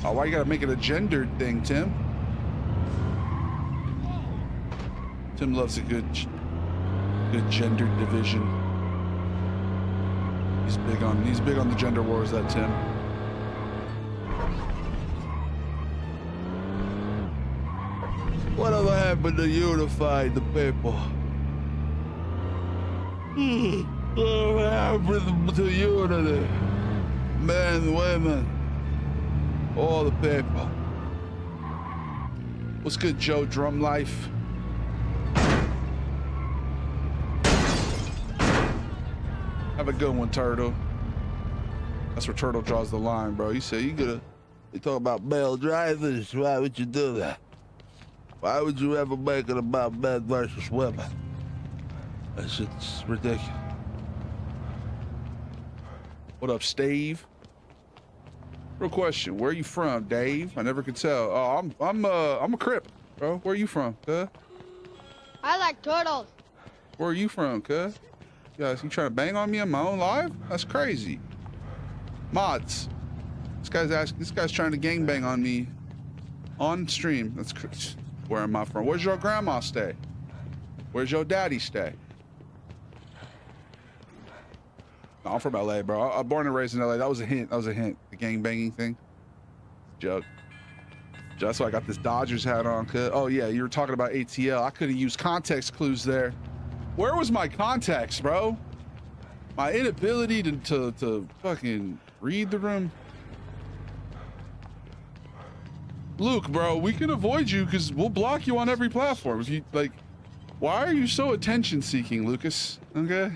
Oh, why you gotta make it a gendered thing, Tim? Tim loves a good gendered division. He's big on the gender wars, that Tim. Whatever happened to unify the people? Whatever happened to unity? Men, women, all the people. What's good, Joe Drum Life? Have a good one, Turtle. That's where Turtle draws the line, bro. You say you talk about male drivers. Why would you do that? Why would you ever make it about men versus women? That shit's ridiculous. What up, Steve? Real question, where are you from, Dave? I never could tell. Oh, I'm a Crip, bro. Where are you from, cuz? I like turtles. Where are you from, cuz? You trying to bang on me on my own live? That's crazy. Mods. This guy's trying to gangbang on me on stream. That's crazy. Where am I from? Where's your grandma stay? Where's your daddy stay? No, I'm from LA, bro. I'm born and raised in LA. That was a hint. The gangbanging thing. Joke. That's why I got this Dodgers hat on. Oh yeah, you were talking about ATL. I could have used context clues there. Where was my context, bro? My inability to fucking read the room. Luke, bro, we can avoid you because we'll block you on every platform. If you like, why are you so attention-seeking, Lucas? Okay,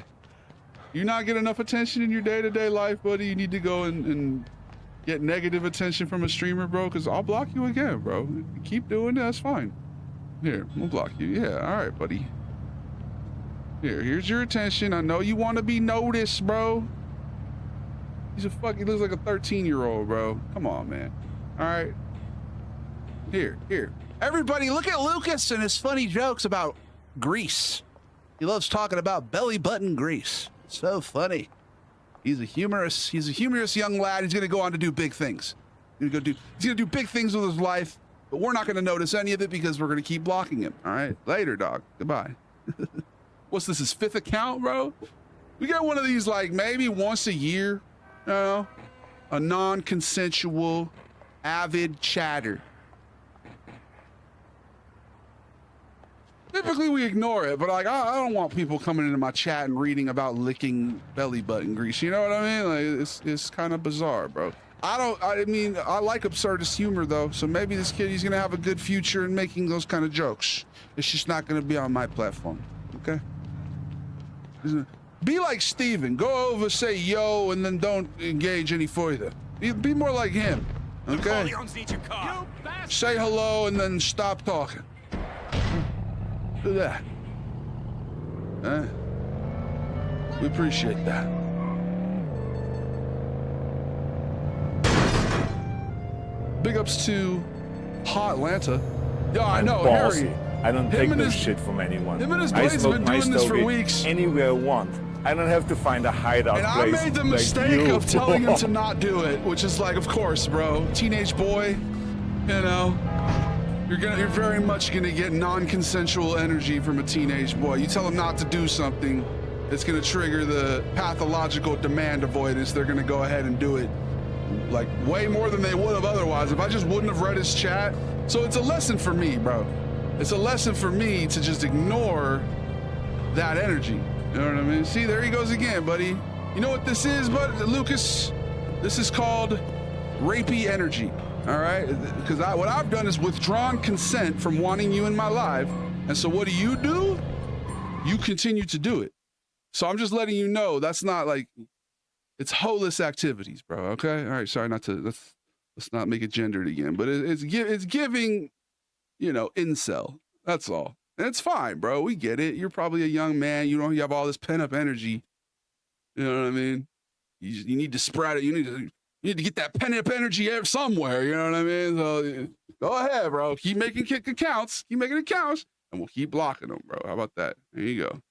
you not get enough attention in your day-to-day life, buddy. You need to go and get negative attention from a streamer, bro. Because I'll block you again, bro. Keep doing that. That's fine. Here, we'll block you. Yeah, all right, buddy. Here's your attention. I know you want to be noticed, bro. He looks like a 13-year-old, bro. Come on, man. All right. Here. Everybody, look at Lucas and his funny jokes about grease. He loves talking about belly button grease. So funny. He's a humorous young lad. He's gonna go on to do big things. He's gonna do big things with his life, but we're not gonna notice any of it because we're gonna keep blocking him. All right. Later, dog. Goodbye. What's this, his 5th account, bro? We got one of these like maybe once a year, you know? A non-consensual, avid chatter. Typically we ignore it, but like I don't want people coming into my chat and reading about licking belly button grease. You know what I mean? Like it's kind of bizarre, bro. I mean, I like absurdist humor though, so maybe this kid, he's gonna have a good future in making those kind of jokes. It's just not gonna be on my platform, okay? Be like Steven. Go over, say yo, and then don't engage any further. Be more like him, okay? Say hello and then stop talking. Do that. We appreciate that. Big ups to Atlanta. Yeah, I know, bossy. Harry. I don't take no shit from anyone. Him and his Blaze have been doing this for weeks. Anywhere I want. I don't have to find a hideout and place. I made the mistake of telling him to not do it, which is like, of course, bro. Teenage boy, you know. You're very much gonna get non-consensual energy from a teenage boy. You tell him not to do something, it's gonna trigger the pathological demand avoidance. They're gonna go ahead and do it like way more than they would have otherwise if I just wouldn't have read his chat. So it's a lesson for me, bro. It's a lesson for me to just ignore that energy. You know what I mean? See, there he goes again, buddy. You know what this is, bud? Lucas? This is called rapey energy. All right, because what I've done is withdrawn consent from wanting you in my life. And so what do? You continue to do it. So I'm just letting you know that's not like, it's holeless activities, bro. Okay. All right. Sorry, let's not make it gendered again, but it's giving, you know, incel. That's all. And it's fine, bro. We get it. You're probably a young man. You have all this pent up energy. You know what I mean? You need to spread it. You need to get that pent up energy somewhere. You know what I mean? So go ahead, bro. Keep making accounts. Keep making accounts, and we'll keep blocking them, bro. How about that? There you go.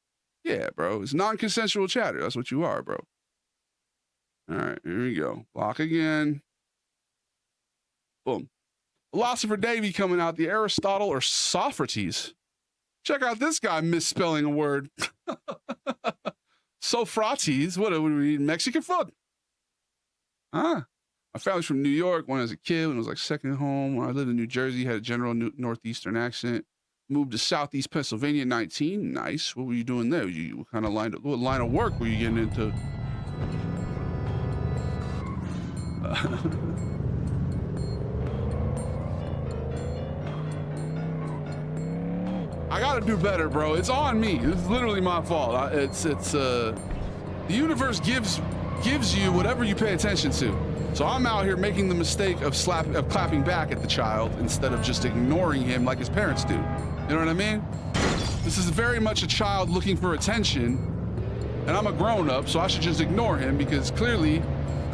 Yeah, bro. It's non-consensual chatter. That's what you are, bro. All right, here we go. Block again. Boom. Philosopher Davy coming out. The Aristotle or Socrates. Check out this guy misspelling a word. Socrates. What do we eat? Mexican food? Huh? My family's from New York. When I was a kid, when it was like second home. When I lived in New Jersey, had a general northeastern accent. Moved to southeast Pennsylvania at 19. Nice. What were you doing there? What line of work were you getting into? I gotta do better, bro. It's on me. It's literally my fault. The universe gives you whatever you pay attention to. So I'm out here making the mistake of clapping back at the child instead of just ignoring him like his parents do. You know what I mean? This is very much a child looking for attention, and I'm a grown-up, so I should just ignore him because clearly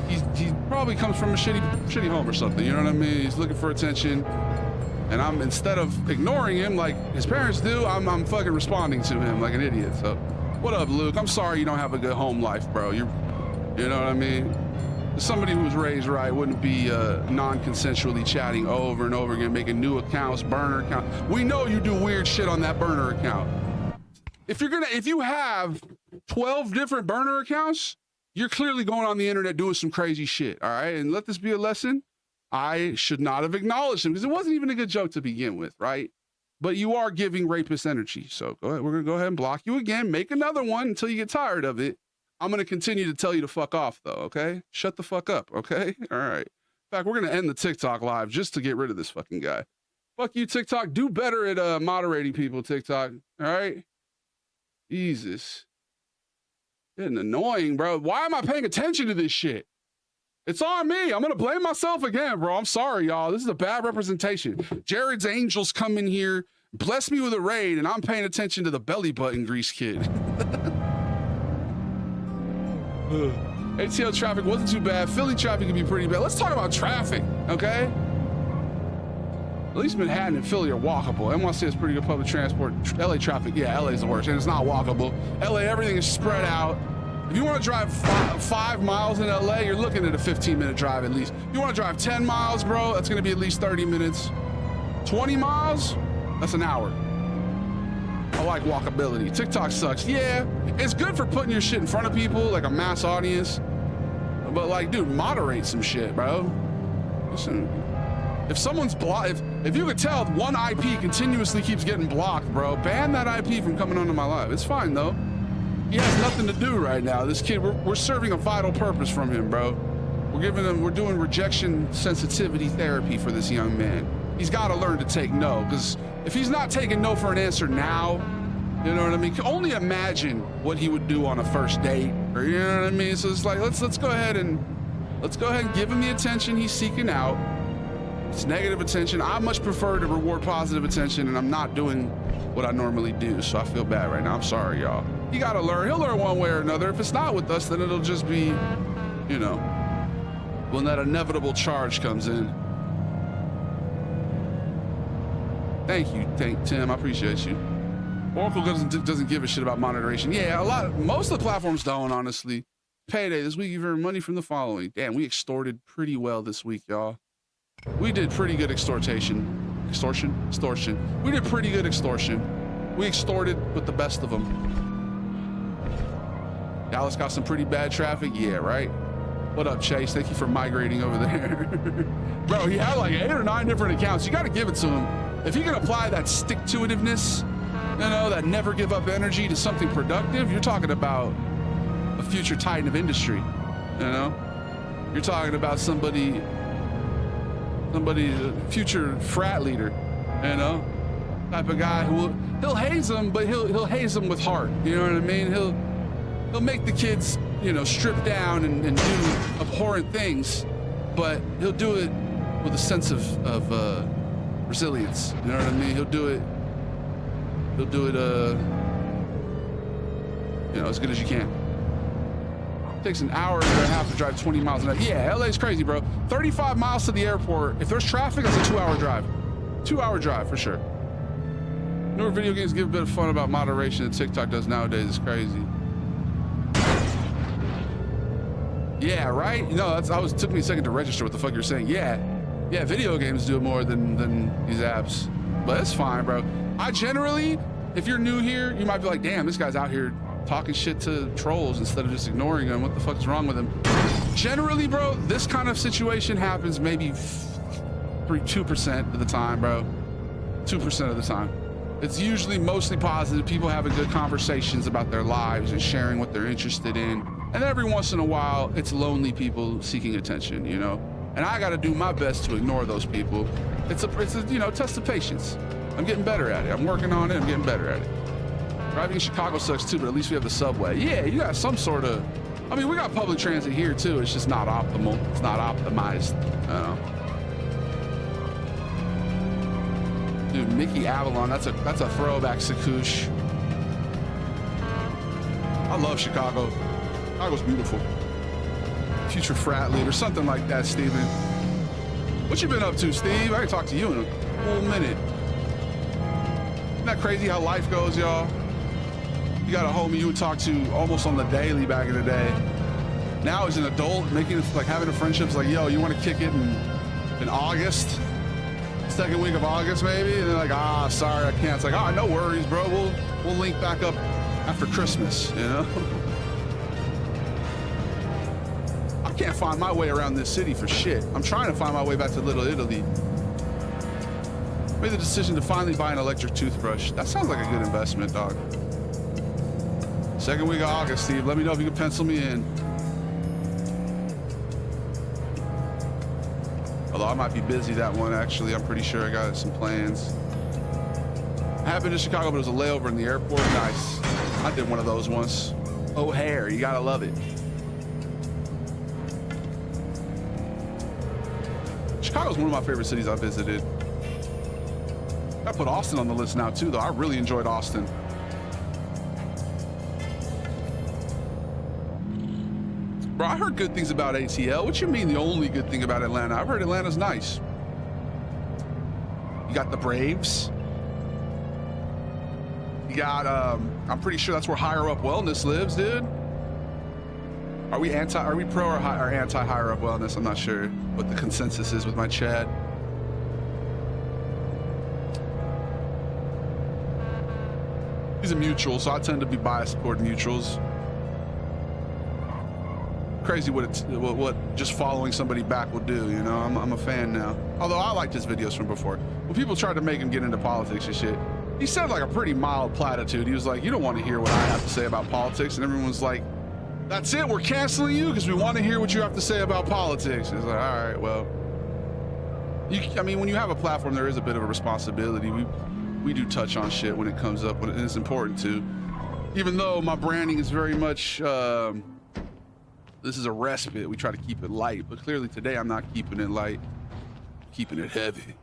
he probably comes from a shitty home or something. You know what I mean? He's looking for attention, and I'm, instead of ignoring him like his parents do, I'm fucking responding to him like an idiot. So, what up, Luke? I'm sorry you don't have a good home life, bro. You know what I mean? Somebody who was raised right wouldn't be non-consensually chatting over and over again, making new accounts, burner account. We know you do weird shit on that burner account. If you have 12 different burner accounts, you're clearly going on the internet doing some crazy shit. All right, and let this be a lesson. I should not have acknowledged him because it wasn't even a good joke to begin with, right? But you are giving rapist energy, so go ahead. We're gonna go ahead and block you again. Make another one until you get tired of it. I'm going to continue to tell you to fuck off, though, okay? Shut the fuck up, okay? All right. In fact, we're going to end the TikTok live just to get rid of this fucking guy. Fuck you, TikTok. Do better at moderating people, TikTok, all right? Jesus. Getting annoying, bro. Why am I paying attention to this shit? It's on me. I'm going to blame myself again, bro. I'm sorry, y'all. This is a bad representation. Jared's Angels come in here, bless me with a raid, and I'm paying attention to the belly button grease kid. ATL traffic wasn't too bad. Philly traffic can be pretty bad. Let's talk about traffic, okay? At least Manhattan and Philly are walkable. NYC has pretty good public transport. LA traffic, yeah, LA is the worst, and it's not walkable. LA, everything is spread out. If you want to drive 5 miles in LA, you're looking at a 15-minute drive at least. If you want to drive 10 miles, bro, that's going to be at least 30 minutes. 20 miles, that's an hour. I like walkability. TikTok sucks. Yeah, it's good for putting your shit in front of people, like a mass audience. But like, dude, moderate some shit, bro. Listen, if someone's blocked, if you could tell one IP continuously keeps getting blocked, bro, ban that IP from coming onto my live. It's fine though. He has nothing to do right now. This kid, we're serving a vital purpose from him, bro. We're doing rejection sensitivity therapy for this young man. He's got to learn to take no, because if he's not taking no for an answer now, you know what I mean? Only imagine what he would do on a first date, or you know what I mean? So it's like, let's go ahead and give him the attention he's seeking out. It's negative attention. I much prefer to reward positive attention, and I'm not doing what I normally do, so I feel bad right now. I'm sorry, y'all. He got to learn. He'll learn one way or another. If it's not with us, then it'll just be, you know, when that inevitable charge comes in. Thank you, Tim. I appreciate you. Oracle doesn't give a shit about moderation. Yeah, most of the platforms don't, honestly. Payday this week, you've earned money from the following. Damn, we extorted pretty well this week, y'all. We did pretty good extortion. We did pretty good extortion. We extorted with the best of them. Dallas got some pretty bad traffic. Yeah, right? What up, Chase? Thank you for migrating over there. Bro, he had like 8 or 9 different accounts. You got to give it to him. If he can apply that stick-to-itiveness, you know, that never give up energy to something productive, you're talking about a future titan of industry, you know? You're talking about somebody somebody, a future frat leader, you know, type of guy who he'll haze them, but he'll haze them with heart. You know what I mean? He'll make the kids, you know, strip down and do abhorrent things, but he'll do it with a sense of resilience. You know what I mean? He'll do it, you know, as good as you can. It takes an hour and a half to drive 20 miles an hour. Yeah, LA's crazy, bro. 35 miles to the airport. If there's traffic, it's a 2-hour drive. 2-hour drive for sure. Newer video games give a bit of fun about moderation that TikTok does nowadays. It's crazy. Yeah, right? You know, it took me a second to register what the fuck you're saying. Yeah, video games do it more than these apps. But it's fine, bro. I generally, if you're new here, you might be like, damn, this guy's out here talking shit to trolls instead of just ignoring them. What the fuck is wrong with him? Generally, bro, this kind of situation happens maybe 2% of the time, bro. 2% of the time. It's usually mostly positive. People having good conversations about their lives and sharing what they're interested in. And every once in a while, it's lonely people seeking attention, you know? And I gotta do my best to ignore those people. It's a you know, test of patience. I'm getting better at it. I'm working on it. I'm getting better at it. Driving in Chicago sucks too, but at least we have the subway. Yeah, you got some sort of, I mean, we got public transit here too. It's just not optimal. It's not optimized. I don't know. Dude, Mickey Avalon, that's a throwback, Sakoosh. I love Chicago. Chicago's beautiful. Future frat leader, something like that, Steven. What you been up to, Steve? I can talk to you in a full minute. Isn't that crazy how life goes, y'all? You got a homie you would talk to almost on the daily back in the day. Now he's an adult, making it like having a friendship. It's like, yo, you want to kick it in August? Second week of August, maybe? And they're like, sorry, I can't. It's like, no worries, bro. We'll link back up after Christmas, you know? I can't find my way around this city for shit. I'm trying to find my way back to Little Italy. Made the decision to finally buy an electric toothbrush. That sounds like a good investment, dog. Second week of August, Steve. Let me know if you can pencil me in. Although I might be busy that one, actually. I'm pretty sure I got some plans. I have been to Chicago, but it was a layover in the airport. Nice. I did one of those once. O'Hare, you gotta love it. Chicago's one of my favorite cities I visited. I put Austin on the list now too, though. I really enjoyed Austin. Bro, I heard good things about ATL. What you mean the only good thing about Atlanta? I've heard Atlanta's nice. You got the Braves. You got, I'm pretty sure that's where Higher Up Wellness lives, dude. Are we pro or anti Higher Up Wellness? I'm not sure what the consensus is with my chat. He's a mutual, so I tend to be biased toward mutuals. Crazy what just following somebody back will do, you know? I'm a fan now. Although I liked his videos from before. When people tried to make him get into politics and shit, he said like a pretty mild platitude. He was like, you don't want to hear what I have to say about politics. And everyone's like, that's it, we're canceling you because we want to hear what you have to say about politics. It's like, all right, well. I mean, when you have a platform, there is a bit of a responsibility. We do touch on shit when it comes up, and it's important to. Even though my branding is very much, this is a respite, we try to keep it light, but clearly today I'm not keeping it light, I'm keeping it heavy.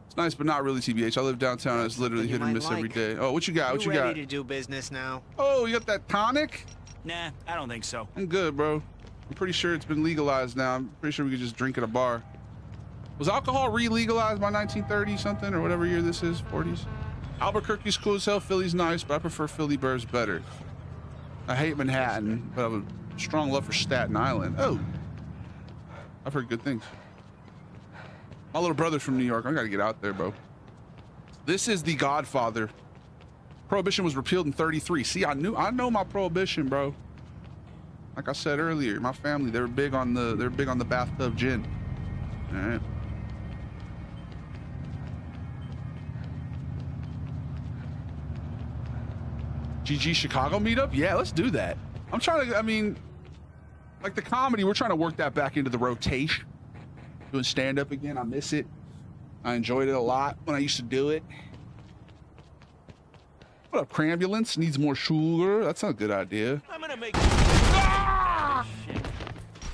It's nice, but not really, TBH. I live downtown, it's literally hit and miss every day. Oh, what you got? What you got? Ready to do business now? Oh, you got that tonic? Nah, I don't think so. I'm good, bro. I'm pretty sure it's been legalized now. I'm pretty sure we could just drink at a bar. Was alcohol re-legalized by 1930 something or whatever year this is, 40s? Albuquerque's cool as hell, Philly's nice, but I prefer Philly Burbs better. I hate Manhattan, but I have a strong love for Staten Island. Oh, I've heard good things. My little brother's from New York. I gotta get out there, bro. This is The Godfather. Prohibition was repealed in 33. See, I know my prohibition, bro. Like I said earlier, my family, they're big on the bathtub gin. All right. GG Chicago meetup? Yeah, let's do that. I'm trying to, I mean, like the comedy, we're trying to work that back into the rotation. doing stand-up again. I miss it. I enjoyed it a lot when I used to do it. What up, Crambulance? Needs more sugar? That's not a good idea. I'm gonna make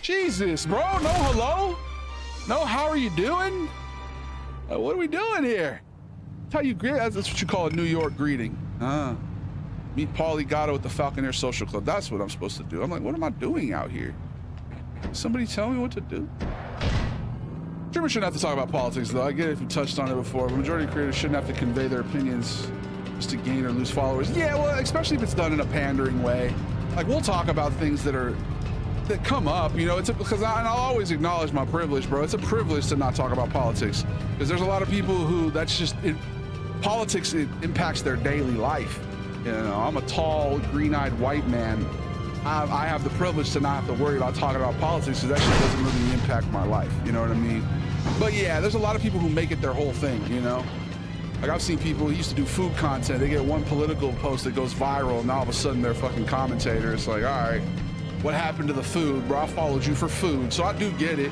Jesus, bro. No hello? No, how are you doing? What are we doing here? That's how you greet. That's what you call a New York greeting. Meet Paulie Gatto at the Falconer Social Club. That's what I'm supposed to do. I'm like, what am I doing out here? Somebody tell me what to do? Streamers shouldn't have to talk about politics, though. I get it if you touched on it before. The majority of creators shouldn't have to convey their opinions just to gain or lose followers. Yeah, well, especially if it's done in a pandering way. Like, we'll talk about things that come up, you know. Because I'll always acknowledge my privilege, bro. It's a privilege to not talk about politics, because there's a lot of people who politics impacts their daily life. You know, I'm a tall, green-eyed white man. I have the privilege to not have to worry about talking about politics, because that shit doesn't really impact my life. You know what I mean? But yeah, there's a lot of people who make it their whole thing, you know? Like, I've seen people who used to do food content. They get one political post that goes viral, and all of a sudden they're a fucking commentator. It's like, all right, what happened to the food? Bro, I followed you for food, so I do get it.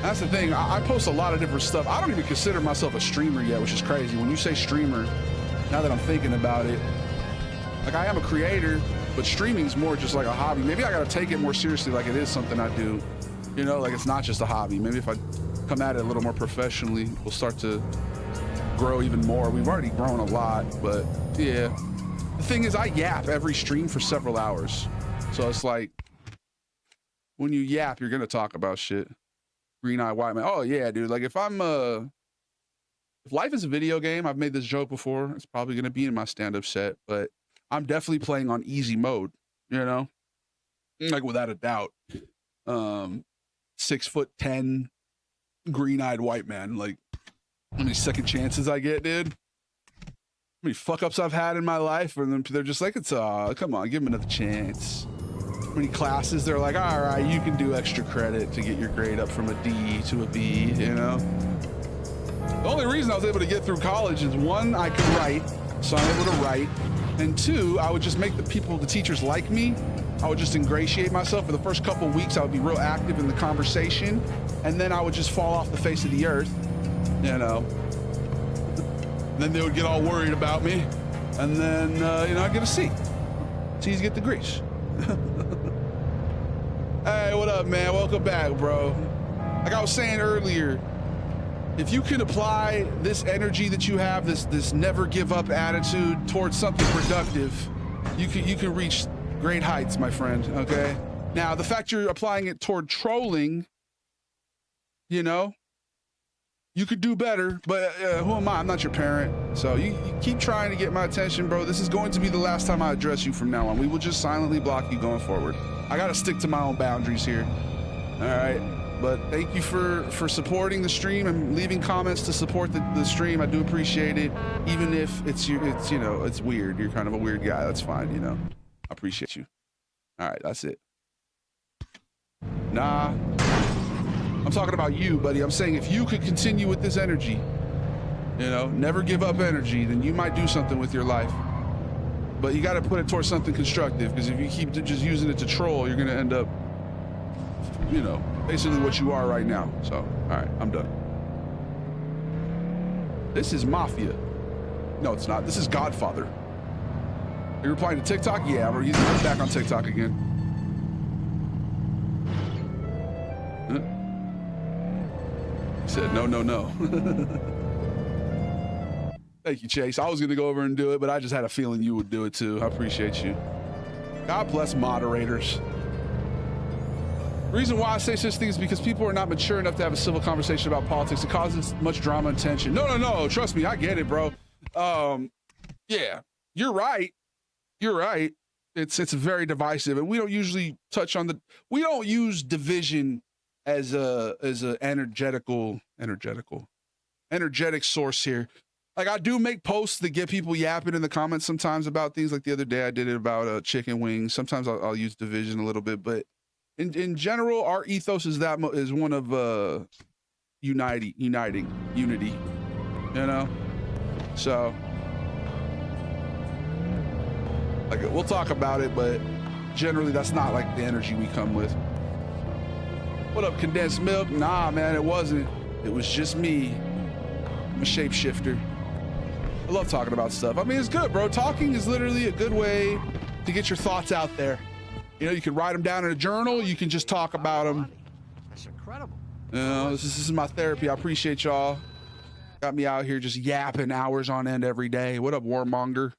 That's the thing. I post a lot of different stuff. I don't even consider myself a streamer yet, which is crazy. When you say streamer, now that I'm thinking about it, like, I am a creator, but streaming's more just like a hobby. Maybe I gotta take it more seriously, like it is something I do. You know, like, it's not just a hobby. Maybe if I come at it a little more professionally, we'll start to grow even more. We've already grown a lot, but yeah. The thing is, I yap every stream for several hours. So it's like, when you yap, you're gonna talk about shit. Green-eyed white man. Oh yeah, dude. Like, if life is a video game, I've made this joke before, it's probably gonna be in my stand-up set, but I'm definitely playing on easy mode, you know? Like, without a doubt. 6'10", green-eyed white man. Like, how many second chances I get, dude? How many fuck-ups I've had in my life, and they're just like, come on, give him another chance. How many classes they're like, all right, you can do extra credit to get your grade up from a D to a B, you know? The only reason I was able to get through college is, one, I could write, so I'm able to write, and two, I would just make the teachers like me. I would just ingratiate myself. For the first couple of weeks, I would be real active in the conversation, and then I would just fall off the face of the earth, you know? Then they would get all worried about me, and then, you know, I'd get a C. C's get degrees. Hey, what up, man? Welcome back, bro. Like I was saying earlier, if you can apply this energy that you have, this never give up attitude towards something productive, you can reach great heights, my friend, okay? Now, the fact you're applying it toward trolling, you know, you could do better, but who am I? I'm not your parent. So you keep trying to get my attention, bro. This is going to be the last time I address you from now on. We will just silently block you going forward. I got to stick to my own boundaries here. All right. But thank you for supporting the stream and leaving comments to support the stream. I do appreciate it. Even if it's you know, it's weird. You're kind of a weird guy. That's fine, you know. I appreciate you. All right, that's it. Nah. I'm talking about you, buddy. I'm saying if you could continue with this energy, you know, never give up energy, then you might do something with your life. But you got to put it towards something constructive, because if you keep just using it to troll, you're going to end up, you know, basically what you are right now. So, all right, I'm done. This is Mafia. No, it's not. This is Godfather. Are you replying to TikTok? Yeah, I'm back on TikTok again. He said, no, no, no. Thank you, Chase. I was going to go over and do it, but I just had a feeling you would do it too. I appreciate you. God bless moderators. The reason why I say such things is because people are not mature enough to have a civil conversation about politics. It causes much drama and tension. No, no, no. Trust me. I get it, bro. Yeah, you're right. You're right. It's very divisive, and we don't usually touch on we don't use division as a energetic source here. Like, I do make posts that get people yapping in the comments sometimes about things. Like the other day I did it about chicken wings. Sometimes I'll use division a little bit, but in general, our ethos is one of unity, you know? So, like, we'll talk about it, but generally that's not like the energy we come with. What up, condensed milk? Nah, man, it wasn't. It was just me. I'm a shapeshifter. I love talking about stuff. I mean, it's good, bro. Talking is literally a good way to get your thoughts out there. You know, you can write them down in a journal. You can just talk about them. That's incredible. You know, this is my therapy. I appreciate y'all. Got me out here just yapping hours on end every day. What up, warmonger?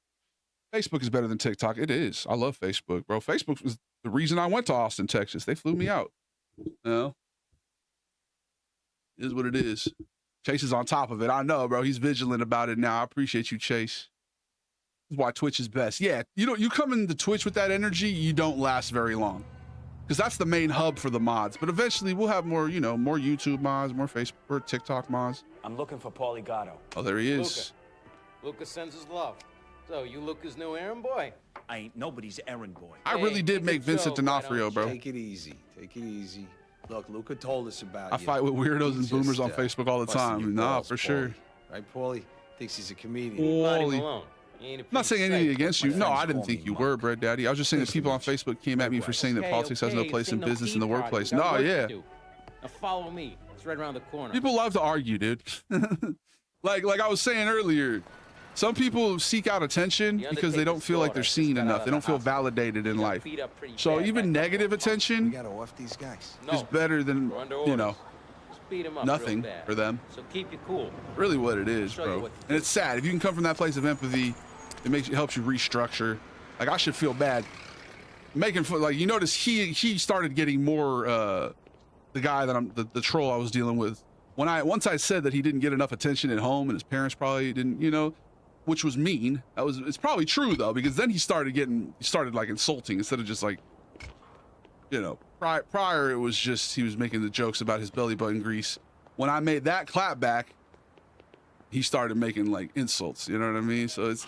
Facebook is better than TikTok. It is. I love Facebook, bro. Facebook was the reason I went to Austin, Texas. They flew me out. You know? It is what it is. Chase is on top of it. I know, bro. He's vigilant about it now. I appreciate you, Chase. That's why Twitch is best. Yeah, you come into Twitch with that energy, you don't last very long. Because that's the main hub for the mods. But eventually we'll have more, you know, more YouTube mods, more Facebook, more TikTok mods. I'm looking for Paulie Gatto. Oh, there he is. Luca sends his love. So, you Luca's new errand boy? I ain't nobody's errand boy. I really did make Vincent D'Onofrio, bro. Take it easy. Take it easy. Look, Luca told us about I fight with weirdos and boomers on Facebook all the time. Nah, for sure. Right, Paulie? Thinks he's a comedian. Paulie. I'm not saying anything against you. No, I didn't think you were, Bread Daddy. I was just saying that people on Facebook came at me for saying that politics has no place in business in the workplace. No, yeah. Now follow me. It's right around the corner. People love to argue, dude. like I was saying earlier, some people seek out attention because they don't feel like they're seen enough. They don't feel validated in life. So even negative attention is better than, you know, nothing for them. So keep you cool. Really what it is, bro. And it's sad. If you can come from that place of empathy, it helps you restructure. Like, I should feel bad making fun. Like, you notice he started getting more the guy that the troll I was dealing with. Once I said that he didn't get enough attention at home and his parents probably didn't, you know, which was mean. It's probably true though, because then he started like insulting instead of just like, you know, prior it was just he was making the jokes about his belly button grease. When I made that clap back, he started making like insults, you know what I mean? So it's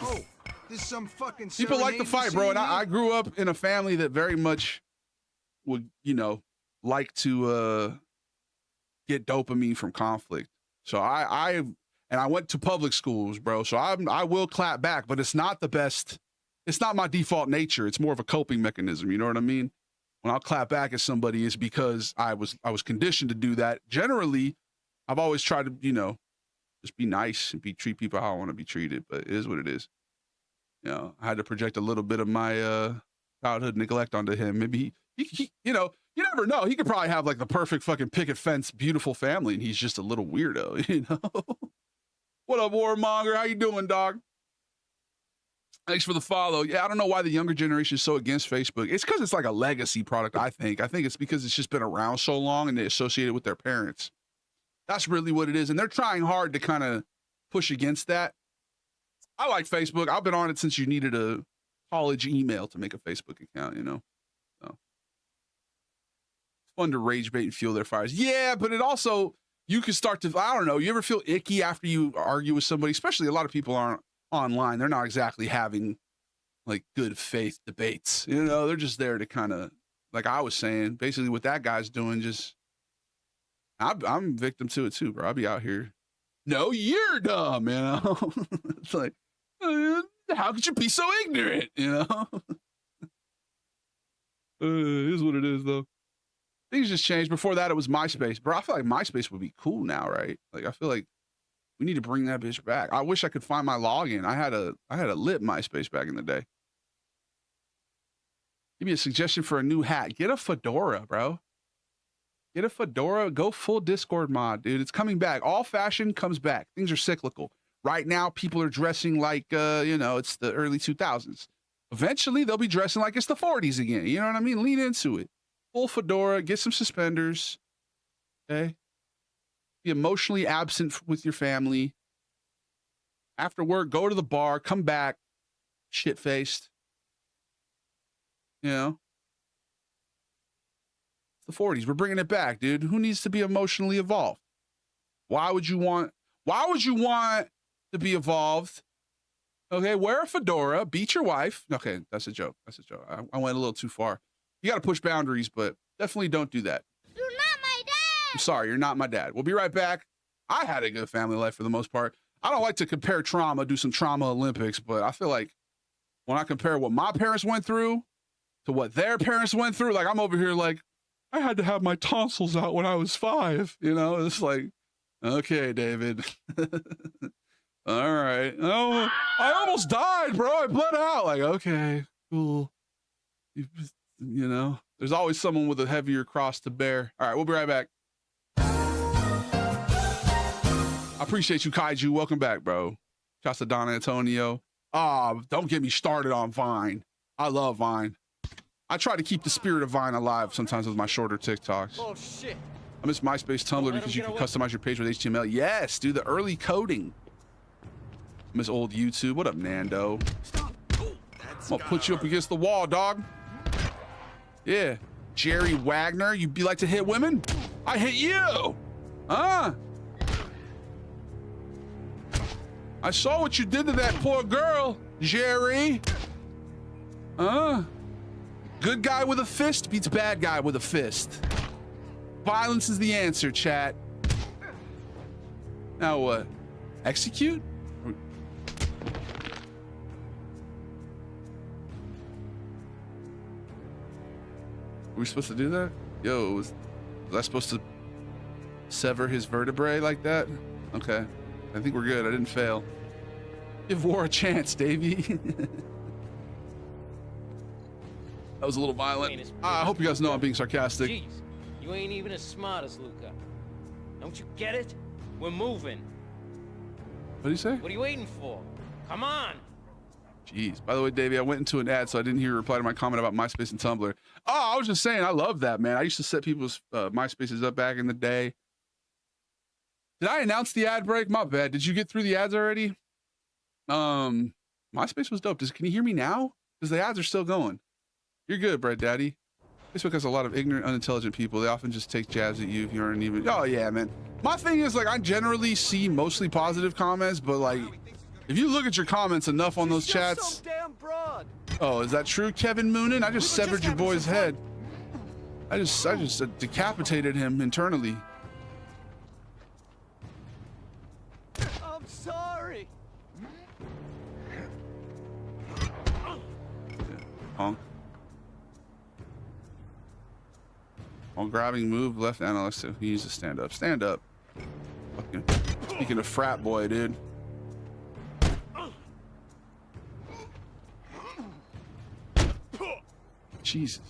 There's some fucking people like to fight, bro. And I grew up in a family that very much would, you know, like to get dopamine from conflict. So I went to public schools, bro. So I will clap back, but it's not the best. It's not my default nature. It's more of a coping mechanism. You know what I mean? When I'll clap back at somebody, it's because I was conditioned to do that. Generally, I've always tried to, you know, just be nice and treat people how I want to be treated. But it is what it is. You know, I had to project a little bit of my childhood neglect onto him. Maybe he you know, you never know. He could probably have like the perfect fucking picket fence, beautiful family, and he's just a little weirdo, you know? What up, Warmonger? How you doing, dog? Thanks for the follow. Yeah, I don't know why the younger generation is so against Facebook. It's because it's like a legacy product, I think. I think it's because it's just been around so long and they associate it with their parents. That's really what it is. And they're trying hard to kind of push against that. I like Facebook. I've been on it since you needed a college email to make a Facebook account, you know? So it's fun to rage bait and fuel their fires. Yeah, but it also, you can start to, I don't know, you ever feel icky after you argue with somebody? Especially a lot of people aren't online. They're not exactly having like good faith debates. You know, they're just there to kind of, like I was saying, basically what that guy's doing, just, I'm victim to it too, bro. I'll be out here. No, you're dumb, you know? It's like, how could you be so ignorant, you know? It is what it is, though. Things just changed. Before that, it was MySpace. Bro, I feel like MySpace would be cool now, right? Like, I feel like we need to bring that bitch back. I wish I could find my login. I had a lit MySpace back in the day. Give me a suggestion for a new hat. Get a fedora, bro. Get a fedora. Go full Discord mod, dude. It's coming back. All fashion comes back. Things are cyclical. Right now, people are dressing like, you know, it's the early 2000s. Eventually, they'll be dressing like it's the 40s again. You know what I mean? Lean into it. Full fedora. Get some suspenders. Okay? Be emotionally absent with your family. After work, go to the bar. Come back. Shit-faced. You know? It's the 40s. We're bringing it back, dude. Who needs to be emotionally evolved? Why would you want to be evolved? Okay, wear a fedora, beat your wife. Okay, that's a joke. That's a joke. I went a little too far. You got to push boundaries, but definitely don't do that. You're not my dad! I'm sorry, you're not my dad. We'll be right back. I had a good family life for the most part. I don't like to compare trauma, do some trauma Olympics, but I feel like when I compare what my parents went through to what their parents went through, like I'm over here like, I had to have my tonsils out when I was 5. You know, it's like, okay, David. All right. Oh, I almost died, bro. I bled out. Like, okay, cool. You know, there's always someone with a heavier cross to bear. All right, we'll be right back. I appreciate you, Kaiju. Welcome back, bro. Shouts to Don Antonio. Don't get me started on Vine. I love Vine. I try to keep the spirit of Vine alive sometimes with my shorter TikToks. Oh, shit. I miss MySpace, Tumblr because you can customize your page with HTML. Yes, do the early coding. I miss old YouTube. What up, Nando? I'm gonna put you up against the wall, dog. Yeah. Jerry Wagner, you be like to hit women? I hit you. Huh? I saw what you did to that poor girl, Jerry. Good guy with a fist beats bad guy with a fist. Violence is the answer, chat. Now what? Execute? Were we supposed to do that? Yo, was I supposed to sever his vertebrae like that? Okay. I think we're good. I didn't fail. Give war a chance, Davey. That was a little violent. I hope you guys know I'm being sarcastic. Jeez, you ain't even as smart as Luca. Don't you get it? We're moving. What did he say? What are you waiting for? Come on. Jeez. By the way, Davey, I went into an ad, so I didn't hear a reply to my comment about MySpace and Tumblr. Oh, I was just saying, I love that, man. I used to set people's MySpaces up back in the day. Did I announce the ad break? My bad. Did you get through the ads already? MySpace was dope. Can you hear me now? Because the ads are still going. You're good, Bread Daddy. Facebook has a lot of ignorant, unintelligent people. They often just take jabs at you if you aren't even. Oh yeah, man. My thing is, like, I generally see mostly positive comments, but like, if you look at your comments enough on those chats. So damn broad. Oh, is that true, Kevin Moonin? I just severed your boy's head. I just decapitated him internally. I'm sorry. Honk. While grabbing move, left analyst, he needs to stand up. Stand up. Fucking, speaking of frat boy, dude. Jesus.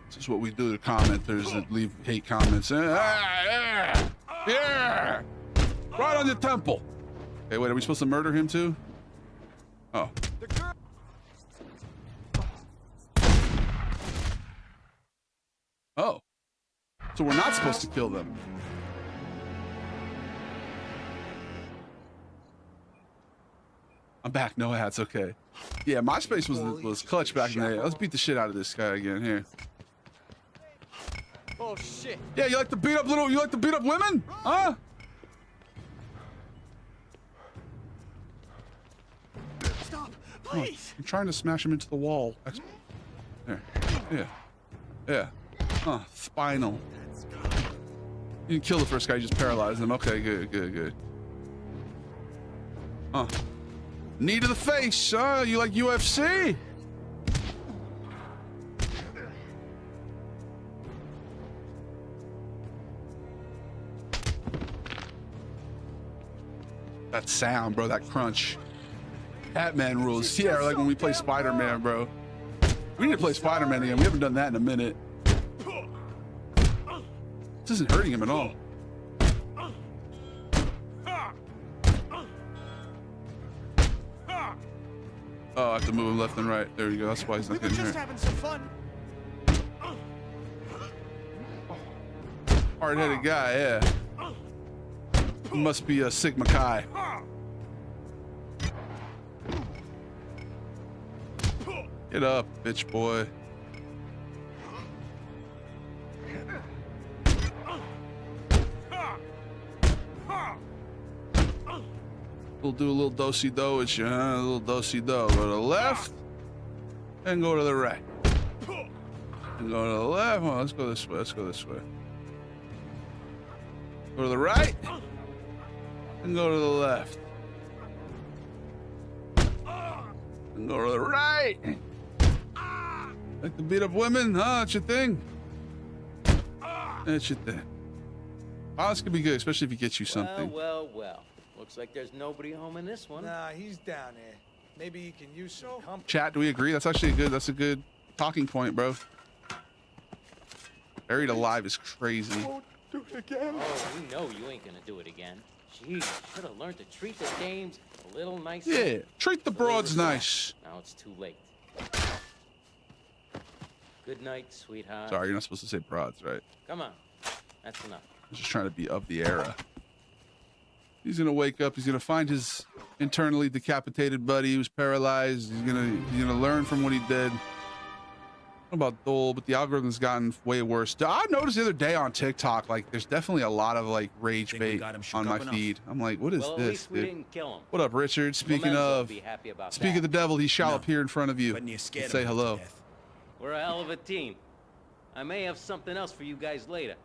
This is what we do to commenters that leave hate comments. Yeah! Right on the temple. Okay, wait, are we supposed to murder him too? Oh. Oh. So we're not supposed to kill them. I'm back. No ads. Okay. Yeah, MySpace was clutch back in the day. Let's beat the shit out of this guy again here. Oh shit. Yeah, you like to beat up women? Huh? Stop, please. I'm trying to smash him into the wall. There. Yeah. Yeah. Spinal. You didn't kill the first guy, you just paralyzed him. Okay, good. Knee to the face, you like UFC? That sound, bro, that crunch. Batman rules. Yeah, like when we play Spider-Man, bro. We need to play Spider-Man again. We haven't done that in a minute. This isn't hurting him at all. Oh, I have to move him left and right. There you go. That's why he's not getting hurt. Just having some fun. Hard-headed guy, yeah. He must be a Sigma Chi. Get up, bitch boy. We'll do a little do-si-do with you, huh? A little do-si-do. Go to the left and go to the right. And go to the left. Oh, let's go this way. Let's go this way. Go to the right and go to the left. Go to the right. Like to beat up women, huh? That's your thing. That's your thing. Violence can be good, especially if he gets you something. Well. Looks like there's nobody home in this one. Nah, he's down there. Maybe he can use some company. Chat, do we agree? That's actually that's a good talking point, bro. Buried alive is crazy. Do it again. Oh, you know you ain't gonna do it again. Jeez, should have learned to treat the dames a little nicer. Yeah, treat the broads nice. Now it's too late. Good night, sweetheart. Sorry, you're not supposed to say broads, right? Come on, that's enough. I'm just trying to be of the era. He's gonna wake up. He's gonna find his internally decapitated buddy who's paralyzed. He's gonna learn from what he did. What about Dole? But the algorithm's gotten way worse. I noticed the other day on TikTok, like there's definitely a lot of like rage bait on my feed. I'm like, what is well, this, we dude? didn't kill him. What up, Richard? Speaking of the devil, he shall appear in front of you. Say hello. We're a hell of a team. I may have something else for you guys later.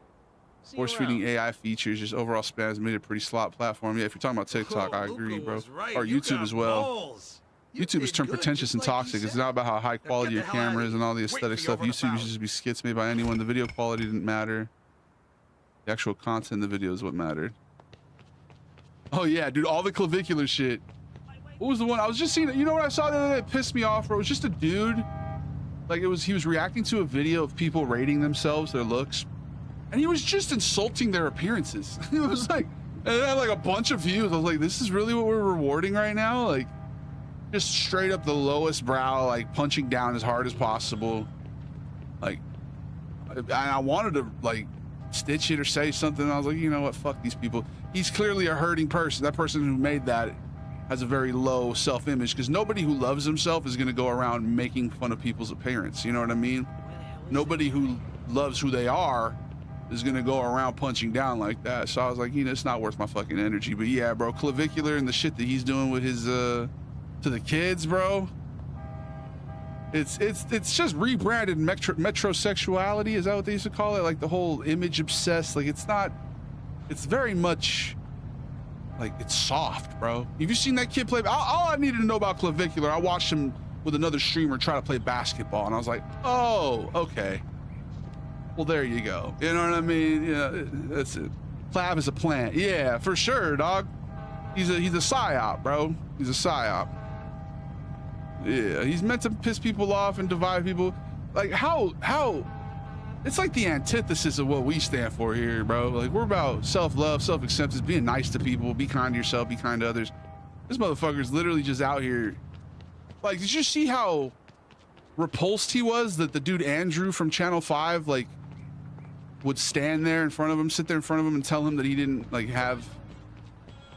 Force feeding AI features, just overall spam has made it a pretty slot platform. Yeah, if you're talking about TikTok, I agree, bro. Or YouTube as well. YouTube has turned pretentious and toxic. It's not about how high quality your camera is and all the aesthetic stuff. YouTube used to be skits made by anyone. The video quality didn't matter. The actual content in the video is what mattered. Oh yeah, dude, all the clavicular shit. What was the one? I was just seeing, you know what I saw the other day that pissed me off, bro? It was just a dude. Like he was reacting to a video of people rating themselves, their looks. And he was just insulting their appearances. It was like, and it had like a bunch of views. I was like, this is really what we're rewarding right now? Like, just straight up the lowest brow, like punching down as hard as possible. Like, I wanted to like stitch it or say something. I was like, you know what? Fuck these people. He's clearly a hurting person. That person who made that has a very low self-image because nobody who loves himself is going to go around making fun of people's appearance. You know what I mean? Nobody who loves who they are is gonna go around punching down like that. So I was like, you know, it's not worth my fucking energy. But yeah, bro, clavicular and the shit that he's doing with his to the kids, bro. It's just rebranded metrosexuality. Is that what they used to call it? Like the whole image obsessed. Like it's not. It's very much like it's soft, bro. Have you seen that kid play? All I needed to know about clavicular, I watched him with another streamer try to play basketball, and I was like, oh, okay. Well, there you go. You know what I mean? Yeah, that's it. Clav is a plant. Yeah, for sure, dog. He's a psyop, bro. He's a psyop. Yeah, he's meant to piss people off and divide people. Like how it's like the antithesis of what we stand for here, bro. Like we're about self-love, self-acceptance, being nice to people, be kind to yourself, be kind to others. This motherfucker's literally just out here. Like, did you see how repulsed he was that the dude Andrew from Channel 5 like would stand there in front of him, sit there in front of him and tell him that he didn't like have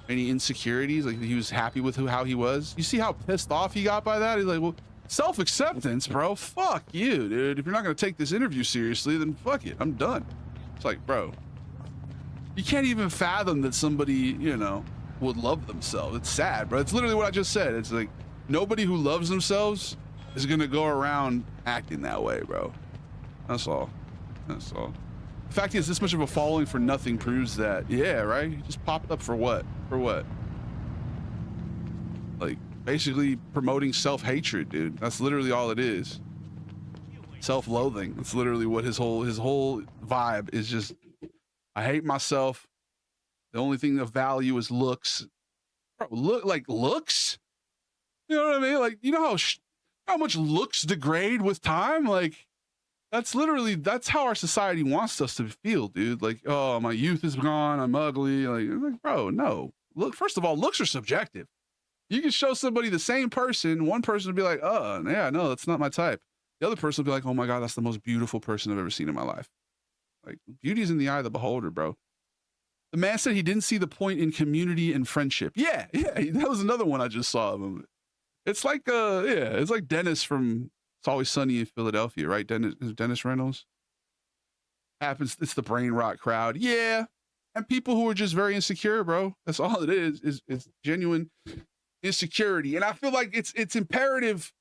any insecurities, like he was happy with how he was. You see how pissed off he got by that? He's like, well, self-acceptance, bro. Fuck you, dude. If you're not gonna take this interview seriously, then fuck it. I'm done. It's like, bro, you can't even fathom that somebody, you know, would love themselves. It's sad, bro. It's literally what I just said. It's like nobody who loves themselves is gonna go around acting that way, bro. That's all. That's all. The fact is, this much of a following for nothing proves that. Yeah, right? He just popped up for what? For what? Like, basically promoting self-hatred, dude. That's literally all it is. Self-loathing. That's literally what his whole vibe is. Just, I hate myself. The only thing of value is looks. Bro, looks? You know what I mean? Like, you know how much looks degrade with time? Like, that's how our society wants us to feel, dude. Like, oh, my youth is gone, I'm ugly. Like, bro, no. Look, first of all, looks are subjective. You can show somebody the same person, one person will be like, oh, yeah, no, that's not my type. The other person will be like, oh my God, that's the most beautiful person I've ever seen in my life. Like, beauty is in the eye of the beholder, bro. The man said he didn't see the point in community and friendship. Yeah, that was another one I just saw of him. It's like, it's like Dennis from It's Always Sunny in Philadelphia, right? Dennis Reynolds. Happens, it's the brain rot crowd. Yeah. And people who are just very insecure, bro. That's all it is genuine insecurity. And I feel like it's imperative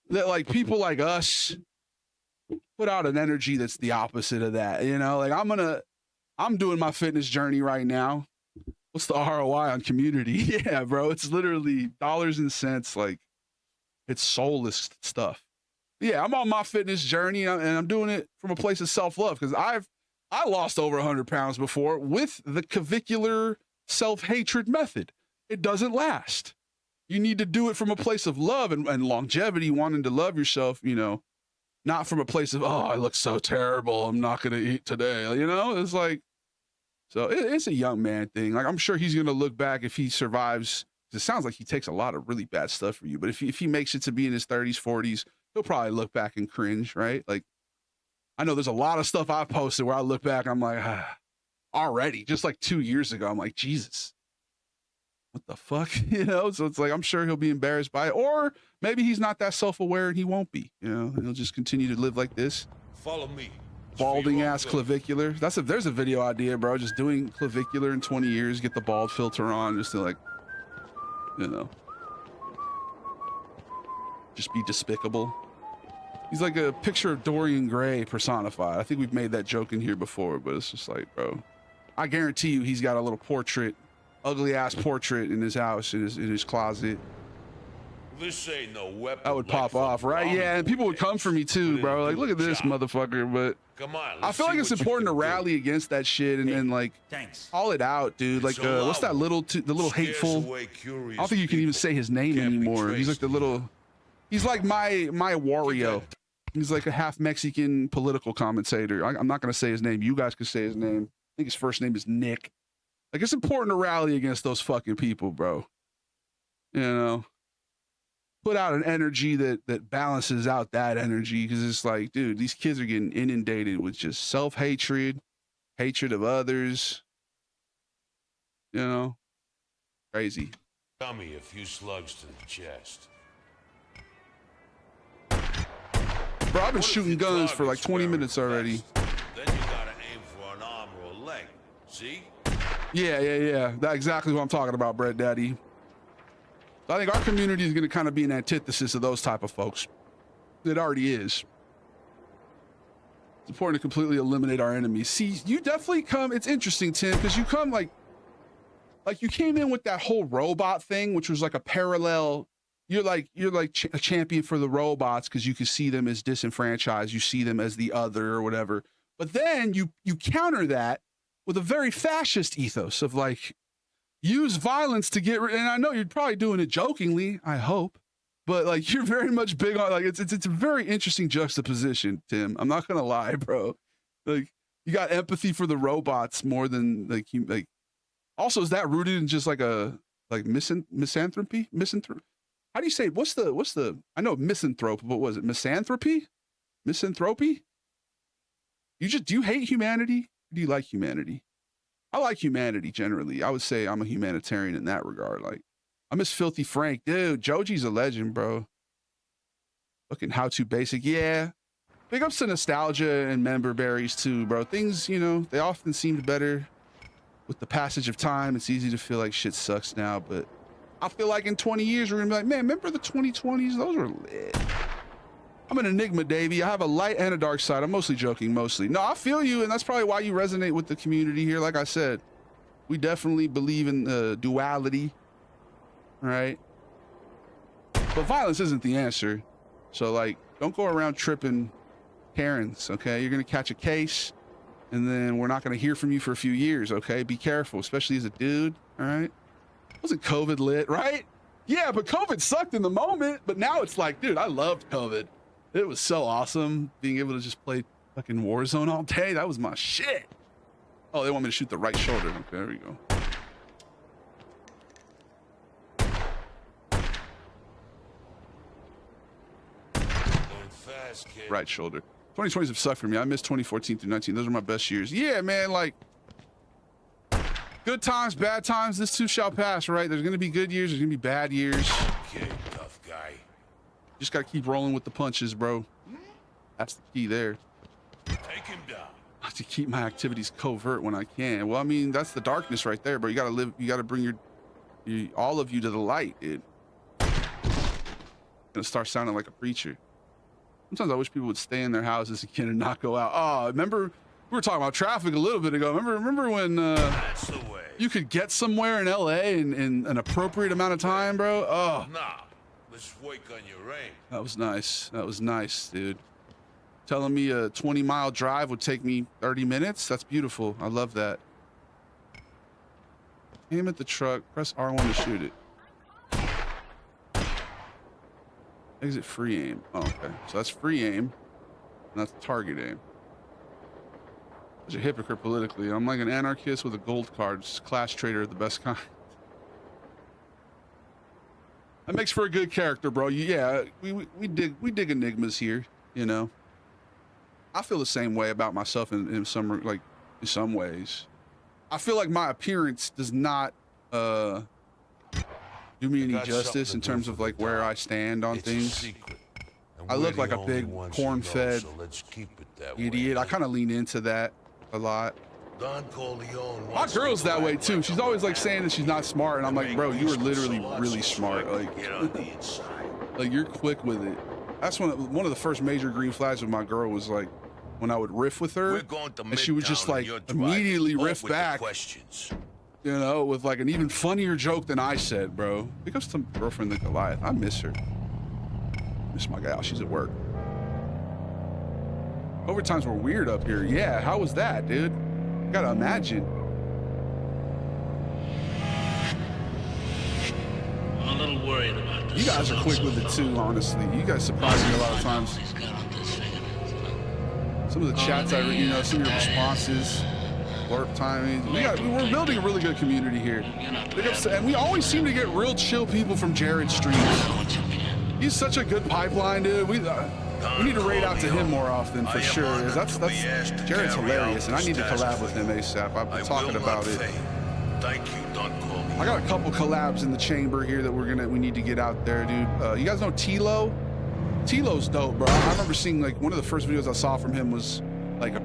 that like people like us put out an energy that's the opposite of that. You know, like I'm doing my fitness journey right now. What's the ROI on community? Yeah, bro. It's literally dollars and cents. Like, It's soulless stuff. Yeah, I'm on my fitness journey, and I'm doing it from a place of self-love because I lost over 100 pounds before with the clavicular self-hatred method. It doesn't last. You need to do it from a place of love and longevity, wanting to love yourself, you know, not from a place of, oh, I look so terrible, I'm not going to eat today. You know, it's like, so it's a young man thing. Like, I'm sure he's going to look back if he survives. It sounds like he takes a lot of really bad stuff for you, but if he makes it to be in his 30s, 40s, he'll probably look back and cringe, right? Like, I know there's a lot of stuff I've posted where I look back, I'm like, already, just like 2 years ago, I'm like, Jesus, what the fuck? You know, so it's like, I'm sure he'll be embarrassed by it, or maybe he's not that self-aware and he won't be, you know, he'll just continue to live like this. Follow me. Balding ass clavicular. There's a video idea, bro. Just doing clavicular in 20 years, get the bald filter on, just to, like, you know, just be despicable. He's like a picture of Dorian Gray personified. I think we've made that joke in here before, but it's just like, bro, I guarantee you he's got a little portrait, ugly ass portrait in his house, in his closet. This ain't no weapon. That would pop off, right? Yeah, and people would come for me too, bro. Like, look at this motherfucker. But come on, I feel like it's important to rally against that shit and then, like, call it out, dude. Like, what's that little, the little hateful? I don't think you can even say his name anymore. He's like the little, he's like my Wario. He's like a half Mexican political commentator. I'm not gonna say his name. You guys can say his name. I think his first name is Nick. Like, it's important to rally against those fucking people, bro. You know, put out an energy that balances out that energy, because it's like, dude, these kids are getting inundated with just self-hatred, hatred of others. You know, crazy. Got me a few slugs to the chest. Bro, I've been shooting guns for like 20 minutes already. Then you gotta aim for an arm or a leg. See? Yeah. That's exactly what I'm talking about, Bread Daddy. I think our community is going to kind of be an antithesis of those type of folks. It already is. It's important to completely eliminate our enemies. See, you definitely come. It's interesting, Tim, because you come like you came in with that whole robot thing, which was like a parallel. You're like a champion for the robots because you can see them as disenfranchised. You see them as the other or whatever. But then you counter that with a very fascist ethos of like, use violence to get rid. And I know you're probably doing it jokingly, I hope, but like, you're very much big on, like, it's a very interesting juxtaposition, Tim. I'm not gonna lie, bro. Like, you got empathy for the robots more than like you, like. Also, is that rooted in just like a misanthropy? How do you say it? What's the? I know misanthrope, but what was it? Misanthropy? Misanthropy? Do you hate humanity? Or do you like humanity? I like humanity generally. I would say I'm a humanitarian in that regard. Like, I miss Filthy Frank. Dude, Joji's a legend, bro. Fucking How To Basic. Yeah. Big ups to nostalgia and member berries too, bro. Things, you know, they often seemed better with the passage of time. It's easy to feel like shit sucks now, but I feel like in 20 years, we're gonna be like, man, remember the 2020s? Those were lit. I'm an enigma, Davey. I have a light and a dark side. I'm mostly joking, mostly. No, I feel you, and that's probably why you resonate with the community here. Like I said, we definitely believe in duality, right? But violence isn't the answer. So, like, don't go around tripping Karens, okay? You're gonna catch a case, and then we're not gonna hear from you for a few years, okay? Be careful, especially as a dude, all right? Wasn't COVID lit, right? Yeah, but COVID sucked in the moment, but now it's like, dude, I loved COVID. It was so awesome being able to just play fucking Warzone all day. That was my shit. Oh, they want me to shoot the right shoulder. Okay, there we go. Fast, kid. Right shoulder. 2020s have sucked for me. I missed 2014 through 19. Those are my best years. Yeah, man, like, good times, bad times, this too shall pass, right? There's going to be good years. There's going to be bad years. Okay, tough guy. Just got to keep rolling with the punches, bro. That's the key there. Take him down. I have to keep my activities covert when I can. Well, I mean, that's the darkness right there, bro. You got to live. You got to bring all of you to the light, dude. Gonna start sounding like a preacher. Sometimes I wish people would stay in their houses again and not go out. Oh, remember we were talking about traffic a little bit ago. Remember when That's the way. you could get somewhere in LA in an appropriate amount of time, bro? Oh, Nah, Let's work on your aim. That was nice. That was nice, dude. Telling me a 20-mile drive would take me 30 minutes? That's beautiful. I love that. Aim at the truck. Press R1 to shoot it. Exit free aim. Oh, okay. So that's free aim. And that's target aim. Such a hypocrite politically. I'm like an anarchist with a gold card. Just class traitor of the best kind. That makes for a good character, bro. Yeah, we dig enigmas here, you know. I feel the same way about myself in some ways. I feel like my appearance does not do me any justice in terms of like where I stand on things. I look like a big corn-fed idiot. I kind of lean into that a lot. My girl's that way too. She's always like saying that she's not smart, and I'm like, bro, you are literally really smart. Like you're quick with it. That's one of the first major green flags with my girl was like when I would riff with her, and she would just like immediately riff back, you know, with like an even funnier joke than I said, bro. Pick up some girlfriend like Goliath. I miss her. Miss my gal. She's at work. Overtimes were weird up here. Yeah, how was that, dude? You gotta imagine. I'm a little worried about this. You guys are quick with it too, honestly. You guys surprise me a lot of times. Some of the chats I read, you know, some of your responses, warp timing. We're building a really good community here. And we always seem to get real chill people from Jared's streams. He's such a good pipeline, dude. We need to raid out to him more often for sure. That's Jared's hilarious, and I need to collab with him ASAP. I've been talking about it. Thank you, don't call me. I got a couple collabs in the chamber here that we need to get out there, dude. You guys know Tilo? Tilo's dope, bro. I remember seeing like one of the first videos I saw from him was like a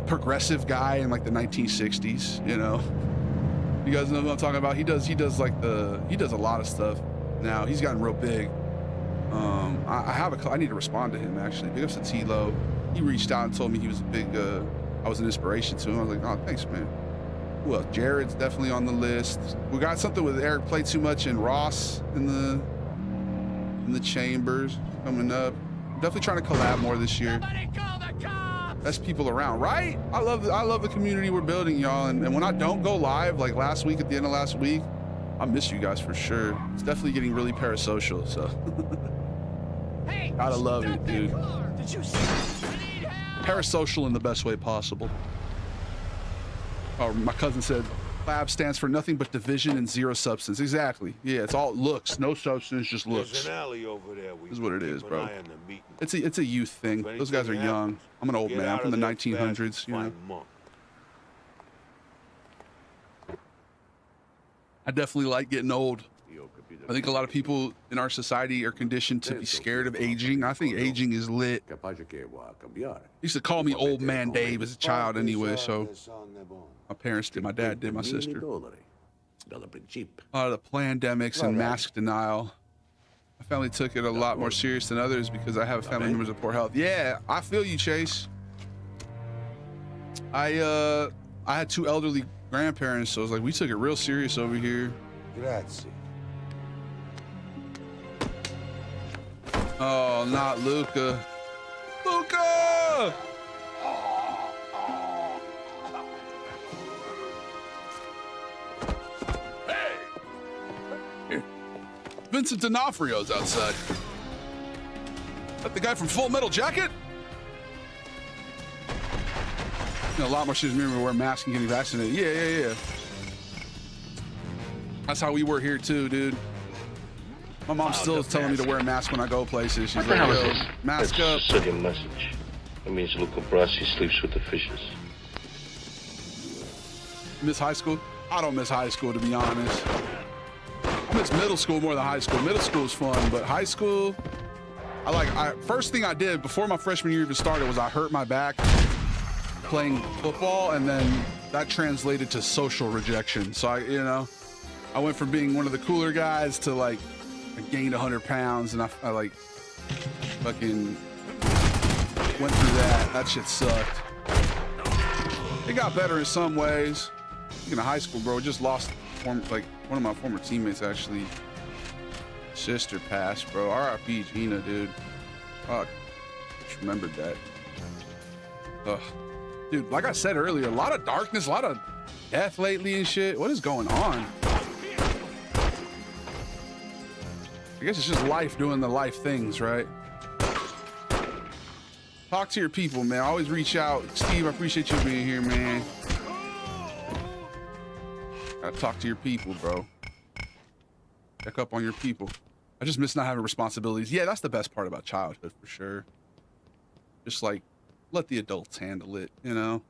progressive guy in like the 1960s. You know, you guys know what I'm talking about. He does a lot of stuff now. He's gotten real big. I need to respond to him actually. Big ups to Tilo. He reached out and told me he was a big. I was an inspiration to him. I was like, oh, thanks, man. Well, Jared's definitely on the list. We got something with Eric Play Too Much and Ross in the chambers coming up. I'm definitely trying to collab more this year. Best people around, right? I love the community we're building, y'all. And when I don't go live, like last week at the end of last week, I miss you guys for sure. It's definitely getting really parasocial, so gotta love it, dude. Did you see? Parasocial in the best way possible. Oh, my cousin said, Lab stands for nothing but division and zero substance. Exactly. Yeah, it's all looks, no substance, just looks. There's an alley over there. This is what it is, bro. It's a youth thing. Those guys are young. I'm an old man. I'm from the 1900s. You know. I definitely like getting old. I think a lot of people in our society are conditioned to be scared of aging. I think aging is lit. They used to call me Old Man Dave as a child anyway, so my parents did, my dad did, my sister. A lot of the pandemics and mask denial. My family took it a lot more serious than others because I have family members with poor health. Yeah, I feel you, Chase. I had 2 elderly grandparents, so it's like we took it real serious over here. Grazie. Oh, not Luca. Luca! Here. Vincent D'Onofrio's outside. That the guy from Full Metal Jacket? You know, a lot more shit than me wear masks and getting vaccinated. Yeah. That's how we were here too, dude. My mom still is telling me to wear a mask when I go places. She's like, yo, mask up. It's a Sicilian message. It means Luca Brasi sleeps with the fishes. Miss high school? I don't miss high school, to be honest. I miss middle school more than high school. Middle school is fun, but high school, first thing I did before my freshman year even started was I hurt my back playing football, and then that translated to social rejection. So I went from being one of the cooler guys to like, I gained 100 pounds, and I like fucking went through that. That shit sucked. It got better in some ways. In high school, bro, just lost one of my former teammates actually Sister passed, bro. R.I.P. Gina, dude. Fuck. Just remembered that. Ugh. Dude, like I said earlier, a lot of darkness, a lot of death lately and shit. What is going on? I guess it's just life doing the life things, right? Talk to your people, man. Always reach out. Steve, I appreciate you being here, man. Gotta talk to your people, bro. Check up on your people. I just miss not having responsibilities. Yeah, that's the best part about childhood, for sure. Just like, let the adults handle it, you know?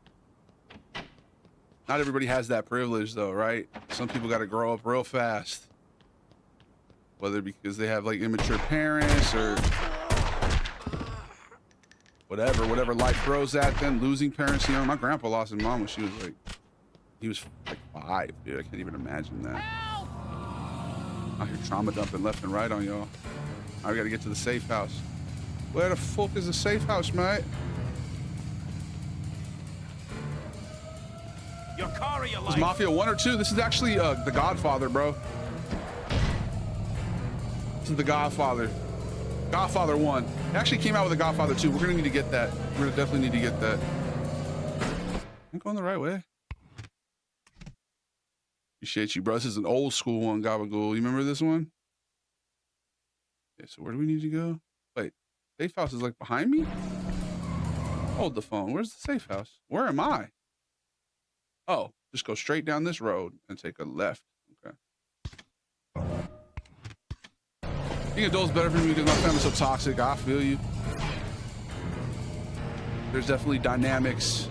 Not everybody has that privilege, though, right? Some people got to grow up real fast. Whether because they have, like, immature parents or whatever life throws at them, losing parents. You know, my grandpa lost his mom when she was, like, he was, like, 5, dude. I can't even imagine that. I hear trauma dumping left and right on y'all. I got to get to the safe house. Where the fuck is the safe house, mate? Your car or your life? Is Mafia 1 or 2? This is actually The Godfather, bro. This is The Godfather. Godfather 1. It actually came out with The Godfather 2. We're gonna need to get that. We're gonna definitely need to get that. I'm going the right way. Appreciate you, bro. This is an old school one, Gabagool. You remember this one? Okay, so where do we need to go? Wait, safe house is like behind me? Hold the phone. Where's the safe house? Where am I? Oh, just go straight down this road and take a left. Okay. Being adults better for me because my family's so toxic. I feel you. There's definitely dynamics.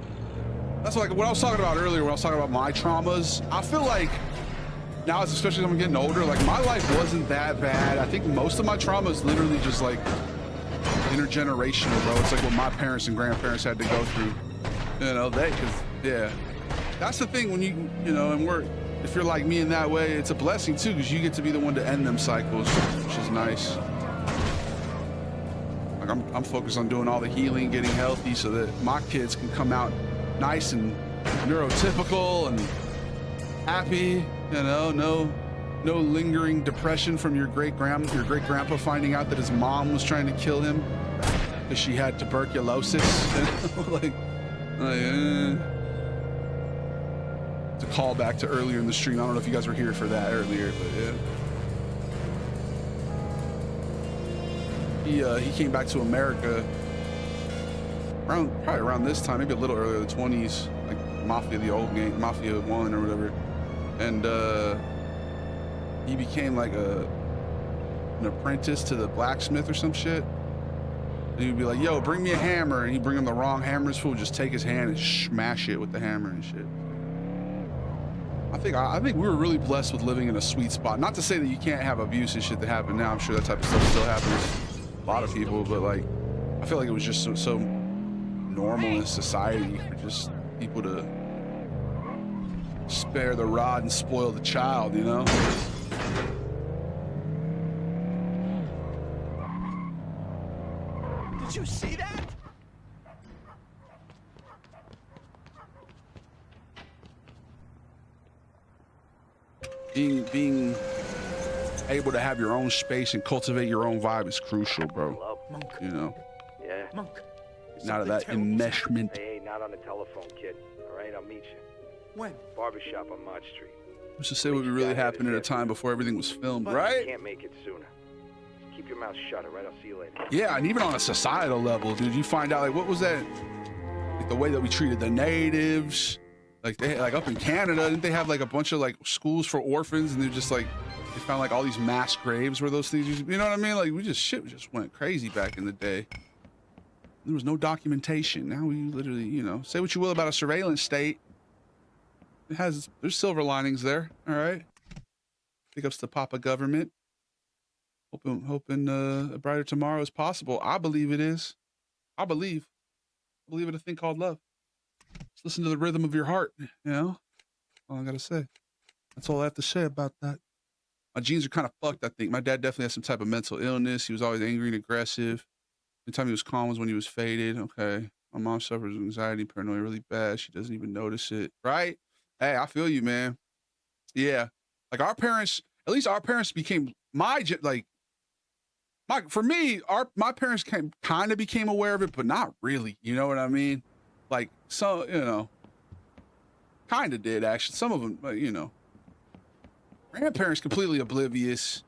That's like what I was talking about earlier when I was talking about my traumas. I feel like now, especially as I'm getting older, like my life wasn't that bad. I think most of my trauma is literally just like intergenerational, bro. It's like what my parents and grandparents had to go through. You know, yeah. That's the thing when you know, and if you're like me in that way, it's a blessing too, because you get to be the one to end them cycles, which is nice. Like I'm focused on doing all the healing, getting healthy so that my kids can come out nice and neurotypical and happy, you know, no lingering depression from your great grandpa finding out that his mom was trying to kill him because she had tuberculosis. It's a callback to earlier in the stream. I don't know if you guys were here for that earlier, but yeah. He came back to America probably around this time, maybe a little earlier, the 20s, like Mafia, the old game, Mafia 1 or whatever. And he became like an apprentice to the blacksmith or some shit. And he'd be like, yo, bring me a hammer. And he'd bring him the wrong hammers, fool, just take his hand and smash it with the hammer and shit. I think we were really blessed with living in a sweet spot. Not to say that you can't have abuse and shit that happen now. I'm sure that type of stuff still happens to a lot of people, but like, I feel like it was just so normal in society for just people to spare the rod and spoil the child, you know? Did you see that? Being able to have your own space and cultivate your own vibe is crucial, bro. Monk. You know? Yeah? Monk. Not of that enmeshment. Hey, not on the telephone, kid. All right, I'll meet you. When? Barbershop on March Street. Let's just say what really happened at a time before everything was filmed, right? Can't make it sooner. Just keep your mouth shut, all right? I'll see you later. Yeah, and even on a societal level, dude, you find out, like, what was that? Like, the way that we treated the natives. Like, they like up in Canada, didn't they have like a bunch of like schools for orphans, and they're just like, they found like all these mass graves where those things used to be, you know what I mean? Like, shit just went crazy back in the day. There was no documentation. Now we literally, you know, say what you will about a surveillance state. There's silver linings there, all right? Big ups to Papa government. Hoping a brighter tomorrow is possible. I believe it is. I believe in a thing called love. Just listen to the rhythm of your heart, you know? All I gotta say. That's all I have to say about that. My genes are kind of fucked, I think. My dad definitely had some type of mental illness. He was always angry and aggressive. The time he was calm was when he was faded. Okay. My mom suffers with anxiety, paranoia really bad. She doesn't even notice it. Right? Hey, I feel you, man. Yeah. Like our parents, at least our parents became like For me, my parents kind of became aware of it, but not really. You know what I mean? Like, so, you know, kind of did actually. Some of them, you know, grandparents completely oblivious.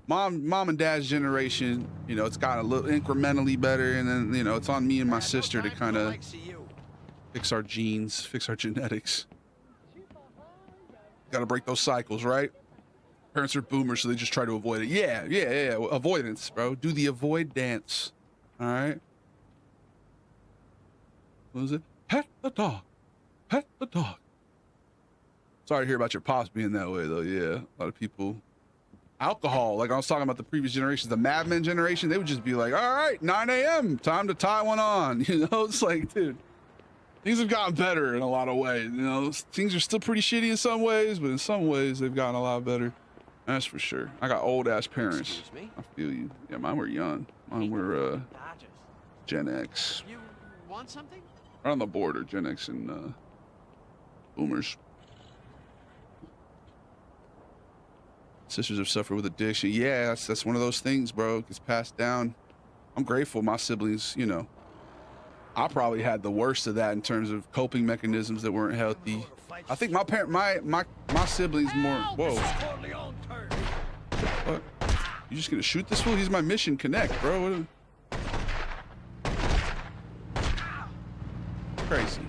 Mom and dad's generation, you know, it's gotten a little incrementally better, and then, you know, it's on me and my sister to kind of fix our genes, fix our genetics. Got to break those cycles, right? Parents are boomers, so they just try to avoid it. Yeah. Avoidance, bro. Do the avoid dance. All right. What was it? Pet the dog. Pet the dog. Sorry to hear about your pops being that way, though. Yeah, a lot of people. Alcohol, like I was talking about the previous generations, the Mad Men generation, they would just be like, all right, 9 a.m., time to tie one on. You know, it's like, dude, things have gotten better in a lot of ways. You know, things are still pretty shitty in some ways, but in some ways they've gotten a lot better. That's for sure. I got old ass parents. I feel you. Yeah, mine were young. Mine were Gen X. You want something? Right on the border, Gen X and boomers. Sisters have suffered with addiction. Yeah, that's one of those things, bro. It gets passed down. I'm grateful my siblings, you know, I probably had the worst of that in terms of coping mechanisms that weren't healthy. I think my siblings more. Whoa. What? You just gonna shoot this fool? He's my mission connect, bro. Crazy.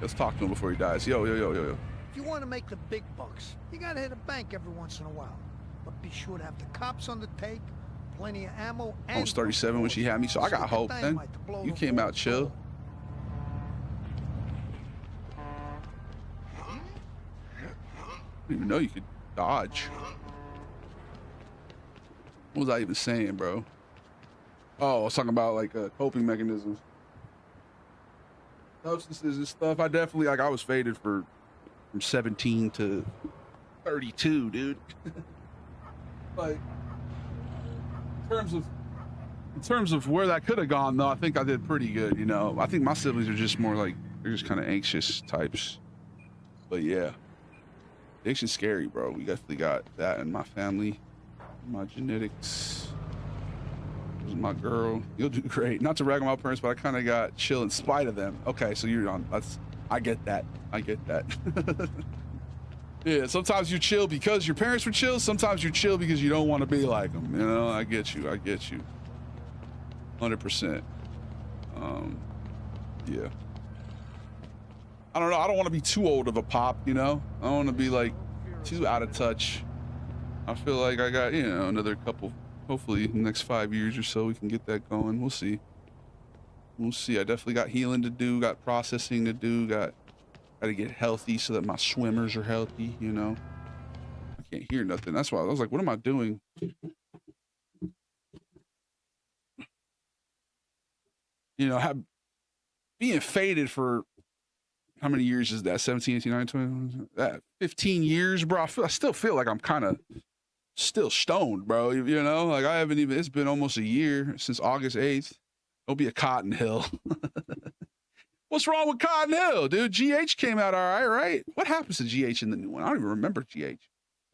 Let's talk to him before he dies. Yo. If you want to make the big bucks, you gotta hit a bank every once in a while. But be sure to have the cops on the take, plenty of ammo, and... I was 37 when she had me, so I got hope then. You came out chill. I didn't even know you could dodge. What was I even saying, bro? Oh, I was talking about like coping mechanisms. Substances and stuff. I definitely, like, I was faded from 17 to 32, dude. Like, in terms of where that could have gone, though, I think I did pretty good. You know, I think my siblings are just more like, they're just kind of anxious types. But yeah, addiction's scary, bro. We definitely got that in my family, my genetics. This is my girl. You'll do great. Not to rag on my parents, but I kind of got chill in spite of them. Okay, so you're on. I get that. Yeah, sometimes you chill because your parents were chill. Sometimes you chill because you don't want to be like them. You know, I get you. 100%. Yeah. I don't know. I don't want to be too old of a pop, you know? I don't want to be like too out of touch. I feel like I got, you know, another couple, hopefully in the next 5 years or so we can get that going. We'll see. I definitely got healing to do, got processing to do, got to get healthy so that my swimmers are healthy, you know? I can't hear nothing. That's why I was like, what am I doing? You know, being faded for how many years is that? 17, 18, 19, 20, 15 years, bro. I still feel like I'm kind of still stoned, bro. You know, like I haven't even, it's been almost a year since August 8th. It'll be a Cotton Hill. What's wrong with Cotton Hill, dude? GH came out all right? What happens to GH in the new one? I don't even remember GH. Is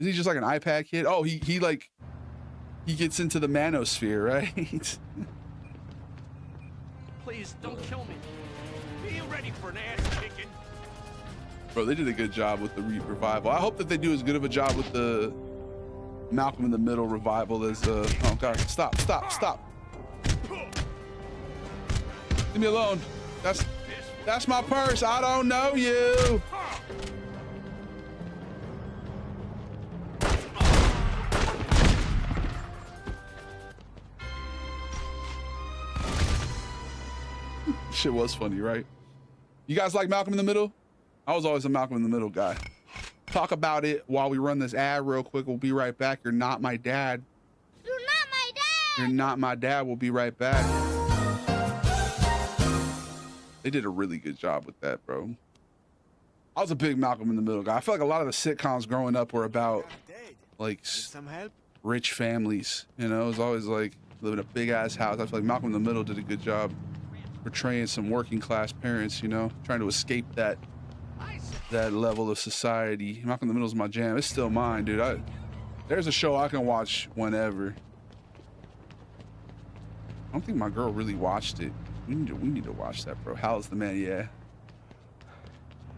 he just like an iPad kid? Oh, he gets into the manosphere, right? Please don't kill me. Be ready for an ass kicking. Bro, they did a good job with the revival. I hope that they do as good of a job with the Malcolm in the Middle revival as oh god, stop. Leave me alone. That's my purse. I don't know you. Shit was funny, right? You guys like Malcolm in the Middle? I was always a Malcolm in the Middle guy. Talk about it while we run this ad real quick. We'll be right back. You're not my dad. You're not my dad. You're not my dad. We'll be right back. They did a really good job with that, bro. I was a big Malcolm in the Middle guy. I feel like a lot of the sitcoms growing up were about like rich families. You know, it was always like live in a big ass house. I feel like Malcolm in the Middle did a good job portraying some working class parents, you know, trying to escape that level of society. Malcolm in the Middle is my jam. It's still mine, dude. There's a show I can watch whenever. I don't think my girl really watched it. We need to watch that, bro. Hal is the man, yeah.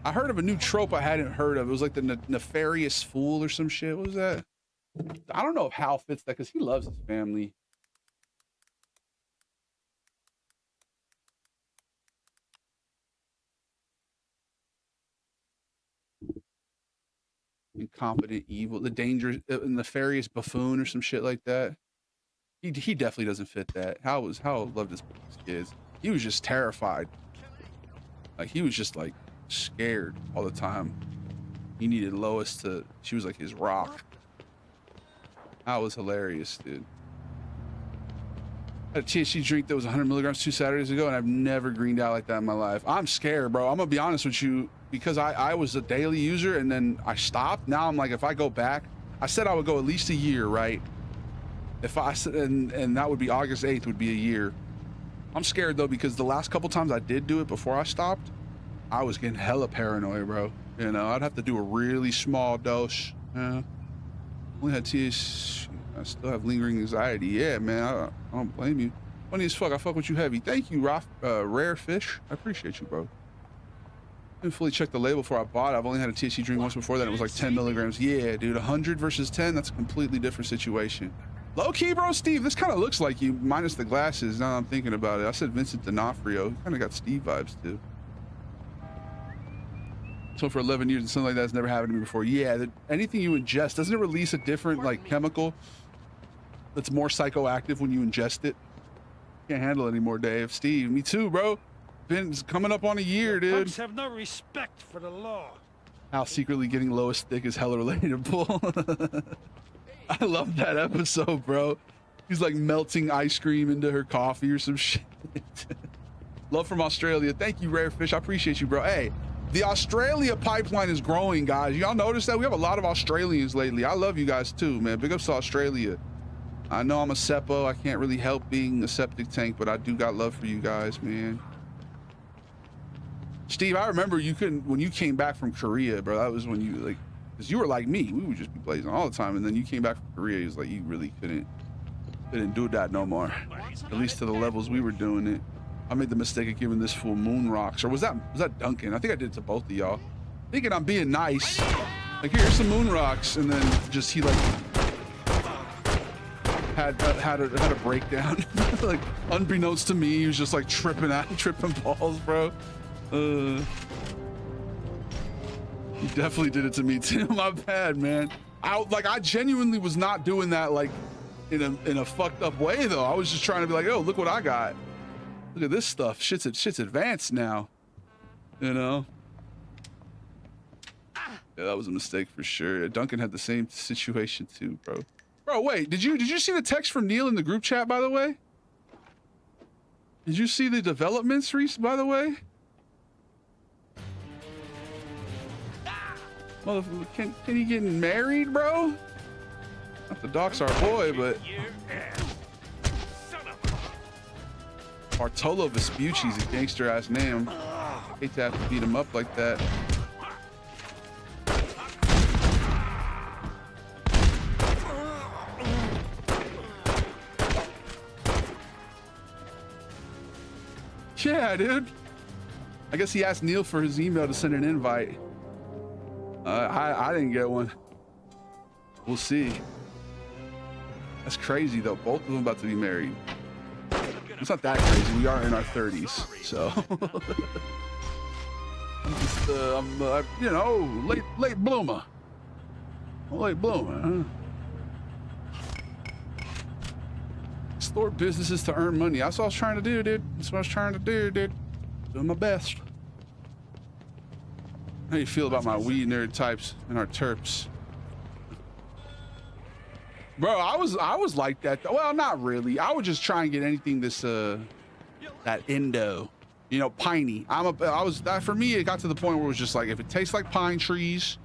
I heard of a new trope I hadn't heard of. It was like the nefarious fool or some shit. What was that? I don't know if Hal fits that because he loves his family. Incompetent, evil, the dangerous, nefarious buffoon or some shit like that. He definitely doesn't fit that. Hal loved his kids. He was just terrified. Like he was just like scared all the time. He needed Lois she was like his rock. That was hilarious, dude. I had a THC drink that was 100 milligrams 2 Saturdays ago, and I've never greened out like that in my life. I'm scared, bro. I'm gonna be honest with you, because I was a daily user and then I stopped. Now I'm like, if I go back, I said I would go at least a year, right? If I and that would be August 8th would be a year. I'm scared though, because the last couple times I did do it before I stopped, I was getting hella paranoid, bro. You know, I'd have to do a really small dose. Only had THC. I still have lingering anxiety. Yeah, man, I don't blame you. Funny as fuck. I fuck with you heavy. Thank you, Rare Fish. I appreciate you, bro. I didn't fully check the label before I bought it. I've only had a THC drink once before that. It was like 10 milligrams. Yeah, dude, 100 versus 10. That's a completely different situation. Low key, bro, Steve. This kind of looks like you, minus the glasses. Now that I'm thinking about it, I said Vincent D'Onofrio. Kind of got Steve vibes too. So for 11 years and something like that's never happened to me before. Yeah, anything you ingest, doesn't it release a different like chemical that's more psychoactive when you ingest it? Can't handle it anymore, Dave. Steve, me too, bro. Been coming up on a year, dude. Punks have no respect for the law. How secretly getting Lois thick is hella relatable. I love that episode, bro. He's like melting ice cream into her coffee or some shit. Love from Australia. Thank you, Rare Fish. I appreciate you, bro. Hey, the Australia pipeline is growing, guys. Y'all notice that? We have a lot of Australians lately. I love you guys too, man. Big ups to Australia. I know I'm a seppo. I can't really help being a septic tank, but I do got love for you guys, man. Steve, I remember you couldn't, when you came back from Korea, bro, that was when you like, because you were like me, we would just be blazing all the time, and then you came back from Korea, it was like you really couldn't do that no more, at least to the levels we were doing it. I made the mistake of giving this fool moon rocks, or was that Duncan? I think I did it to both of y'all, thinking I'm being nice, like here's some moon rocks, and then just he like had a breakdown. Like unbeknownst to me, he was just like tripping balls, bro. You definitely did it to me too. My bad, man. I genuinely was not doing that like in a fucked up way though. I was just trying to be like, oh, look what I got. Look at this stuff. Shit's advanced now. You know? Yeah, that was a mistake for sure. Duncan had the same situation too, bro. Bro, wait, did you see the text from Neil in the group chat, by the way? Did you see the developments, Reese, by the way? Can he get married, bro? Not the doc's our boy, but Bartolo Vespucci's a gangster ass name. Hate to have to beat him up like that. Yeah, dude. I guess he asked Neil for his email to send an invite. I didn't get one. We'll see. That's crazy though. Both of them about to be married. It's not that crazy. We are in our 30s, so I'm just, you know, late bloomer. Late bloomer, huh? Explore businesses to earn money. That's what I was trying to do, dude. That's what I was trying to do, dude. Doing my best. How do you feel about my weed nerd types and our terps? Bro, I was like that. Well, not really. I would just try and get anything this that Indo, you know, piney. For me, it got to the point where it was just like, if it tastes like pine trees,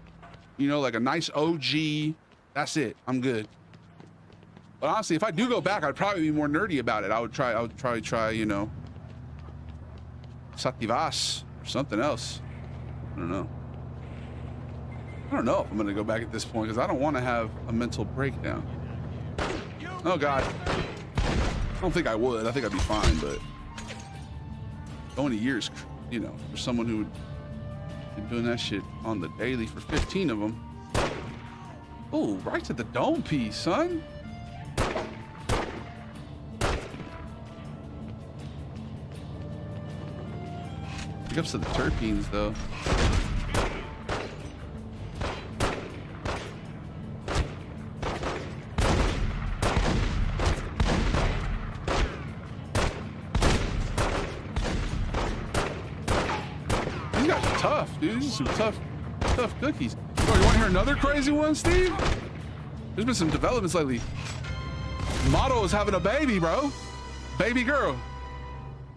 you know, like a nice OG, that's it. I'm good. But honestly, if I do go back, I'd probably be more nerdy about it. I would probably try, you know, sativas or something else. I don't know. I don't know if I'm gonna go back at this point because I don't want to have a mental breakdown. Oh God. I don't think I would. I think I'd be fine, but going to years, you know, for someone who would be doing that shit on the daily for 15 of them. Oh, right to the dome piece, son. Big ups to the terpenes, though. These guys are tough, dude. These are some tough cookies. Oh, you want to hear another crazy one, Steve? There's been some developments lately. Model is having a baby, bro. Baby girl.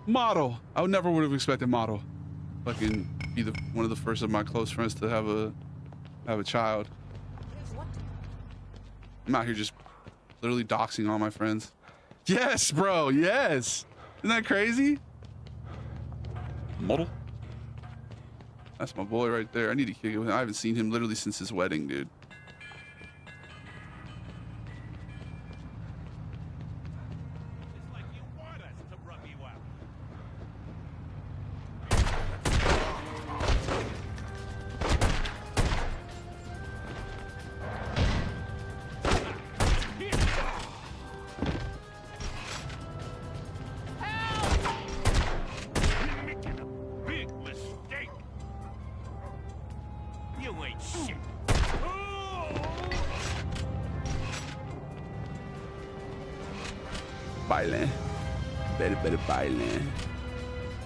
Model. I would never would have expected Model. Fucking be one of the first of my close friends to have a child. I'm out here just literally doxing all my friends. Yes, bro. Yes. Isn't that crazy? Model. That's my boy right there. I need to kick it with him. I haven't seen him literally since his wedding, dude. Bailing. Better bailing.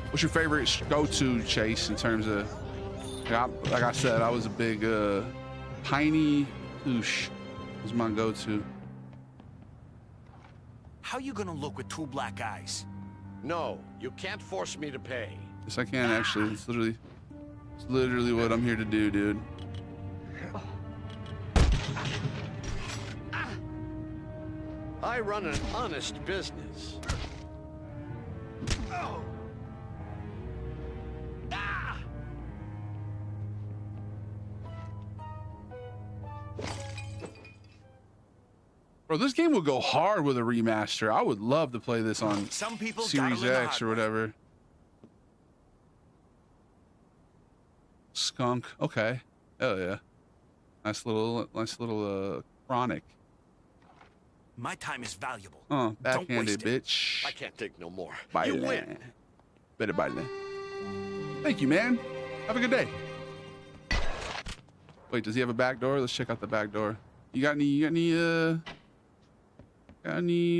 What's your favorite go-to, Chase, in terms of, like I said, I was a big piney oosh was my go-to. How you gonna look with two black eyes? No, you can't force me to pay. Yes, I can actually. It's literally what I'm here to do, dude. I run an honest business. Oh. Ah. Bro, this game would go hard with a remaster. I would love to play this on Series X or whatever. Skunk. Okay. Oh yeah. Nice little chronic. My time is valuable. Oh, backhanded bitch. I can't take no more. You win. Better baile. Thank you, man. Have a good day. Wait, does he have a back door? Let's check out the back door. You got any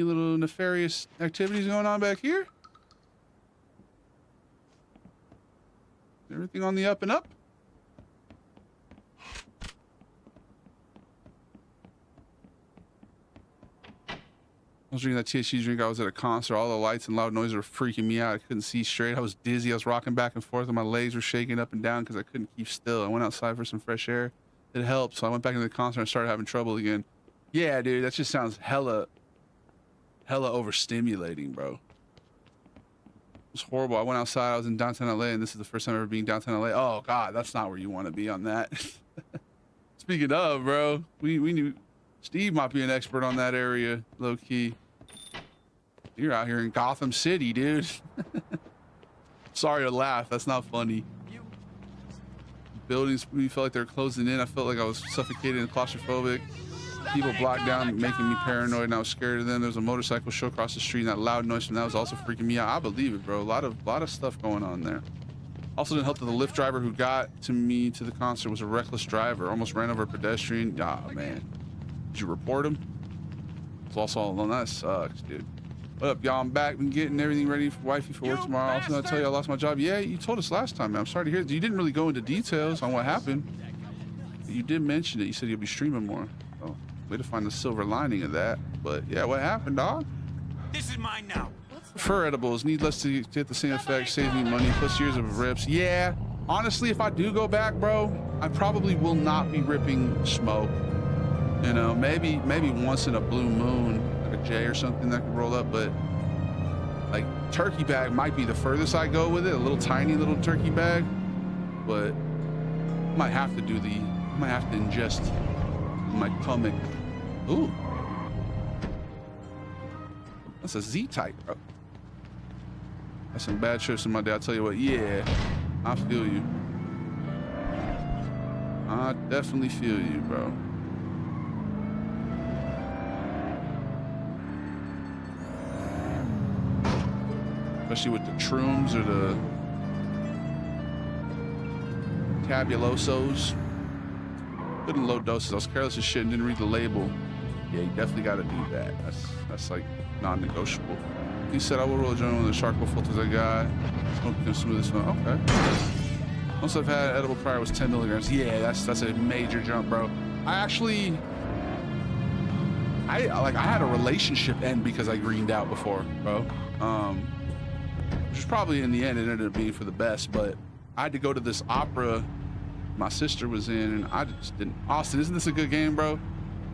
little nefarious activities going on back here? Everything on the up and up? I was drinking that THC drink. I was at a concert. All the lights and loud noises were freaking me out. I couldn't see straight. I was dizzy. I was rocking back and forth, and my legs were shaking up and down because I couldn't keep still. I went outside for some fresh air. It helped. So I went back into the concert and started having trouble again. Yeah, dude, that just sounds hella overstimulating, bro. It was horrible. I went outside. I was in downtown LA, and this is the first time ever being downtown LA. Oh God, that's not where you want to be on that. Speaking of, bro, we knew. Steve might be an expert on that area, low key. You're out here in Gotham City, dude. Sorry to laugh. That's not funny. Buildings, we felt like they were closing in. I felt like I was suffocated and claustrophobic. People blocked down, making me paranoid, and I was scared of them. There was a motorcycle show across the street, and that loud noise from that was also freaking me out. I believe it, bro. A lot of stuff going on there. Also didn't help that the Lyft driver who got to me to the concert was a reckless driver. Almost ran over a pedestrian. Oh, man. Did you report him? It's also all alone. That sucks, dude. What up, y'all? I'm back. Been getting everything ready for wifey for work tomorrow. Also, I tell you I lost my job. Yeah, you told us last time, man. I'm sorry to hear it. You didn't really go into details on what happened. You did mention it. You said you'll be streaming more. Oh, way to find the silver lining of that. But yeah, what happened, dog? This is mine now. Prefer edibles. Need less to get the same effect. Saves me money. Plus years of rips. Yeah. Honestly, if I do go back, bro, I probably will not be ripping smoke. You know, maybe once in a blue moon, like a J or something that could roll up, but like turkey bag might be the furthest I go with it. A little tiny little turkey bag, but might have to do the might have to ingest my stomach. Ooh. That's a Z-type, bro. That's some bad trips in my day. I'll tell you what, yeah, I feel you. I definitely feel you, bro. Especially with the shrooms or the tabulosos. Good in low doses. I was careless as shit and didn't read the label. Yeah, you definitely got to do that. That's like non-negotiable. He said I will roll a joint with the charcoal filters I got. Smoke consume this one. Okay. Most I've had edible prior was 10 milligrams. Yeah, that's a major jump, bro. I had a relationship end because I greened out before, bro. Which is probably in the end it ended up being for the best, but I had to go to this opera my sister was in, and I just didn't. Austin, isn't this a good game, bro?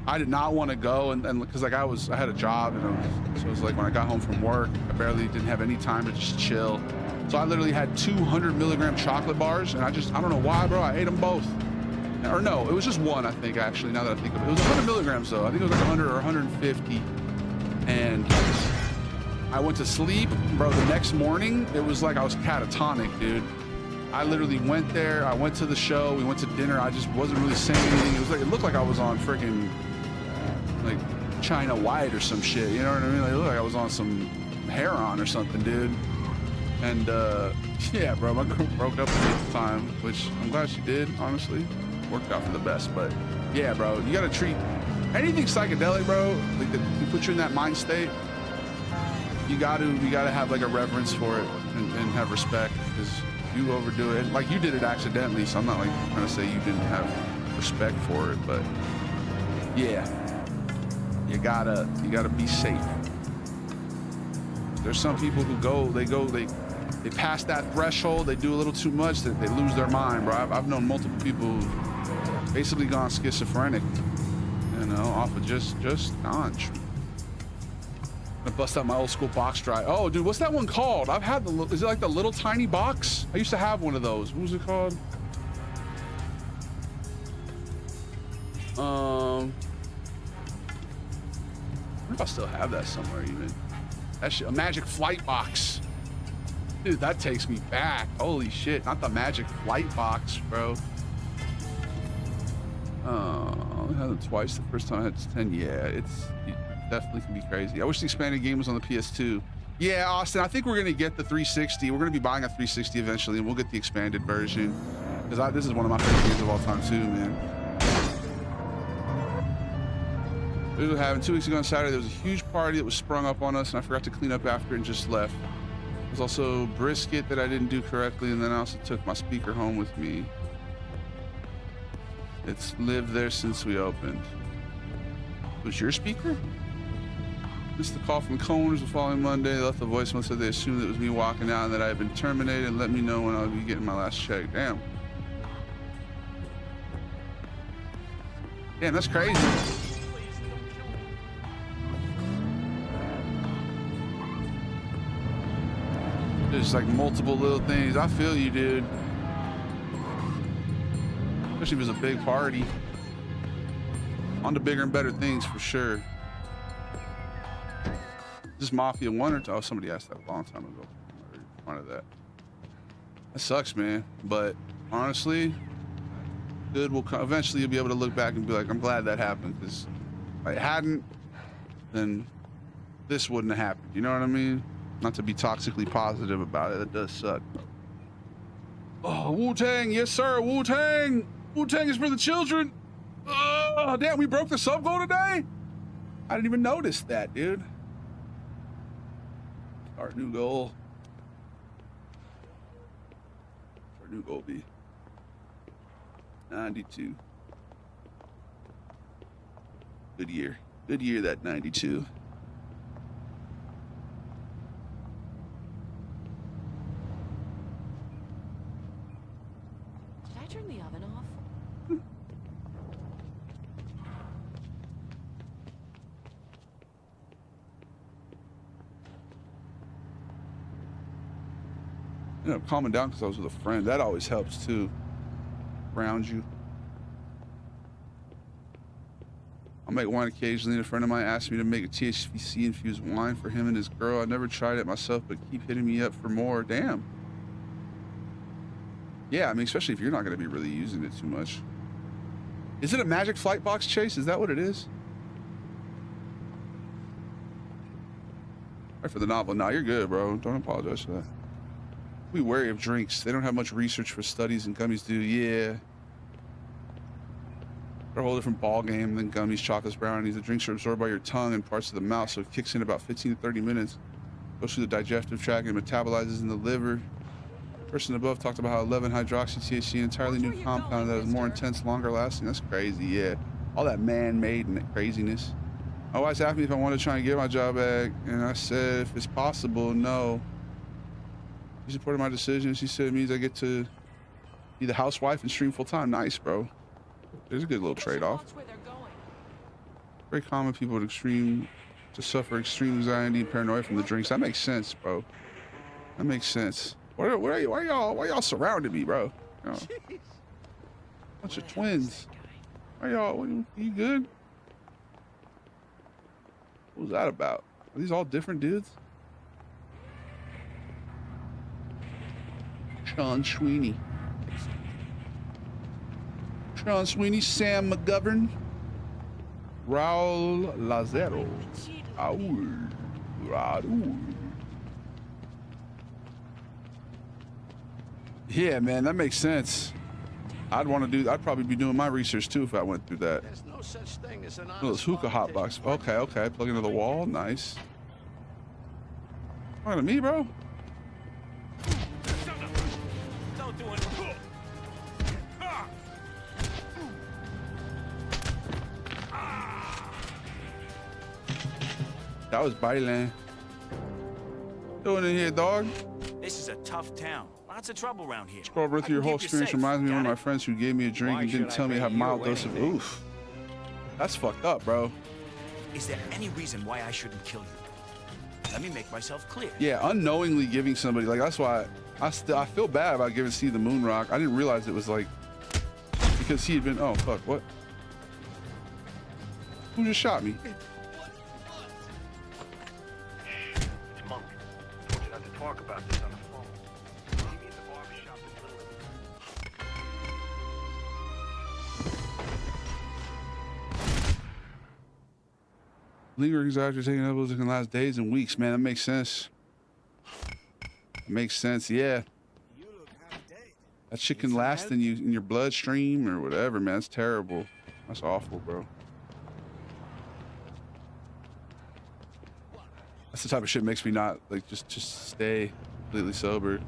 I did not want to go, and because like I had a job, and so it was like when I got home from work, I barely didn't have any time to just chill. So I literally had 200 milligram chocolate bars, and I don't know why, bro. I ate them both. Or no, it was just one, I think, actually, now that I think of it. It was 100 milligrams, though. I think it was like 100 or 150. And I went to sleep, bro. The next morning, it was like I was catatonic, dude. I literally went there. I went to the show. We went to dinner. I just wasn't really saying anything. It looked like I was on freaking like China White or some shit. You know what I mean? Like, it looked like I was on some heroin or something, dude. And yeah, bro, my girl broke up with me at the time, which I'm glad she did, honestly. Worked out for the best. But yeah, bro, you gotta treat anything psychedelic, bro, like that you put you in that mind state. You gotta have like a reverence for it and have respect, because you overdo it. Like, you did it accidentally, so I'm not like trying to say you didn't have respect for it, but yeah, you gotta be safe. There's some people who they pass that threshold, they do a little too much, they lose their mind, bro. I've known multiple people who've basically gone schizophrenic, you know, off of just nonch. I bust out my old school box drive. Oh, dude, what's that one called? I've had is it like the little tiny box? I used to have one of those. What was it called? I wonder if I still have that somewhere even. That shit, a Magic Flight box. Dude, that takes me back. Holy shit, not the Magic Flight box, bro. I had it twice. The first time I had 10. Yeah, it definitely can be crazy. I wish the expanded game was on the PS2. Yeah, Austin, I think we're gonna get the 360. We're gonna be buying a 360 eventually, and we'll get the expanded version, because this is one of my favorite games of all time too, man. Here's what happened. 2 weeks ago on Saturday, there was a huge party that was sprung up on us, and I forgot to clean up after and just left. There was also brisket that I didn't do correctly, and then I also took my speaker home with me. It's lived there since we opened. Was your speaker? Missed the call from co-owners the following Monday. They left a voicemail, said they assumed it was me walking out and that I had been terminated, and let me know when I'll be getting my last check. Damn. Damn, that's crazy. There's like multiple little things. I feel you, dude. Especially if it was a big party. On to bigger and better things for sure. Is this Mafia 1 or 2? Oh, somebody asked that a long time ago. I wanted that. That sucks, man. But honestly, good will come. Eventually you'll be able to look back and be like, I'm glad that happened, because if it hadn't, then this wouldn't have happened. You know what I mean? Not to be toxically positive about it. It does suck. Oh, Wu-Tang, yes sir, Wu-Tang. Wu-Tang is for the children. Oh, damn, we broke the sub goal today? I didn't even notice that, dude. Our new goal. Our new goal be 92. Good year. Good year, that 92. Did I turn the oven off? Calming down because I was with a friend. That always helps too. Ground you. I'll make wine occasionally. A friend of mine asked me to make a THC infused wine for him and his girl. I never tried it myself, but keep hitting me up for more. Damn. Yeah, I mean, especially if you're not going to be really using it too much. Is it a magic flight box, Chase? Is that what it is? Right for the novel. Nah, you're good, bro. Don't apologize for that. Be wary of drinks. They don't have much research for studies and gummies do. Yeah. They're a whole different ball game than gummies, chocolates, brownies. The drinks are absorbed by your tongue and parts of the mouth, so it kicks in about 15 to 30 minutes. Goes through the digestive tract and metabolizes in the liver. The person above talked about how 11-hydroxy-THC, an entirely new compound that is more intense, longer lasting. That's crazy, yeah. All that man-made and that craziness. My wife asked me if I wanted to try and get my job back, and I said if it's possible, no. She supported my decision. She said it means I get to be the housewife and stream full-time. Nice, bro. There's a good little trade-off. Very common people to suffer extreme anxiety and paranoia from the drinks. That makes sense, bro. That makes sense. Why y'all surrounding me, bro? You know, bunch of twins. Why y'all? You good? What was that about? Are these all different dudes? Sean Sweeney. Sean Sweeney, Sam McGovern, Raul Lazaro. Raul. Yeah, man, that makes sense. I'd probably be doing my research too if I went through that. There's no such thing as an Oh, those hookah hot box. Okay. Plug into the wall. Nice. Talking to me, bro? Don't do it. That was Bailan. Doing in here, dog? This is a tough town. Lots of trouble around here. Scroll over through your whole experience reminds me of one of my friends who gave me a drink and didn't tell me how mild dose of oof. That's fucked up, bro. Is there any reason why I shouldn't kill you? Let me make myself clear. Yeah, unknowingly giving somebody, like, that's why I feel bad about giving Steve the moon rock. I didn't realize it was like because he had been, oh fuck, what? Who just shot me? It's Monk. I told you not to talk about this on the phone. Meet me at the barbershop in Little. Lingering anxiety taking elbows that can last days and weeks, man. That makes sense. That makes sense, yeah. That shit can last in your bloodstream or whatever, man. That's terrible. That's awful, bro. That's the type of shit makes me not like just stay completely sober.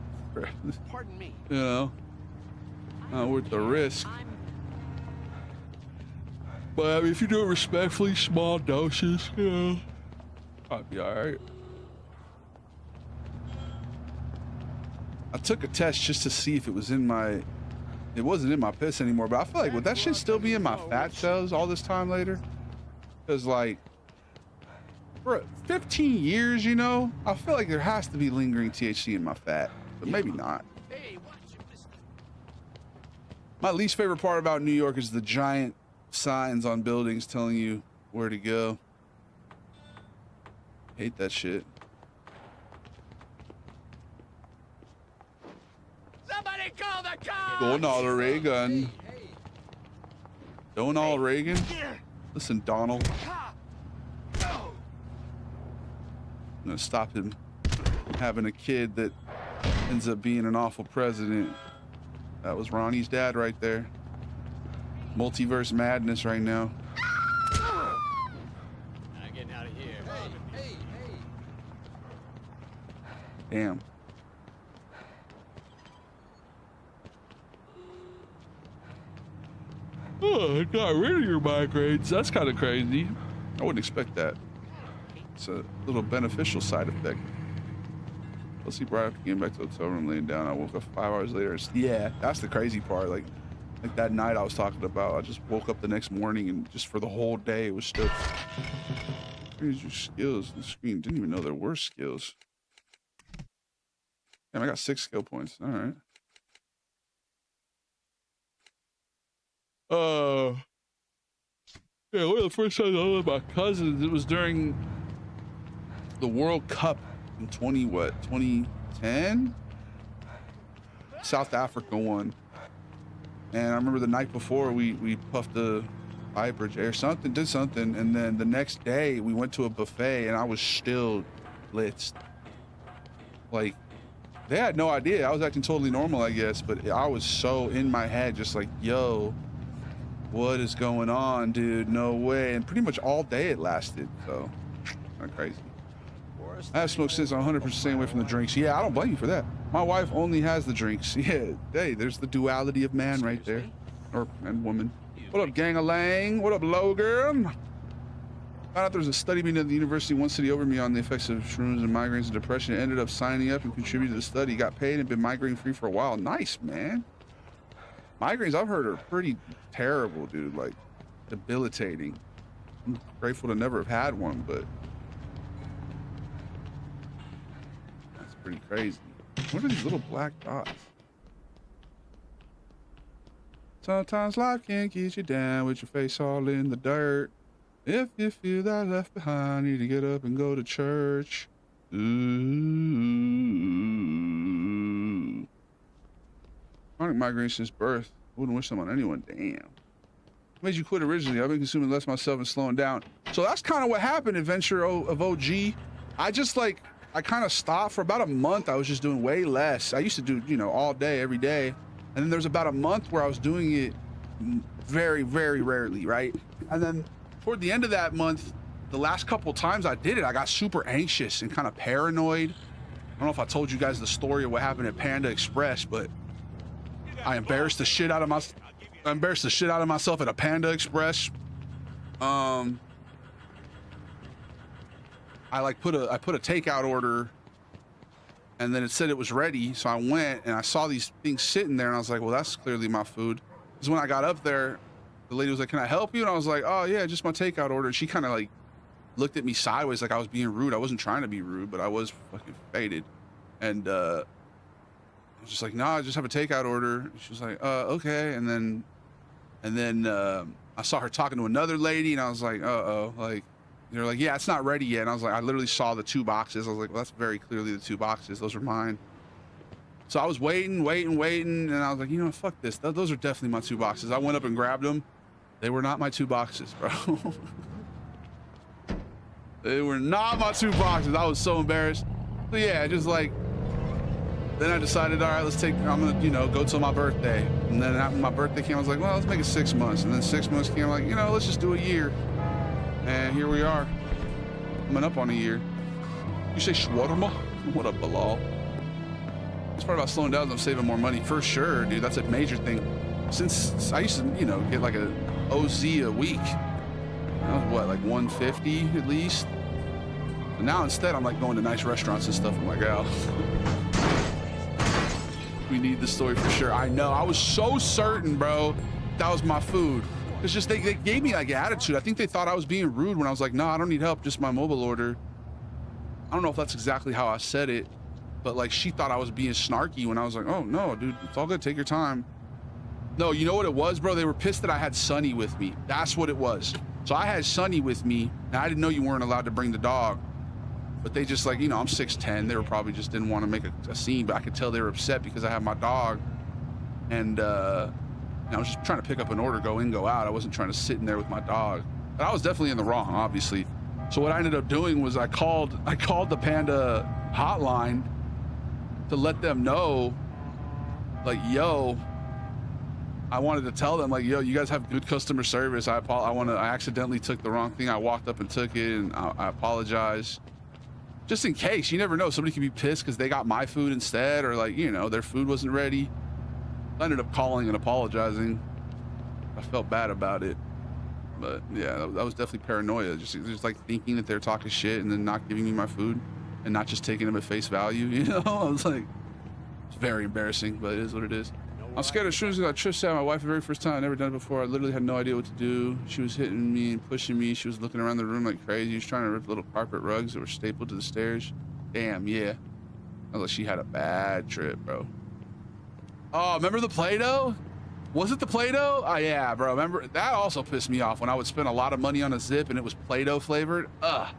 Pardon me. You know, not worth the risk. But I mean, if you do it respectfully, small doses, you know, I'd be all right. I took a test just to see if it was in my. It wasn't in my piss anymore, but I feel like would that shit still be in my fat cells all this time later? Because like, for 15 years, you know, I feel like there has to be lingering THC in my fat, but maybe not. My least favorite part about New York is the giant signs on buildings telling you where to go. Hate that shit. Somebody call the cops! Donald Reagan. Donald Reagan? Listen, Donald. I'm gonna stop him from having a kid that ends up being an awful president. That was Ronnie's dad right there. Multiverse madness right now. I'm getting out of here. Hey. Damn. Oh, it got rid of your migraines. That's kind of crazy. I wouldn't expect that. It's a little beneficial side effect. Let's see, right after getting back to the hotel room, laying down, I woke up 5 hours later. Yeah, that's the crazy part. Like that night I was talking about, I just woke up the next morning and just for the whole day it was still. Here's your skills. The screen didn't even know there were skills. Damn, I got 6 skill points. All right. Yeah, one of the first times I was with my cousins, it was during the World Cup in 2010? South Africa won. And I remember the night before we puffed a pipe or air something, did something, and then the next day we went to a buffet and I was still blitzed. Like, they had no idea. I was acting totally normal, I guess, but I was so in my head, just like, yo, what is going on, dude? No way. And pretty much all day it lasted, so kind of crazy. I have smoked since. I'm 100% staying away from the drinks. Yeah, I don't blame you for that. My wife only has the drinks. Yeah, hey, there's the duality of man right there, and woman. What up, gang-a-lang? What up, Logan? Found out there was a study being done at the university one city over me on the effects of shrooms and migraines and depression. I ended up signing up and contributed to the study. Got paid and been migraine-free for a while. Nice, man. Migraines, I've heard, are pretty terrible, dude. Like, debilitating. I'm grateful to never have had one, but that's pretty crazy. What are these little black dots? Sometimes life can get you down with your face all in the dirt. If you feel that left behind, need to get up and go to church. Ooh. Chronic migraine since birth. Wouldn't wish them on anyone. Damn. What made you quit originally? I've been consuming less myself and slowing down. So that's kind of what happened, Adventure of OG. I just like, I kind of stopped for about a month. I was just doing way less. I used to do, you know, all day, every day. And then there's about a month where I was doing it very, very rarely, right? And then toward the end of that month, the last couple times I did it, I got super anxious and kind of paranoid. I don't know if I told you guys the story of what happened at Panda Express, but I embarrassed the shit out of myself at a Panda Express. I put a takeout order, and then it said it was ready, so I went and I saw these things sitting there, and I was like, well, that's clearly my food. Because when I got up there, the lady was like, can I help you? And I was like, oh yeah, just my takeout order. And she kind of like looked at me sideways like I was being rude. I wasn't trying to be rude, but I was fucking faded. And I was just like, nah, I just have a takeout order. She was like, okay. And then I saw her talking to another lady, and I was like, uh-oh. Like, they're like, yeah, it's not ready yet. And I was like, I literally saw the 2 boxes. I was like, well, that's very clearly the 2 boxes. Those are mine. So I was waiting. And I was like, you know, fuck this. Those are definitely my 2 boxes. I went up and grabbed them. They were not my 2 boxes, bro. They were not my 2 boxes. I was so embarrassed. So yeah, just like, then I decided, all right, I'm gonna, you know, go till my birthday. And then after my birthday came, I was like, well, let's make it 6 months. And then 6 months came, I'm like, you know, let's just do a year. And here we are. Coming up on a year. You say shawarma? What up, Bilal? It's part about slowing down is I'm saving more money. For sure, dude. That's a major thing. Since I used to, you know, get like a OZ a week. That was what, like 150 at least? And now instead, I'm like going to nice restaurants and stuff. I'm like, oh. We need the story for sure. I know. I was so certain, bro, that was my food. It's just they gave me like attitude. I think they thought I was being rude when I was like, no, I don't need help, just my mobile order. I don't know if that's exactly how I said it, but like she thought I was being snarky when I was like, oh no, dude, it's all good, take your time. No, you know what it was, bro? They were pissed that I had Sonny with me. That's what it was. So I had Sonny with me, and I didn't know you weren't allowed to bring the dog. But they just like, you know, I'm 6'10". They were probably just didn't want to make a scene, but I could tell they were upset because I have my dog. And I was just trying to pick up an order, go in, go out. I wasn't trying to sit in there with my dog. But I was definitely in the wrong, obviously. So what I ended up doing was I called the Panda hotline to let them know, like, yo, I wanted to tell them, like, yo, you guys have good customer service. I accidentally took the wrong thing. I walked up and took it, and I apologize. Just in case, you never know. Somebody could be pissed because they got my food instead, or like, you know, their food wasn't ready. I ended up calling and apologizing. I felt bad about it, but yeah, that was definitely paranoia. Just like thinking that they're talking shit and then not giving me my food and not just taking them at face value. You know, I was like, it's very embarrassing, but it is what it is. I'm scared of shrooms. I tripped out my wife the very first time. I'd never done it before. I literally had no idea what to do. She was hitting me and pushing me. She was looking around the room like crazy. She was trying to rip little carpet rugs that were stapled to the stairs. Damn, yeah. I was like, she had a bad trip, bro. Oh, remember the Play-Doh? Was it the Play-Doh? Oh yeah, bro. Remember that also pissed me off when I would spend a lot of money on a zip and it was Play-Doh flavored. Oh,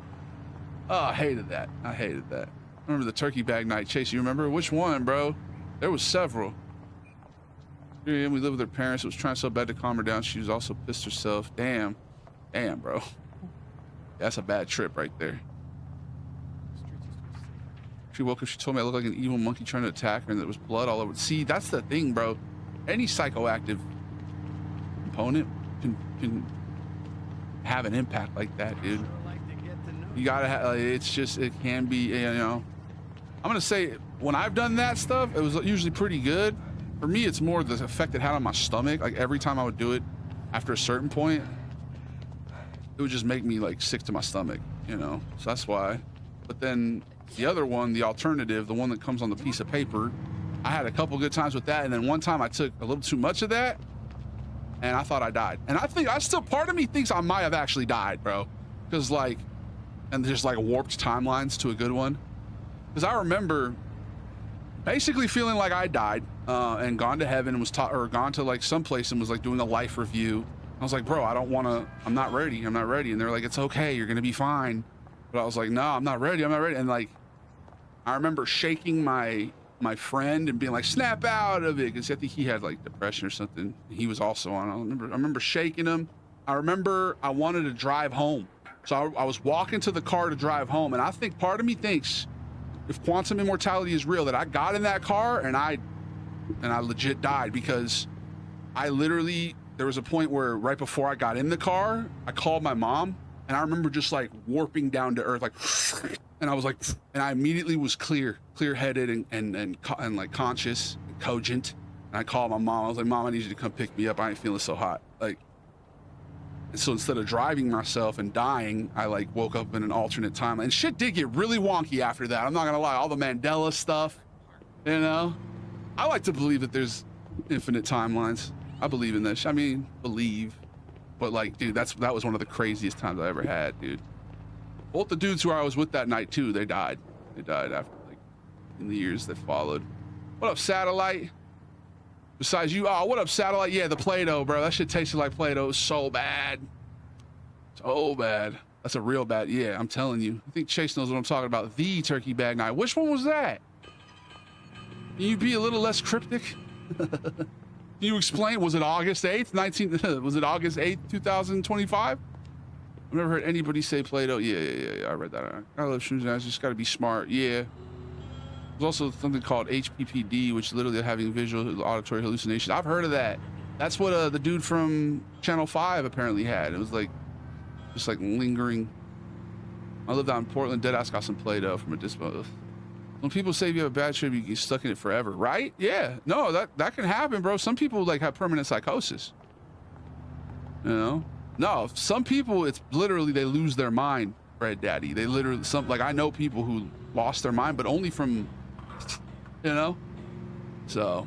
I hated that. I hated that. I remember the turkey bag night. Chase, you remember which one, bro? There was several. Yeah, we lived with her parents. It was trying so bad to calm her down. She was also pissed herself. Damn, bro. That's a bad trip right there. She woke up. She told me I looked like an evil monkey trying to attack her, and there was blood all over. See, that's the thing, bro. Any psychoactive component can have an impact like that, dude. You gotta have. It's just it can be. You know, I'm gonna say when I've done that stuff, it was usually pretty good. For me, it's more the effect it had on my stomach. Like every time I would do it, after a certain point, it would just make me like sick to my stomach. You know, so that's why. But then the other one, the alternative, the one that comes on the piece of paper, I had a couple good times with that, and then one time I took a little too much of that, and I thought I died. And part of me thinks I might have actually died, bro, because like, and there's like warped timelines to a good one, because I remember basically feeling like I died and gone to heaven and was taught, or gone to like someplace and was like doing a life review. I was like, bro, I'm not ready. And they're like, it's okay, you're gonna be fine. But I was like, no, I'm not ready. And like, I remember shaking my friend and being like, snap out of it, because I think he had like depression or something. He was also on. I remember shaking him. I remember I wanted to drive home, so I was walking to the car to drive home, and I think part of me thinks if quantum immortality is real, that I got in that car and I legit died, because there was a point where right before I got in the car, I called my mom, and I remember just like warping down to earth, like, and I was like, and I immediately was clear-headed and like conscious and cogent. And I called my mom. I was like, Mom, I need you to come pick me up. I ain't feeling so hot. Like, and so instead of driving myself and dying, I like woke up in an alternate timeline. And shit did get really wonky after that. I'm not gonna lie. All the Mandela stuff, you know. I like to believe that there's infinite timelines. I believe in this. I mean, believe, but like, dude, that was one of the craziest times I ever had, dude. Both the dudes who I was with that night too, they died. They died after like in the years that followed. What up, Satellite? Besides you, oh, what up, Satellite? Yeah, the Play-Doh, bro. That shit tasted like Play-Doh. It was so bad. So bad. That's a real bad. Yeah, I'm telling you. I think Chase knows what I'm talking about. The turkey bag night. Which one was that? Can you be a little less cryptic? Can you explain? Was it August 8th, was it August 8th, 2025? I've never heard anybody say Play-Doh. Yeah. I read that. I love shoes. I just got to be smart. Yeah. There's also something called HPPD, which literally having visual auditory hallucinations. I've heard of that. That's what the dude from Channel 5 apparently had. It was like, just like lingering. I lived out in Portland. Deadass got some Play-Doh from a dispo. When people say if you have a bad trip, you get stuck in it forever, right? Yeah. No, that can happen, bro. Some people like have permanent psychosis. You know? No, some people, it's literally they lose their mind, Red Daddy. They literally, like I know people who lost their mind, but only from, you know? So,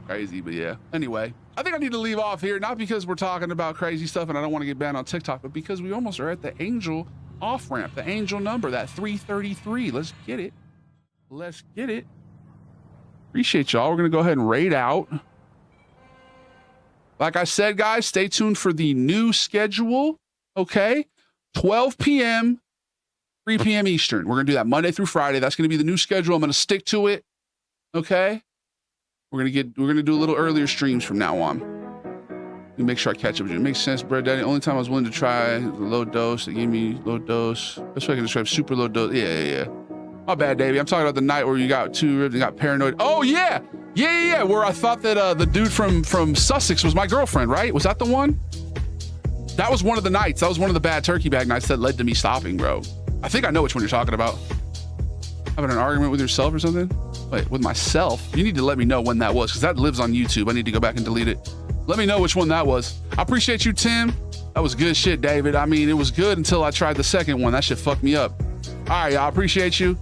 crazy, but yeah. Anyway, I think I need to leave off here, not because we're talking about crazy stuff and I don't want to get banned on TikTok, but because we almost are at the Angel off-ramp, the Angel number, that 333. Let's get it. Let's get it. Appreciate y'all. We're going to go ahead and raid out. Like I said, guys, stay tuned for the new schedule, okay? 12 p.m., 3 p.m. Eastern. We're going to do that Monday through Friday. That's going to be the new schedule. I'm going to stick to it, okay? We're going to do a little earlier streams from now on. Let me make sure I catch up with you. It makes sense, Bread Daddy. Only time I was willing to try the low dose, they gave me low dose. That's why I can describe super low dose. Yeah. My bad, Davey. I'm talking about the night where you got two ribs and got paranoid. Oh, yeah. Where I thought that the dude from Sussex was my girlfriend, right? Was that the one? That was one of the nights. That was one of the bad turkey bag nights that led to me stopping, bro. I think I know which one you're talking about. Having an argument with yourself or something? Wait, with myself? You need to let me know when that was, because that lives on YouTube. I need to go back and delete it. Let me know which one that was. I appreciate you, Tim. That was good shit, David. I mean, it was good until I tried the second one. That shit fucked me up. All right, y'all. Appreciate you.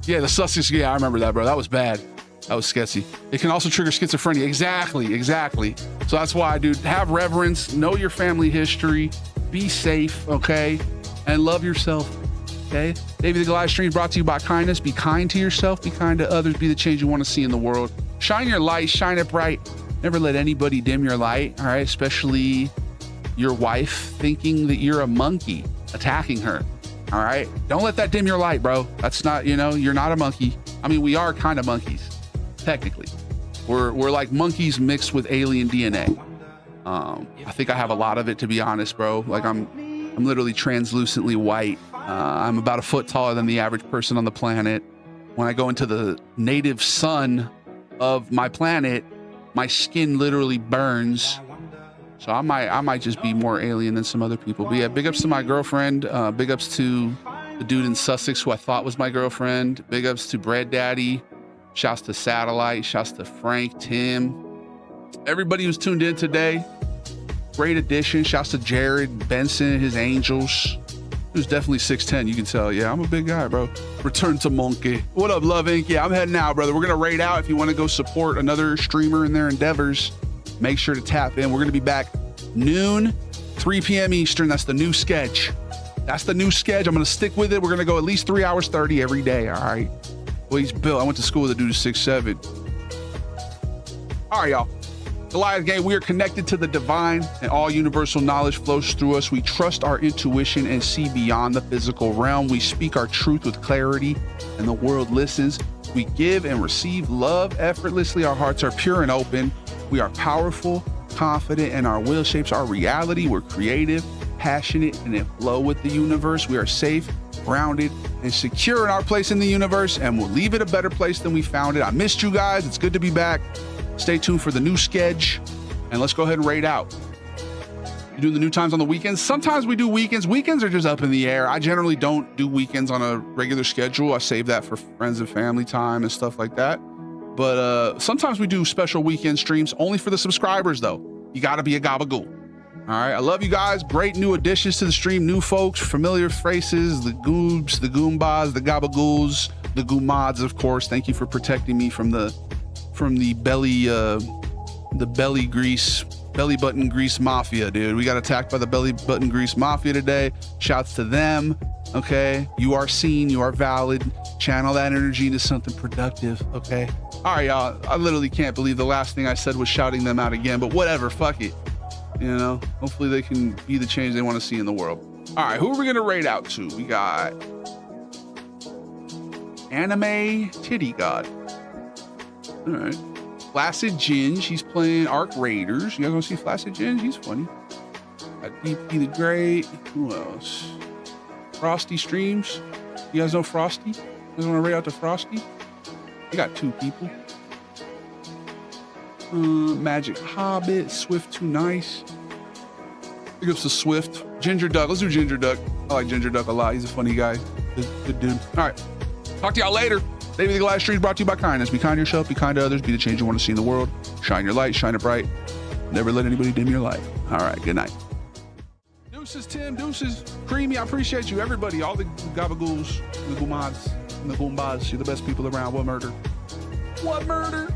Yeah, the Sussex. Yeah, I remember that, bro. That was bad. That was sketchy. It can also trigger schizophrenia. Exactly. So that's why, dude, have reverence, know your family history, be safe, okay? And love yourself, okay? Davey the Goliath stream brought to you by kindness. Be kind to yourself, be kind to others, be the change you want to see in the world. Shine your light, shine it bright. Never let anybody dim your light, all right? Especially your wife thinking that you're a monkey attacking her, all right? Don't let that dim your light, bro. That's not, you know, you're not a monkey. I mean, we are kind of monkeys, technically. We're like monkeys mixed with alien DNA. I think I have a lot of it, to be honest, bro. Like I'm literally translucently white. I'm about a foot taller than the average person on the planet. When I go into the native sun of my planet, my skin literally burns. So I might just be more alien than some other people. But yeah, big ups to my girlfriend. Big ups to the dude in Sussex who I thought was my girlfriend. Big ups to Bread Daddy. Shouts to Satellite. Shouts to Frank, Tim. Everybody who's tuned in today. Great addition. Shouts to Jared, Benson, his Angels. Who's definitely 6'10", you can tell. Yeah, I'm a big guy, bro. Return to Monkey. What up, Love Inc? Yeah, I'm heading out, brother. We're going to raid out. If you want to go support another streamer in their endeavors, make sure to tap in. We're going to be back noon, 3 p.m. Eastern. That's the new sketch. That's the new sketch. I'm going to stick with it. We're going to go at least 3 hours 30 every day, all right? Well, he's built. I went to school with a dude who's 6'7". All right, y'all. Goliath Gang, we are connected to the divine, and all universal knowledge flows through us. We trust our intuition and see beyond the physical realm. We speak our truth with clarity, and the world listens. We give and receive love effortlessly. Our hearts are pure and open. We are powerful, confident, and our will shapes our reality. We're creative, passionate, and in flow with the universe. We are safe, grounded, and secure in our place in the universe, and we'll leave it a better place than we found it. I missed you guys. It's good to be back. Stay tuned for the new sketch, and let's go ahead and raid out. You doing the new times on the weekends? Sometimes we do weekends. Weekends are just up in the air. I generally don't do weekends on a regular schedule. I save that for friends and family time and stuff like that. But sometimes we do special weekend streams only for the subscribers, though. You got to be a gabagool. All right. I love you guys. Great new additions to the stream. New folks, familiar faces, the goobs, the goombas, the gabagools, the goomods, of course. Thank you for protecting me from the belly button grease mafia, dude. We got attacked by the belly button grease mafia today. Shouts to them. Okay, you are seen, you are valid. Channel that energy into something productive. Okay, all right, y'all. I literally can't believe the last thing I said was shouting them out again, but whatever, fuck it. You know, hopefully they can be the change they want to see in the world. All right, who are we gonna raid out to? We got Anime Titty God. All right. Flaccid Ginge, he's playing Arc Raiders. You guys want to see Flaccid Ginge? He's funny. Got DP the Great. Who else? Frosty Streams. You guys know Frosty? You guys want to raid out to Frosty? You got 2 people. Magic Hobbit. Swift Too Nice. Big ups to Swift. Ginger Duck. Let's do Ginger Duck. I like Ginger Duck a lot. He's a funny guy. Good dude. All right. Talk to y'all later. David the Goliath Stream brought to you by kindness. Be kind to yourself, be kind to others, be the change you want to see in the world. Shine your light, shine it bright. Never let anybody dim your light. All right, good night. Deuces, Tim, deuces, Creamy, I appreciate you. Everybody, all the gabagools, the goomods, and the goombas. You're the best people around. What murder? What murder?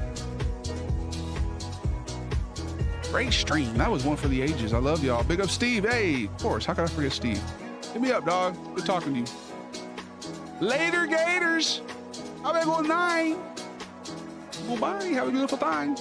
Great stream. That was one for the ages. I love y'all. Big up Steve. Hey, of course. How could I forget Steve? Hit me up, dog. Good talking to you. Later, Gators. Have a good night. Goodbye. Have a beautiful time.